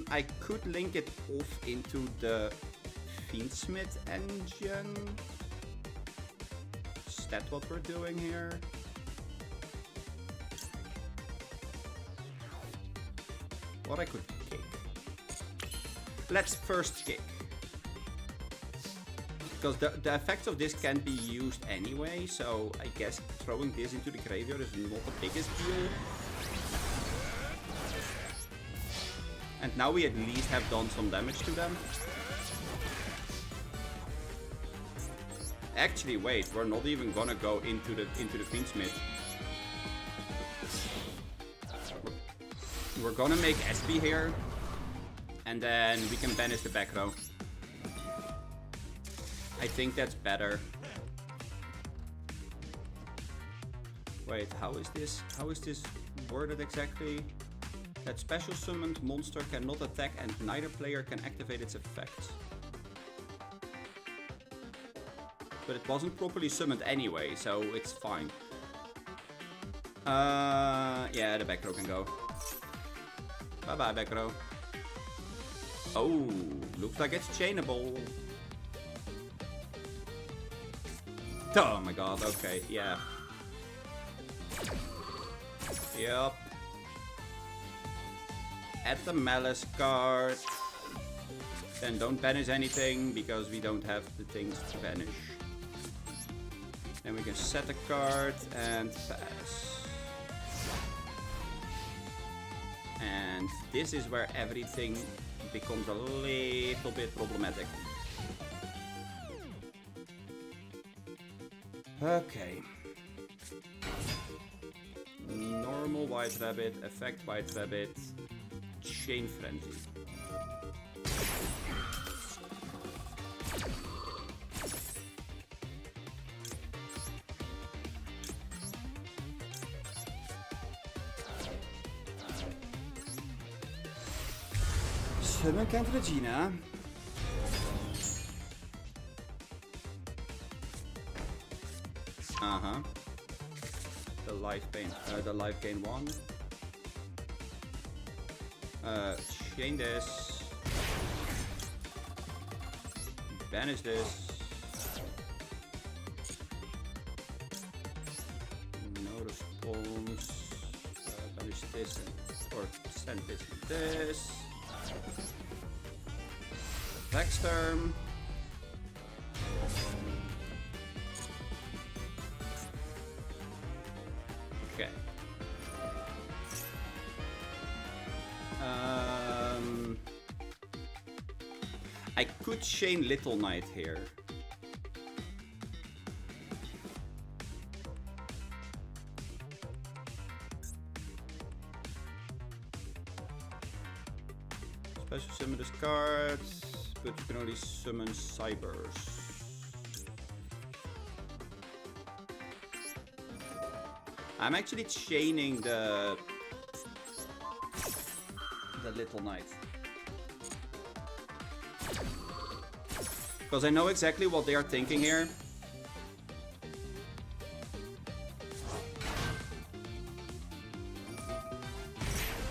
I could link it off into the Fiendsmith engine. Is that what we're doing here? What I could kick. Let's first kick. Because the effects of this can be used anyway, so I guess throwing this into the graveyard is not the biggest deal. And now we at least have done some damage to them. Actually, wait, we're not even gonna go into the Fiendsmith. We're gonna make SB here, and then we can banish the back row. I think that's better. Wait, how is this worded exactly? That special summoned monster cannot attack and neither player can activate its effects. But it wasn't properly summoned anyway, so it's fine. Yeah, the back row can go. Bye bye, back row. Oh, looks like it's chainable. Oh my god, okay, yeah. Yep. Add the Malice card. Then don't banish anything because we don't have the things to banish. Then we can set a card and pass. And this is where everything becomes a little bit problematic. Okay. Normal White Rabbit, effect White Rabbit, Chain Frenzy. Summon Count Regina. Uh-huh. The life gain 1. Chain this. Banish this. No response. Banish this or send this and this. Backstorm. Okay. I could chain Little Knight here. Special summon this card, but you can only summon Cybers. I'm actually chaining the Little Knight. Because I know exactly what they are thinking here.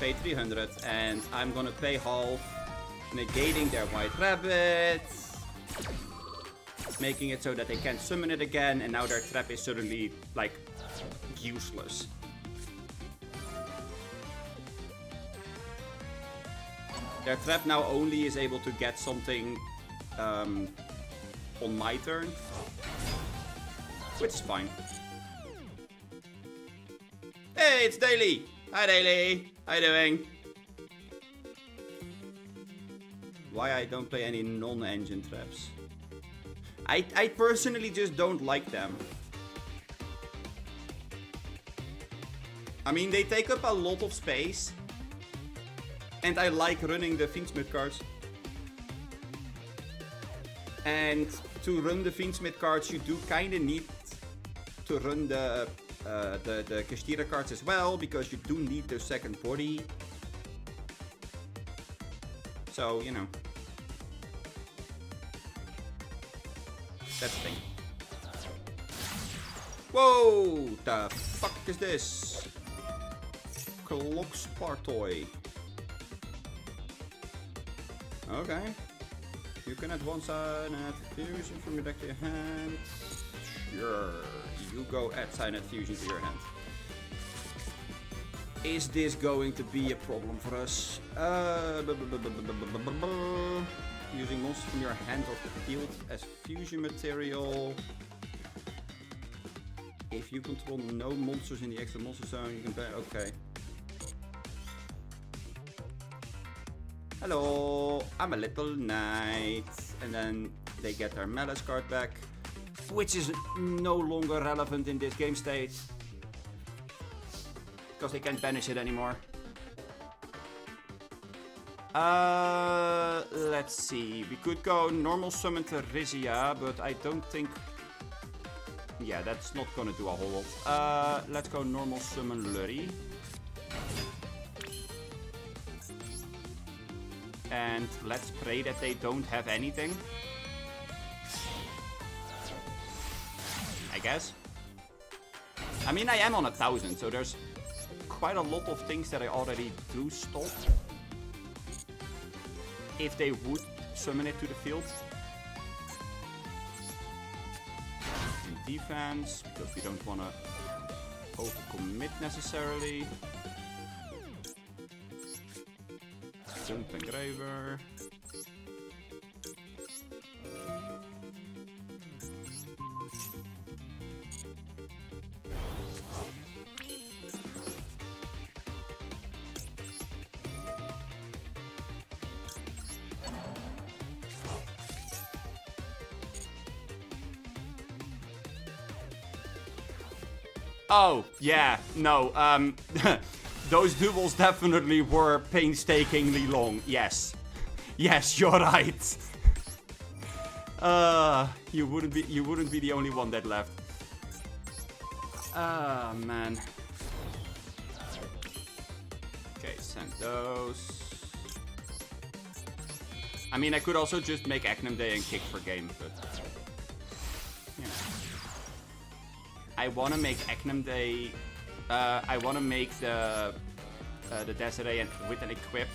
Pay 300 and I'm gonna pay half negating their white rabbit, making it so that they can't summon it again, and now their trap is suddenly, like, useless. Their trap now only is able to get something on my turn, which is fine. Hey, it's Daily! Hi, Daily! How you doing? Why I don't play any non-engine traps? I personally just don't like them. I mean, they take up a lot of space. And I like running the Fiendsmith cards. And to run the Fiendsmith cards, you do kind of need to run the Kastira cards as well, because you do need the second body. So, you know. That's the thing. Whoa! The fuck is this? Clock Spartoy. Okay. You can at once add fusion from your deck to your hand. Sure. You go add Cyanide Fusion to your hand. Is this going to be a problem for us? Using monsters from your hand or field as fusion material. If you control no monsters in the extra monster zone, you can play. Okay. Hello, I'm a little knight. And then they get their Malice card back, which is no longer relevant in this game state, because they can't banish it anymore. Let's see. We could go normal summon to Rizia, but I don't think... Yeah, that's not gonna do a whole lot. Let's go normal summon Lurry. And let's pray that they don't have anything. I guess. I mean, I am on 1000, so there's quite a lot of things that I already do stop. If they would summon it to the field. In defense, because we don't want to overcommit necessarily. Jump Engraver. Oh, yeah, no, those duels definitely were painstakingly long, yes. Yes, you're right. You wouldn't be the only one that left. Ah, man. Okay, send those. I mean, I could also just make Agnum Day and kick for game, but... Yeah. I want to make Agnum Day... I want to make the Desiree with an equip,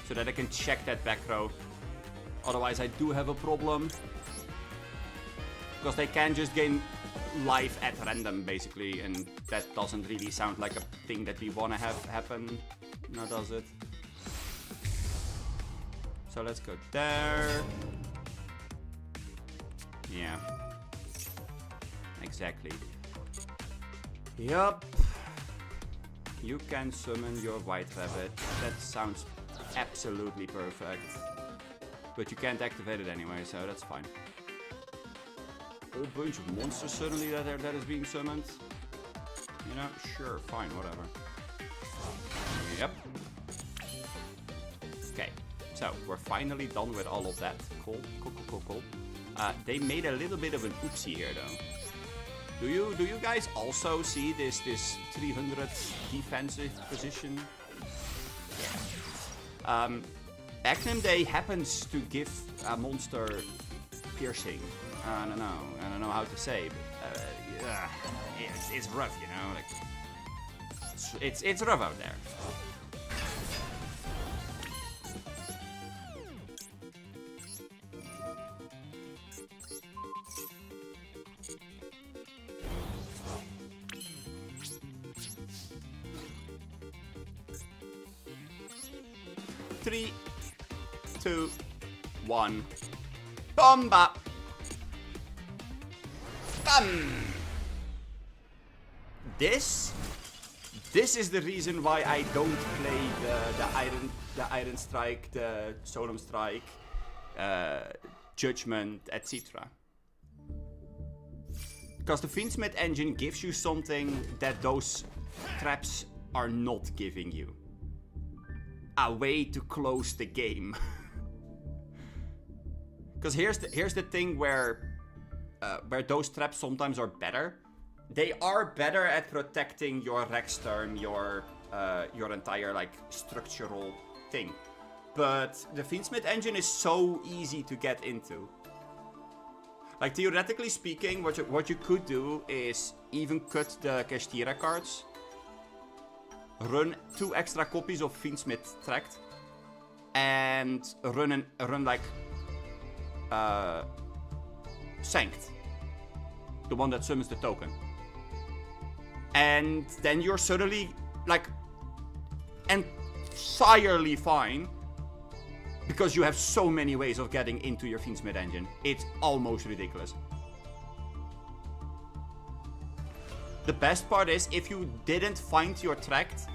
so that I can check that back row. Otherwise, I do have a problem. Because they can just gain life at random, basically, and that doesn't really sound like a thing that we want to have happen. Now does it? So let's go there. Yeah. Exactly. Yup. You can summon your white rabbit. That sounds absolutely perfect. But you can't activate it anyway, so that's fine. Whole bunch of monsters suddenly that is being summoned. You know, sure, fine, whatever. Yep. Okay, so we're finally done with all of that. Cool. They made a little bit of an oopsie here, though. Do you guys also see this 300 defensive position? Yeah. Agnum Day happens to give a monster piercing. I don't know how to say, but yeah, it's rough, you know. Like it's rough out there. 3, 2, 1. Bomba! Bam! This is the reason why I don't play the Iron Strike, the Solemn Strike, Judgment, etc. Because the Fiendsmith engine gives you something that those traps are not giving you. A way to close the game. Because here's the thing where those traps sometimes are better. They are better at protecting your Rexturm, your entire like structural thing. But the Fiendsmith engine is so easy to get into. Like theoretically speaking, what you could do is even cut the Kashtira cards, run 2 extra copies of Fiendsmith Tract, and run like Sanct, the one that summons the token. And then you're suddenly like entirely fine, because you have so many ways of getting into your Fiendsmith engine. It's almost ridiculous. The best part is, if you didn't find your tract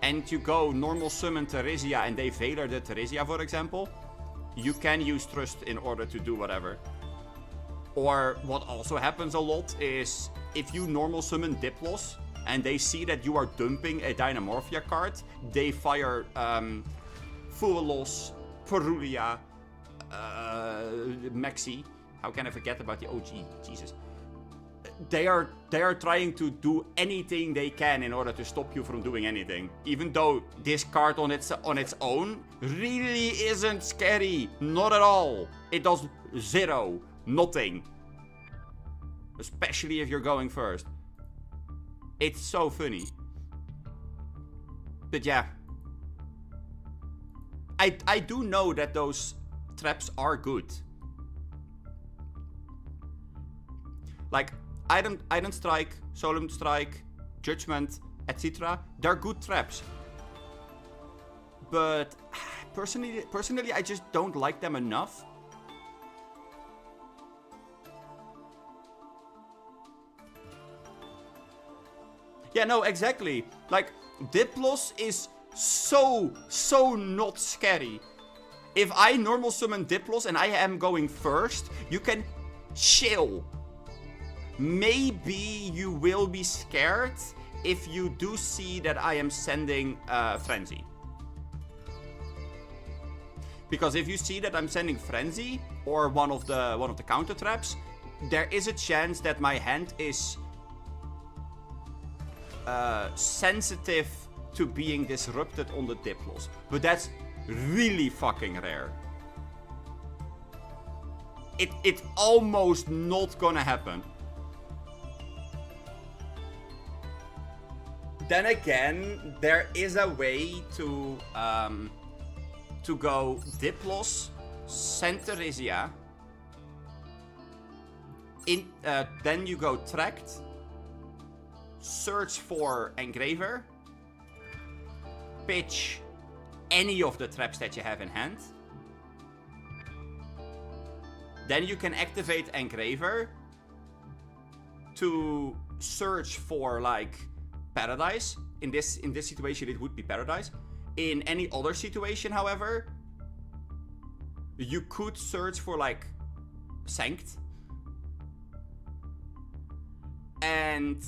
and you go normal summon Theresia and they Veiler the Theresia, for example, you can use Trust in order to do whatever. Or what also happens a lot is, if you normal summon Diplos and they see that you are dumping a Dynamorphia card, they fire Fuelos, Perulia, Maxi. How can I forget about the OG? Jesus. They are trying to do anything they can in order to stop you from doing anything. Even though this card on its own really isn't scary. Not at all. It does 0. Nothing. Especially if you're going first. It's so funny. But yeah. I do know that those traps are good. Like Iron Strike, Solemn Strike, Judgment, etc. They're good traps. But personally, I just don't like them enough. Yeah, no, exactly. Like, Diplos is so not scary. If I normal summon Diplos and I am going first, you can chill. Maybe you will be scared if you do see that I am sending Frenzy. Because if you see that I'm sending Frenzy or one of the counter traps, there is a chance that my hand is sensitive to being disrupted on the Diplos. But that's really fucking rare. It's almost not gonna happen. Then again, there is a way to go Diplos, Centerisia, then you go Tract, search for Engraver, pitch any of the traps that you have in hand. Then you can activate Engraver to search for like Paradise. In this situation it would be Paradise. In any other situation, however, you could search for like Sanct. And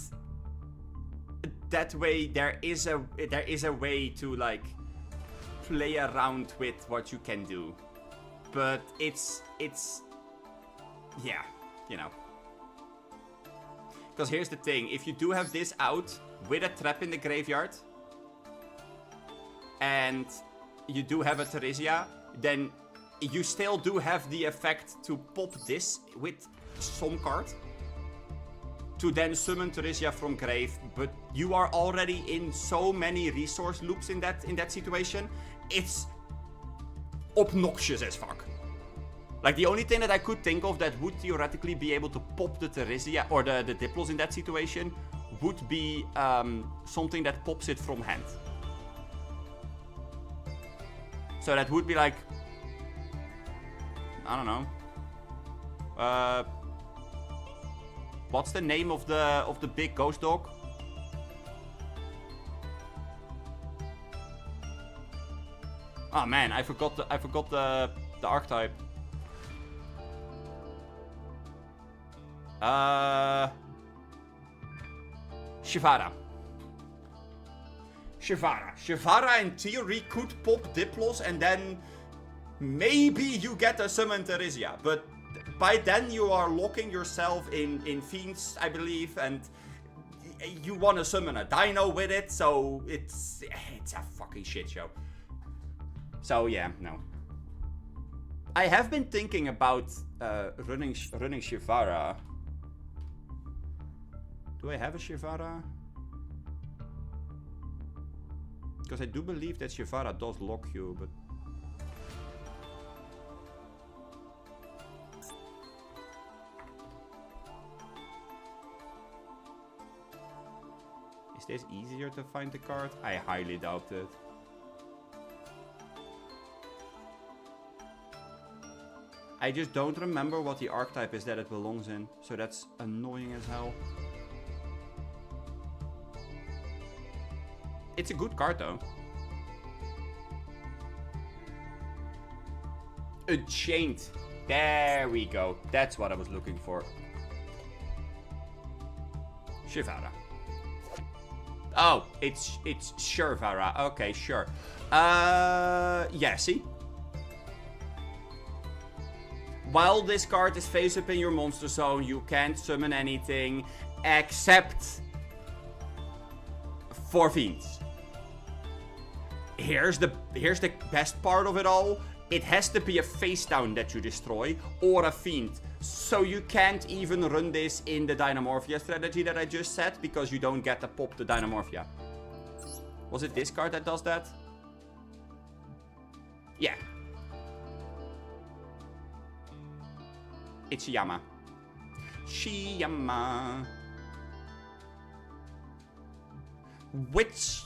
that way there is a way to like play around with what you can do. But it's yeah, you know. Because here's the thing, if you do have this out with a trap in the graveyard and you do have a Theresia, then you still do have the effect to pop this with some card to then summon Theresia from grave, but you are already in so many resource loops in that situation. It's obnoxious as fuck. Like, the only thing that I could think of that would theoretically be able to pop the Theresia or the Diplos in that situation would be something that pops it from hand. So that would be like, I don't know. What's the name of the big ghost dog? Oh man, I forgot the archetype. Shivara. Shivara in theory could pop Diplos and then maybe you get a summon Theresia, but by then you are locking yourself in Fiends, I believe, and you want to summon a Dino with it, so it's a fucking shit show. So yeah, no. I have been thinking about running Shivara. Do I have a Shivara? Because I do believe that Shivara does lock you, but... Is this easier to find the card? I highly doubt it. I just don't remember what the archetype is that it belongs in, so that's annoying as hell. It's a good card though. Unchained. There we go. That's what I was looking for. Shivara. Oh, it's Shirvara. Okay, sure. Yeah, see? While this card is face up in your monster zone, you can't summon anything except for Fiends. Here's the best part of it all. It has to be a face down that you destroy or a Fiend. So you can't even run this in the Dynamorphia strategy that I just said because you don't get to pop the Dynamorphia. Was it this card that does that? Yeah. It's Shiyama. Shiyama. Which,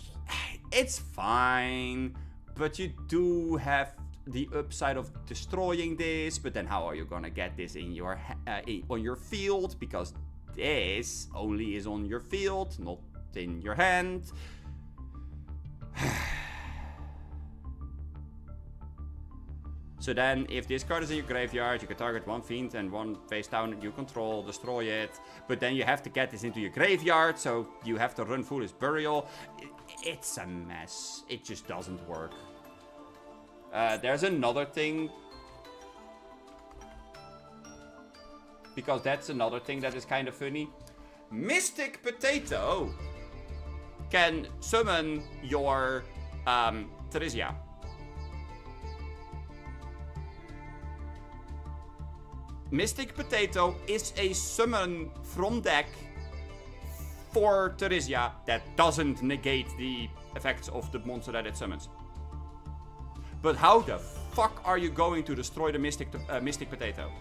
it's fine, but you do have the upside of destroying this, but then how are you gonna get this in your on your field? Because this only is on your field, not in your hand. So then, if this card is in your graveyard, you can target one Fiend and one face down you control, destroy it. But then you have to get this into your graveyard, so you have to run Foolish Burial. It's a mess. It just doesn't work. There's another thing. Because that's another thing that is kind of funny. Mystic Potato can summon your Theresia. Mystic Potato is a summon from deck for Theresia that doesn't negate the effects of the monster that it summons. But how the fuck are you going to destroy the Mystic Potato?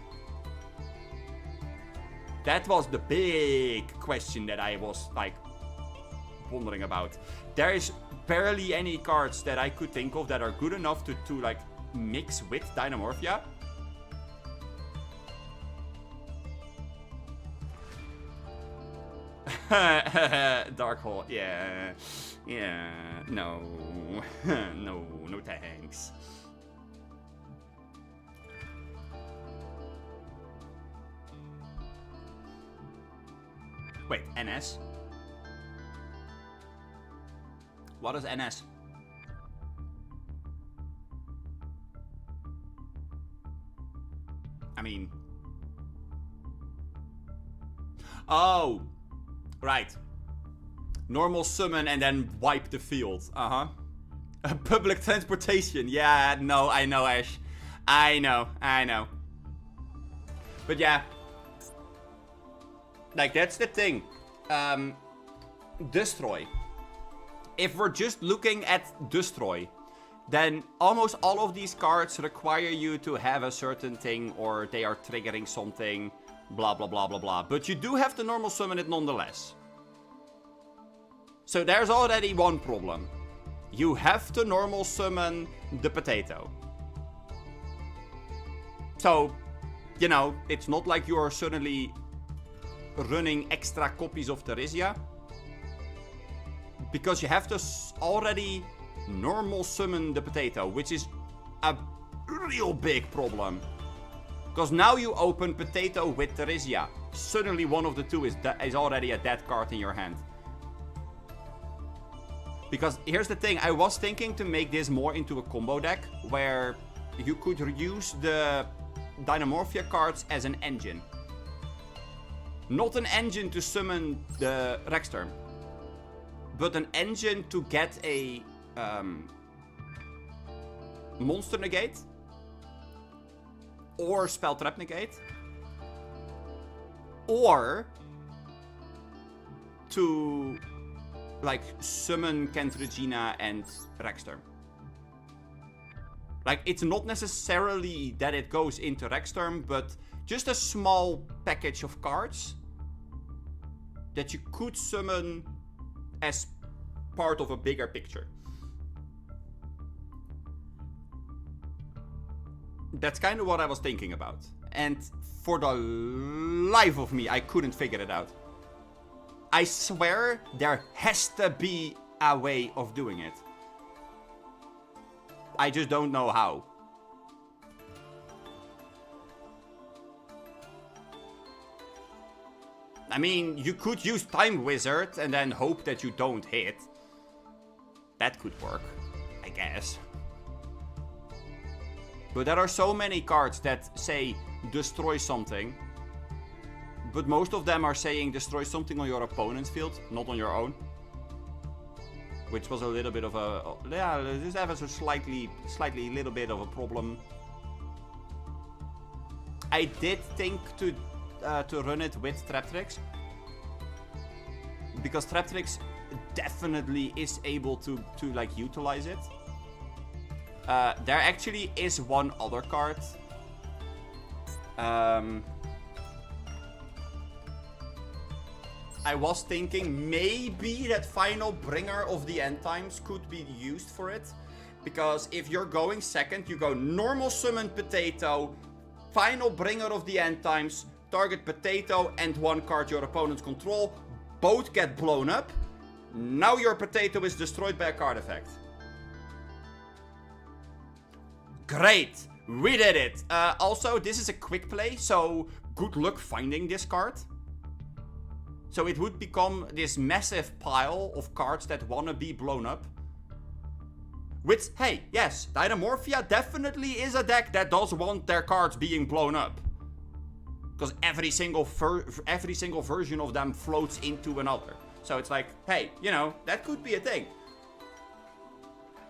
That was the big question that I was like wondering about. There is barely any cards that I could think of that are good enough to like mix with Dynamorphia. Dark Hole, yeah, no, no thanks. Wait, NS? What is NS? I mean... Oh! Right. Normal summon and then wipe the field. Public transportation. Yeah, no, I know, Ash. I know. But yeah. Like, that's the thing. Destroy. If we're just looking at Destroy, then almost all of these cards require you to have a certain thing or they are triggering something. Blah, blah, blah, blah, blah. But you do have to normal summon it nonetheless. So there's already one problem. you have to normal summon the potato. So, you know, it's not like you are suddenly running extra copies of Theresia. Because you have to already normal summon the potato, which is a real big problem. Because now you open potato with Theresia. Suddenly one of the two is already a dead card in your hand. Because here's the thing, I was thinking to make this more into a combo deck, where you could use the Dynamorphia cards as an engine. Not an engine to summon the Rexterm, but an engine to get a monster negate or spell trap negate, or to like summon Kent-Regina and Rexterm. Like, it's not necessarily that it goes into Rexterm, but just a small package of cards that you could summon as part of a bigger picture. That's kind of what I was thinking about. And for the life of me, I couldn't figure it out. I swear there has to be a way of doing it. I just don't know how. I mean, you could use Time Wizard and then hope that you don't hit. That could work, I guess. But there are so many cards that say destroy something. But most of them are saying destroy something on your opponent's field, not on your own. Which was a little bit of a... yeah, this has a slightly little bit of a problem. I did think to run it with Traptrix. Because Traptrix definitely is able to like utilize it. There actually is one other card. I was thinking maybe that Final Bringer of the End Times could be used for it. Because if you're going second, you go normal summon potato, Final Bringer of the End Times, target potato and one card your opponents control. Both get blown up. Now your potato is destroyed by a card effect. Great! We did it! Also, this is a quick play, so good luck finding this card. So it would become this massive pile of cards that wanna be blown up. Which, hey, yes, Dynamorphia definitely is a deck that does want their cards being blown up. Because every single version of them floats into another. So it's like, hey, you know, that could be a thing.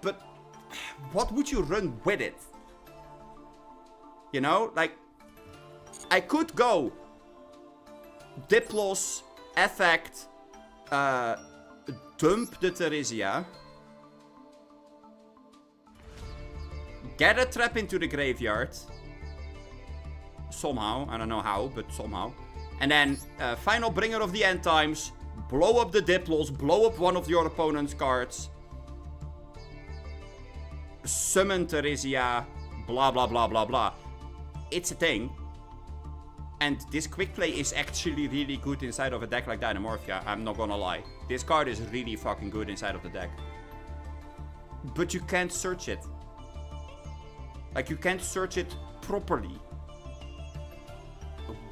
But what would you run with it? You know, like, I could go Diplos, Effect, dump the Theresia, get a trap into the graveyard, somehow, I don't know how, but somehow, and then Final Bringer of the End Times, blow up the Diplos, blow up one of your opponent's cards, summon Theresia, blah blah blah blah blah. It's a thing. And this quick play is actually really good inside of a deck like Dynamorphia, I'm not gonna lie. This card is really fucking good inside of the deck. But you can't search it. Like, you can't search it properly.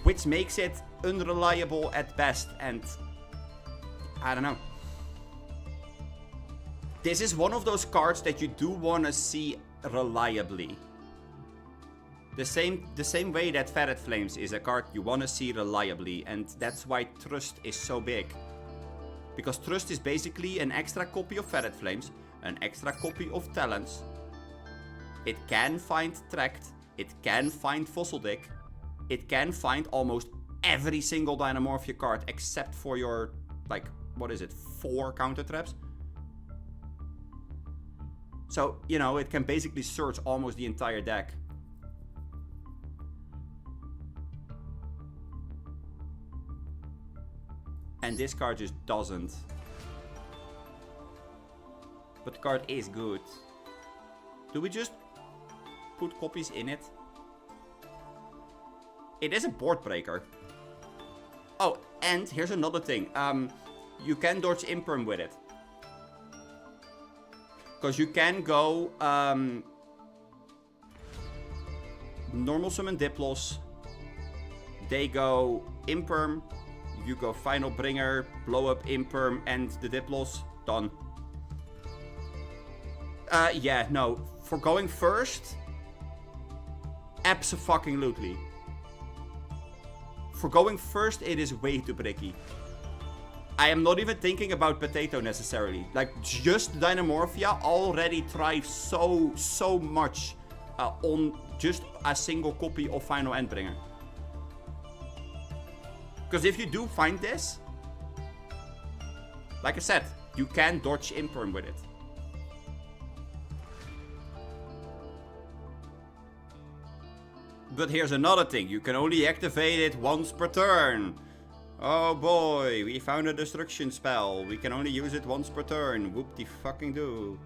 Which makes it unreliable at best, and I don't know. This is one of those cards that you do want to see reliably. The same way that Ferret Flames is a card you want to see reliably, and that's why Trust is so big. Because Trust is basically an extra copy of Ferret Flames, an extra copy of Talents. It can find Tract, it can find Fossil Dick, it can find almost every single Dynamorphia card except for your, like, what is it, 4 counter traps? So, you know, it can basically search almost the entire deck. And this card just doesn't. But the card is good. Do we just put copies in it? It is a board breaker. Oh, and here's another thing. You can dodge Imperm with it. Because you can go normal summon Diplos. They go Imperm. You go Final Bringer, blow up Imperm and the Diplos. Done. Yeah, no. For going first, abso-fucking-lutely. For going first, it is way too bricky. I am not even thinking about Potato necessarily. Like, just Dynamorphia already thrives so much on just a single copy of Final Endbringer. Because if you do find this, like I said, you can dodge Imperm with it. But here's another thing, you can only activate it once per turn. Oh boy, we found a destruction spell. We can only use it once per turn. Whoop-de-fucking-do.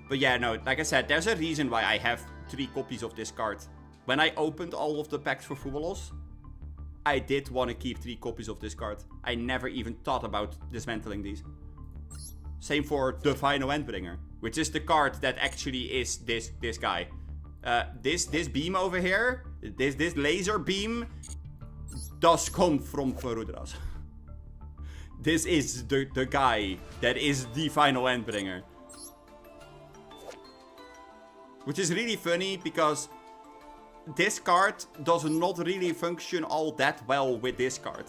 But yeah, no, like I said, there's a reason why I have 3 copies of this card. When I opened all of the packs for Fubolos, I did want to keep 3 copies of this card. I never even thought about dismantling these. Same for the Final Endbringer, which is the card that actually is this guy. This beam over here, this laser beam, does come from Verudras. This is the guy that is the Final Endbringer. Which is really funny because this card does not really function all that well with this card.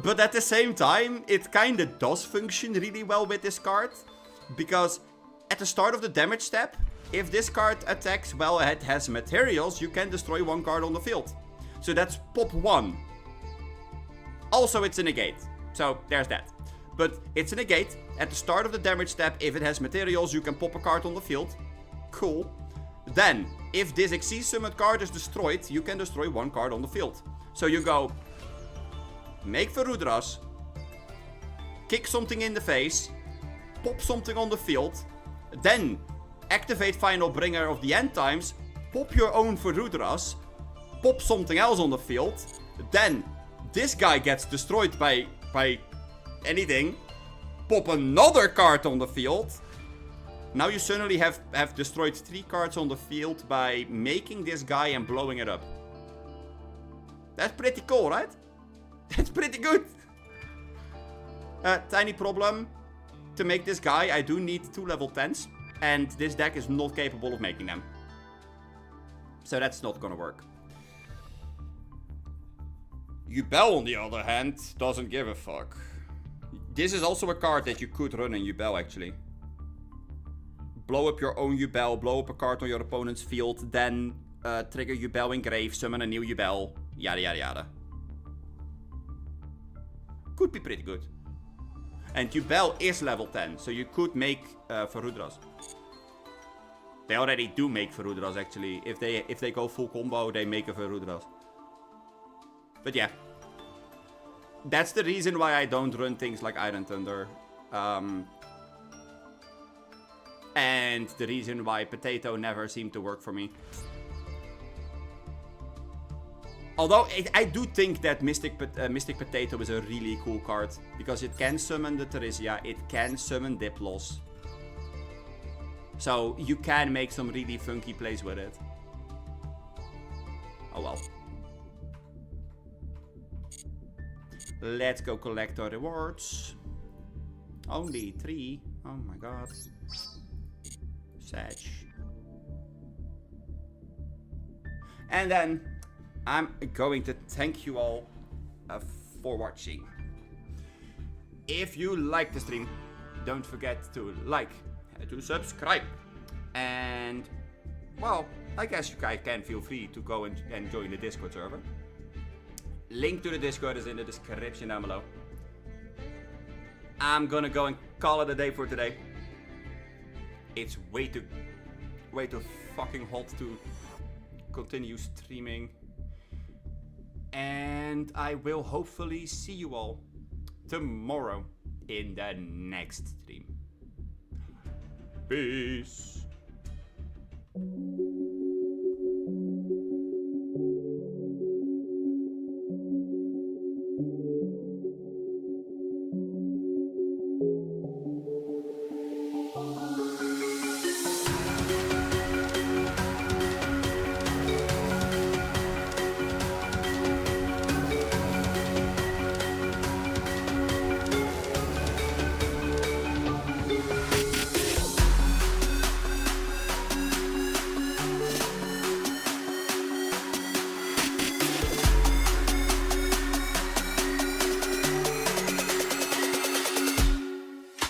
But at the same time, it kinda does function really well with this card. Because at the start of the damage step, if this card attacks while it has materials, you can destroy 1 card on the field. So that's pop 1. Also, it's a negate. So there's that. But it's a negate. At the start of the damage step, if it has materials, you can pop a card on the field. Cool. Then, if this Xyz summoned card is destroyed, you can destroy 1 card on the field. So you go, make Verudras, kick something in the face, pop something on the field, then activate Final Bringer of the End Times, pop your own Verudras, pop something else on the field, then this guy gets destroyed by anything, pop another card on the field. Now you suddenly have destroyed 3 cards on the field by making this guy and blowing it up. That's pretty cool, right? That's pretty good. Tiny problem. To make this guy, I do need 2 level 10s. And this deck is not capable of making them. So that's not gonna work. Yubel, on the other hand, doesn't give a fuck. This is also a card that you could run in Yubel, actually. Blow up your own Yubel, blow up a card on your opponent's field, then trigger Yubel in grave, summon a new Yubel, yada yada yada. Could be pretty good. And Yubel is level 10, so you could make Verudras. They already do make Verudras, actually. If they go full combo, they make a Verudras. But yeah. That's the reason why I don't run things like Iron Thunder. And the reason why Potato never seemed to work for me. Although, I do think that Mystic Potato is a really cool card. Because it can summon the Theresia, it can summon Diplos. So, you can make some really funky plays with it. Oh well. Let's go collect our rewards. Only 3. Oh my god. Sag. And then I'm going to thank you all for watching. If you like the stream, don't forget to like and to subscribe. And, well, I guess you guys can feel free to go and join the Discord server. Link to the Discord is in the description down below. I'm gonna go and call it a day for today. It's way too fucking hot to continue streaming. And I will hopefully see you all tomorrow in the next stream. Peace.